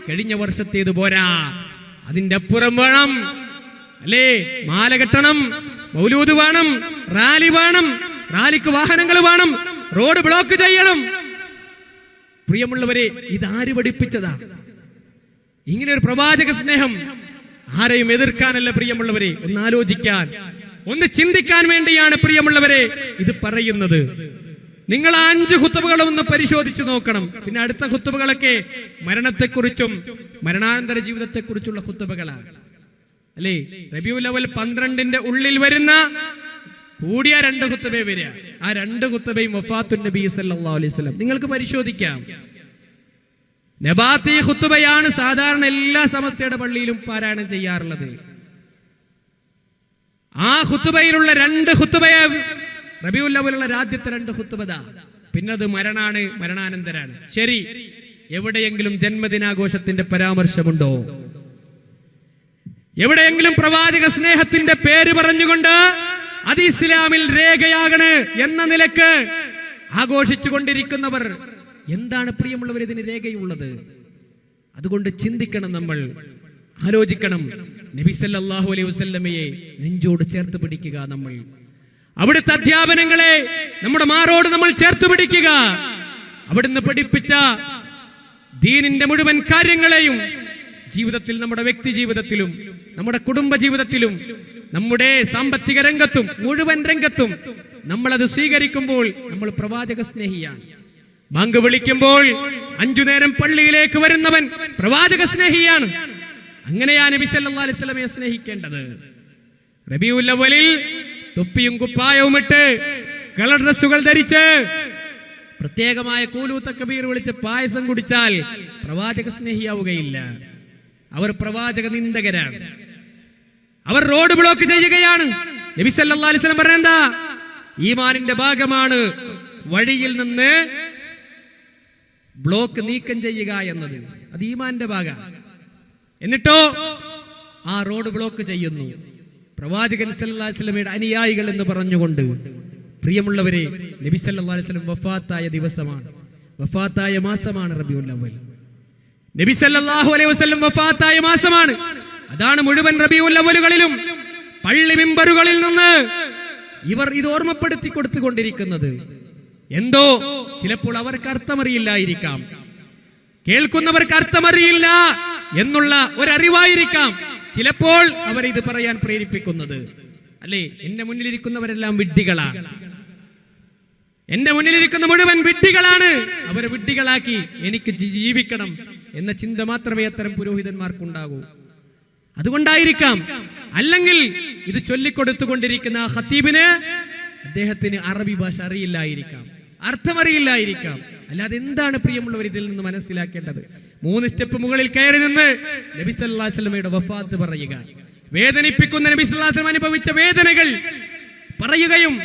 കഴിഞ്ഞ വർഷത്തേത് പോരാ, അതിന്റെ അപ്പുറം വേണം അല്ലേ? മാല കെട്ടണം, മൗലൂദ് വേണം, റാലി വേണം, റാലിക്ക് വാഹനങ്ങൾ വേണം, റോഡ് ബ്ലോക്ക് ചെയ്യണം. പ്രിയമുള്ളവരെ, ഇതാര് പഠിപ്പിച്ചതാ? ഇങ്ങനെ ഒരു പ്രവാചക സ്നേഹം ആരെയും എതിർക്കാനല്ല പ്രിയമുള്ളവരെ, ഒന്ന് ആലോചിക്കാൻ, ഒന്ന് ചിന്തിക്കാൻ വേണ്ടിയാണ് പ്രിയമുള്ളവരെ ഇത് പറയുന്നത്. നിങ്ങൾ 5 ഖുതുബകളും ഒന്ന് പരിശോധിച്ചു നോക്കണം. പിന്നെ അടുത്ത ഖുതുബകളൊക്കെ മരണത്തെക്കുറിച്ചും മരണാനന്തര ജീവിതത്തെക്കുറിച്ചുള്ള ഖുതുബകളാണ് അല്ലേ? റബീഉൽ അവ്വൽ 12ന്റെ ഉള്ളിൽ വരുന്ന കൂടിയ 2 ഖുതുബേ വരിക. ആ 2 ഖുതുബയും വഫാത്തുൻ നബി സല്ലല്ലാഹു അലൈഹി വസല്ലം. നിങ്ങൾക്ക് പരിശോധിക്കാം. നബാത്തി ഖുതുബയാണ് സാധാരണ എല്ലാ സമസ്തയുടെ പള്ളിയിലും പാരായണം ചെയ്യാറുള്ളത്. ആ ഖുതുബയിലുള്ള 2 ഖുതുബയെ റബീഉൽ അവ്വലുള്ള ആദ്യത്തെ 2 ഖുതുബദാ, പിന്നെ അത് മരണാണ്, മരണാനന്തരാണ്. ശരി, എവിടെയെങ്കിലും ജന്മദിനാഘോഷത്തിന്റെ പരാമർശമുണ്ടോ? എവിടെയെങ്കിലും പ്രവാചക സ്നേഹത്തിന്റെ പേര് പറഞ്ഞുകൊണ്ട് അത് ഇസ്ലാമിൽ രേഖയാകണ് എന്ന നിലക്ക് ആഘോഷിച്ചു കൊണ്ടിരിക്കുന്നവർ, എന്താണ് പ്രിയമുള്ളവർ ഇതിന് രേഖയുള്ളത്? അതുകൊണ്ട് ചിന്തിക്കണം, നമ്മൾ ആലോചിക്കണം. നബി സല്ലല്ലാഹു അലൈഹി വസല്ലമയെ നെഞ്ചോട് ചേർത്ത് പിടിക്കുക. നമ്മൾ അവിടുത്തെ അധ്യാപനങ്ങളെ നമ്മുടെ മാറോട് നമ്മൾ ചേർത്ത് പിടിക്കുക. അവിടുന്ന് പഠിപ്പിച്ച ദീനിന്റെ മുഴുവൻ കാര്യങ്ങളെയും ജീവിതത്തിൽ, നമ്മുടെ വ്യക്തി ജീവിതത്തിലും, നമ്മുടെ കുടുംബ ജീവിതത്തിലും, നമ്മുടെ സാമ്പത്തിക രംഗത്തും, മുഴുവൻ രംഗത്തും നമ്മളത് സ്വീകരിക്കുമ്പോൾ നമ്മൾ പ്രവാചക സ്നേഹിയാണ്. ബാങ്ക് വിളിക്കുമ്പോൾ 5 നേരം പള്ളിയിലേക്ക് വരുന്നവൻ പ്രവാചക സ്നേഹിയാണ്. അങ്ങനെയാണ് നബി സല്ലല്ലാഹു അലൈഹി വസല്ലമയെ സ്നേഹിക്കേണ്ടത്. റബീഉൽ അവ്വലിൽ തൊപ്പിയും കുപ്പായവും ഇട്ട് കളർ ഡ്രസ്സുകൾ ധരിച്ച് പ്രത്യേകമായ കൂലു തക്ബീർ വിളിച്ച് പായസം കുടിച്ചാൽ പ്രവാചക സ്നേഹിയാവുകയില്ല. അവർ പ്രവാചക നിന്ദകരാണ്. അവർ റോഡ് ബ്ലോക്ക് ചെയ്യുകയാണ്. നബി സല്ലല്ലാഹു അലൈഹി വസല്ലം പറഞ്ഞെന്താ? ഈമാനിന്റെ ഭാഗമാണ് വഴിയിൽ നിന്ന് ബ്ലോക്ക് നീക്കം ചെയ്യുക എന്നത്. അത് ഈമാന്റെ ഭാഗമാണ്. എന്നിട്ടോ ആ റോഡ് ബ്ലോക്ക് ചെയ്യുന്നു പ്രവാചകൻ സല്ലല്ലാഹു അലൈഹി വസല്ലമയുടെ അനുയായികൾ എന്ന് പറഞ്ഞുകൊണ്ട്. പ്രിയമുള്ളവരെ, നബി സല്ലല്ലാഹു അലൈഹി വസല്ലം വഫാത്തായ ദിവസമാണ്, വഫാത്തായ മാസമാണ് റബീഉൽ അവ്വൽ. നബി സല്ലല്ലാഹു അലൈഹി വസല്ലം വഫാത്തായ മാസമാണ്. അതാണ് മുഴുവൻ റബീഉൽ അവ്വലുകളിലും പള്ളി മിമ്പറുകളിൽ നിന്ന് ഇവർ ഇത് ഓർമ്മപ്പെടുത്തി കൊടുത്തുകൊണ്ടിരിക്കുന്നത്. എന്തോ ചിലപ്പോൾ അവർക്ക് അർത്ഥമറിയില്ലായിരിക്കാം, കേൾക്കുന്നവർക്ക് അർത്ഥമറിയില്ല എന്നുള്ള ഒരറിവായിരിക്കാം ചിലപ്പോൾ അവർ ഇത് പറയാൻ പ്രേരിപ്പിക്കുന്നത്. അല്ലേ, എന്റെ മുന്നിലിരിക്കുന്നവരെല്ലാം വിഡ്ഢികളാണ്, എന്റെ മുന്നിലിരിക്കുന്ന മുഴുവൻ വിഡ്ഢികളാണ്, അവരെ വിഡ്ഢികളാക്കി എനിക്ക് ജീവിക്കണം എന്ന ചിന്ത മാത്രമേ അത്തരം പുരോഹിതന്മാർക്കുണ്ടാകൂ. അതുകൊണ്ടായിരിക്കാം. അല്ലെങ്കിൽ ഇത് ചൊല്ലിക്കൊടുത്തുകൊണ്ടിരിക്കുന്ന ഖത്തീബിന്, അദ്ദേഹത്തിന് അറബി ഭാഷ അറിയില്ലായിരിക്കാം, അർത്ഥമറിയില്ലായിരിക്കാം. അല്ലാതെ എന്താണ് പ്രിയമുള്ളവർ ഇതിൽ നിന്ന് മനസ്സിലാക്കേണ്ടത്? 3 സ്റ്റെപ്പ് മുകളിൽ കയറി നിന്ന് നബി സല്ലല്ലാഹു അലൈഹി വസല്ലമയുടെ വഫാത്ത് പറയുക, വേദനിപ്പിക്കുന്ന നബി സല്ലല്ലാഹു അലൈഹി വസല്ലം അനുഭവിച്ച വേദനകൾ പറയുകയും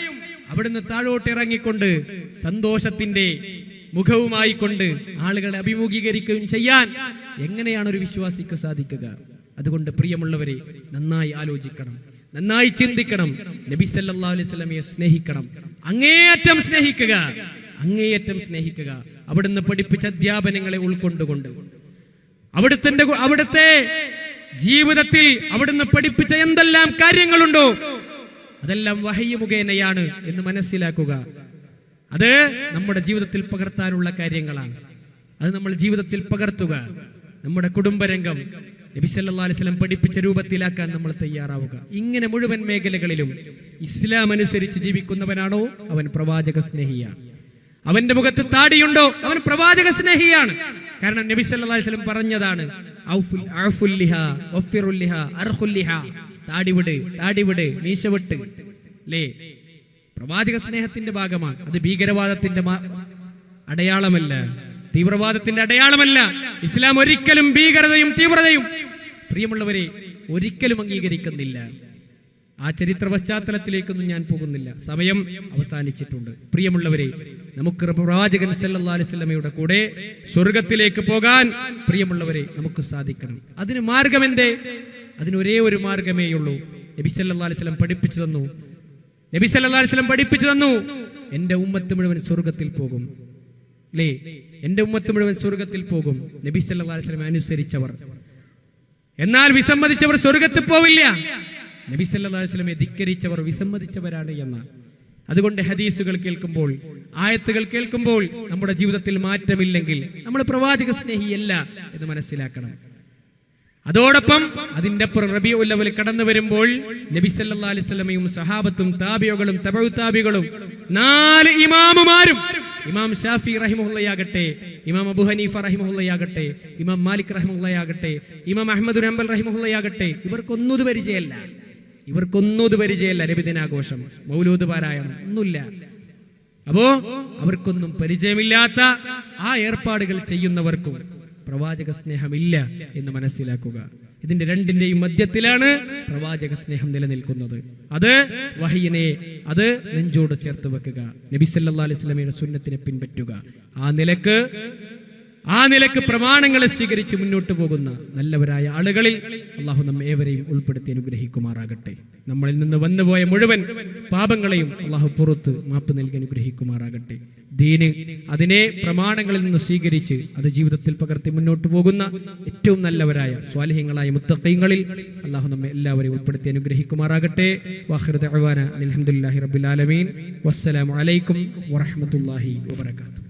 അവിടുന്ന് താഴോട്ട് ഇറങ്ങിക്കൊണ്ട് സന്തോഷത്തിന്റെ മുഖവുമായി കൊണ്ട് ആളുകളെ അഭിമുഖീകരിക്കുകയും ചെയ്യാൻ എങ്ങനെയാണ് ഒരു വിശ്വാസിക്ക് സാധിക്കുക? അതുകൊണ്ട് പ്രിയമുള്ളവരെ, നന്നായി ആലോചിക്കണം, നന്നായി ചിന്തിക്കണം. നബി സല്ലല്ലാഹു അലൈഹി വസല്ലമയെ സ്നേഹിക്കണം, അങ്ങേയറ്റം സ്നേഹിക്കുക, അങ്ങേയറ്റം സ്നേഹിക്കുക. അവിടുന്ന് പഠിപ്പിച്ച അധ്യാപനങ്ങളെ ഉൾക്കൊണ്ടുകൊണ്ട് അവിടുത്തെ ജീവിതത്തിൽ അവിടുന്ന് പഠിപ്പിച്ച എന്തെല്ലാം കാര്യങ്ങളുണ്ടോ അതെല്ലാം വഹയ്യ് മുഖേനയാണ് എന്ന് മനസ്സിലാക്കുക. അത് നമ്മുടെ ജീവിതത്തിൽ പകർത്താനുള്ള കാര്യങ്ങളാണ്. അത് നമ്മൾ ജീവിതത്തിൽ പകർത്തുക. നമ്മുടെ കുടുംബരംഗം നബി സല്ലല്ലാഹു അലൈഹി വസല്ലം പഠിപ്പിച്ച രൂപത്തിലാക്കാൻ നമ്മൾ തയ്യാറാവുക. ഇങ്ങനെ മുഴുവൻ മേഖലകളിലും ഇസ്ലാം അനുസരിച്ച് ജീവിക്കുന്നവനാണോ അവൻ പ്രവാചക സ്നേഹിയാണ്. അവന്റെ മുഖത്ത് താടിയുണ്ടോ അവൻ പ്രവാചക സ്നേഹിയാണ്. കാരണം നബി സല്ലല്ലാഹു അലൈഹി വസല്ലം പറഞ്ഞതാണ്, താടിവിട്, മീശവിട്ട്. അല്ലേ, പ്രവാചക സ്നേഹത്തിന്റെ ഭാഗമാണ്. അത് ഭീകരവാദത്തിന്റെ അടയാളമല്ല, തീവ്രവാദത്തിന്റെ അടയാളമല്ല. ഇസ്ലാം ഒരിക്കലും ഭീകരതയും തീവ്രതയും പ്രിയമുള്ളവരെ ഒരിക്കലും അംഗീകരിക്കുന്നില്ല. ആ ചരിത്ര പശ്ചാത്തലത്തിലേക്കൊന്നും ഞാൻ പോകുന്നില്ല, സമയം അവസാനിച്ചിട്ടുണ്ട്. പ്രിയമുള്ളവരെ, നമുക്ക് പ്രവാചകൻ സല്ലല്ലാഹു അലൈഹി വസല്ലമയുടെ കൂടെ സ്വർഗത്തിലേക്ക് പോകാൻ പ്രിയമുള്ളവരെ നമുക്ക് സാധിക്കണം. അതിന് മാർഗം എന്തേ? അതിന് ഒരേ ഒരു മാർഗമേ ഉള്ളൂ. നബി സല്ലല്ലാഹു അലൈഹി വസല്ലം പഠിപ്പിച്ചു തന്നു. നബി സല്ലല്ലാഹു അലൈഹി വസല്ലം പഠിപ്പിച്ചു തന്നു, എന്റെ ഉമ്മത്ത് മുഴുവൻ സ്വർഗത്തിൽ പോകും. അല്ലേ, എന്റെ ഉമ്മത്ത് മുഴുവൻ സ്വർഗത്തിൽ പോകും നബി സല്ലല്ലാഹു അലൈഹി വസല്ലം അനുസരിച്ചവർ. എന്നാൽ വിസമ്മതിച്ചവർ സ്വർഗത്തിൽ പോവില്ല. നബി സല്ലല്ലാഹു അലൈഹി വസല്ലമയെ ധിക്കരിച്ചവർ വിസമ്മതിച്ചവരാണ് എന്നാണ്. അതുകൊണ്ട് ഹദീസുകൾ കേൾക്കുമ്പോൾ, ആയത്തുകൾ കേൾക്കുമ്പോൾ നമ്മുടെ ജീവിതത്തിൽ മാറ്റമില്ലെങ്കിൽ നമ്മൾ പ്രവാചക സ്നേഹിയല്ല എന്ന് മനസ്സിലാക്കണം. അതോടൊപ്പം അതിന്റെ അപ്പുറം റബീഉൽ അവ്വൽ കടന്നു വരുമ്പോൾ നബി സല്ലല്ലാഹു അലൈഹി വസല്ലമയും സഹാബത്തും താബിഈകളും തബഉ താബിഈകളും 4 ഇമാമുമാരും, ഇമാം ഷാഫി റഹിമഹുള്ളയാകട്ടെ, ഇമാം അബൂ ഹനീഫ റഹിമഹുള്ളയാകട്ടെ, ഇമാം മാലിക് റഹിമഹുള്ളയാകട്ടെ, ഇമാം അഹ്മദ് ബിൻ ഹംബൽ റഹിമഹുള്ളയാകട്ടെ, ഇവർക്കൊന്നും ഇത് പരിചയമല്ല. നബിദിനാഘോഷം, മൗലൂദ് പാരായണം ഒന്നുമില്ല. അപ്പോ അവർക്കൊന്നും പരിചയമില്ലാത്ത ആ ഏർപ്പാടുകൾ ചെയ്യുന്നവർക്കും പ്രവാചക സ്നേഹമില്ല എന്ന് മനസ്സിലാക്കുക. ഇതിന്റെ രണ്ടിന്റെയും മധ്യത്തിലാണ് പ്രവാചക സ്നേഹം നിലനിൽക്കുന്നത്. അത് വഹയിനെ അത് നെഞ്ചോട് ചേർത്ത് വെക്കുക, നബി സല്ലല്ലാഹു അലൈഹി വസല്ലമയുടെ സുന്നത്തിനെ പിൻപറ്റുക. ആ നിലക്ക് ആ നിലക്ക് പ്രമാണങ്ങളെ സ്വീകരിച്ച് മുന്നോട്ട് പോകുന്ന നല്ലവരായ ആളുകളിൽ അള്ളാഹു നമ്മെ ഏവരെയും ഉൾപ്പെടുത്തി അനുഗ്രഹിക്കുമാറാകട്ടെ. നമ്മളിൽ നിന്ന് വന്നുപോയ മുഴുവൻ പാപങ്ങളെയും അള്ളാഹു പുറത്ത് മാപ്പ് നൽകി അനുഗ്രഹിക്കുമാറാകട്ടെ. ദീന് അതിനെ പ്രമാണങ്ങളിൽ നിന്ന് സ്വീകരിച്ച് അത് ജീവിതത്തിൽ പകർത്തി മുന്നോട്ട് പോകുന്ന ഏറ്റവും നല്ലവരായ സ്വാലിഹ്യങ്ങളായ മുത്തഖീങ്ങളിൽ അള്ളാഹു നമ്മെ എല്ലാവരെയും ഉൾപ്പെടുത്തി അനുഗ്രഹിക്കുമാറാകട്ടെ. വാഖിറു ദഅ്വാനാ അൽഹംദുലില്ലാഹി റബ്ബിൽ ആലമീൻ. വസ്സലാമു അലൈക്കും വറഹ്മത്തുള്ളാഹി വബറകാതുഹു.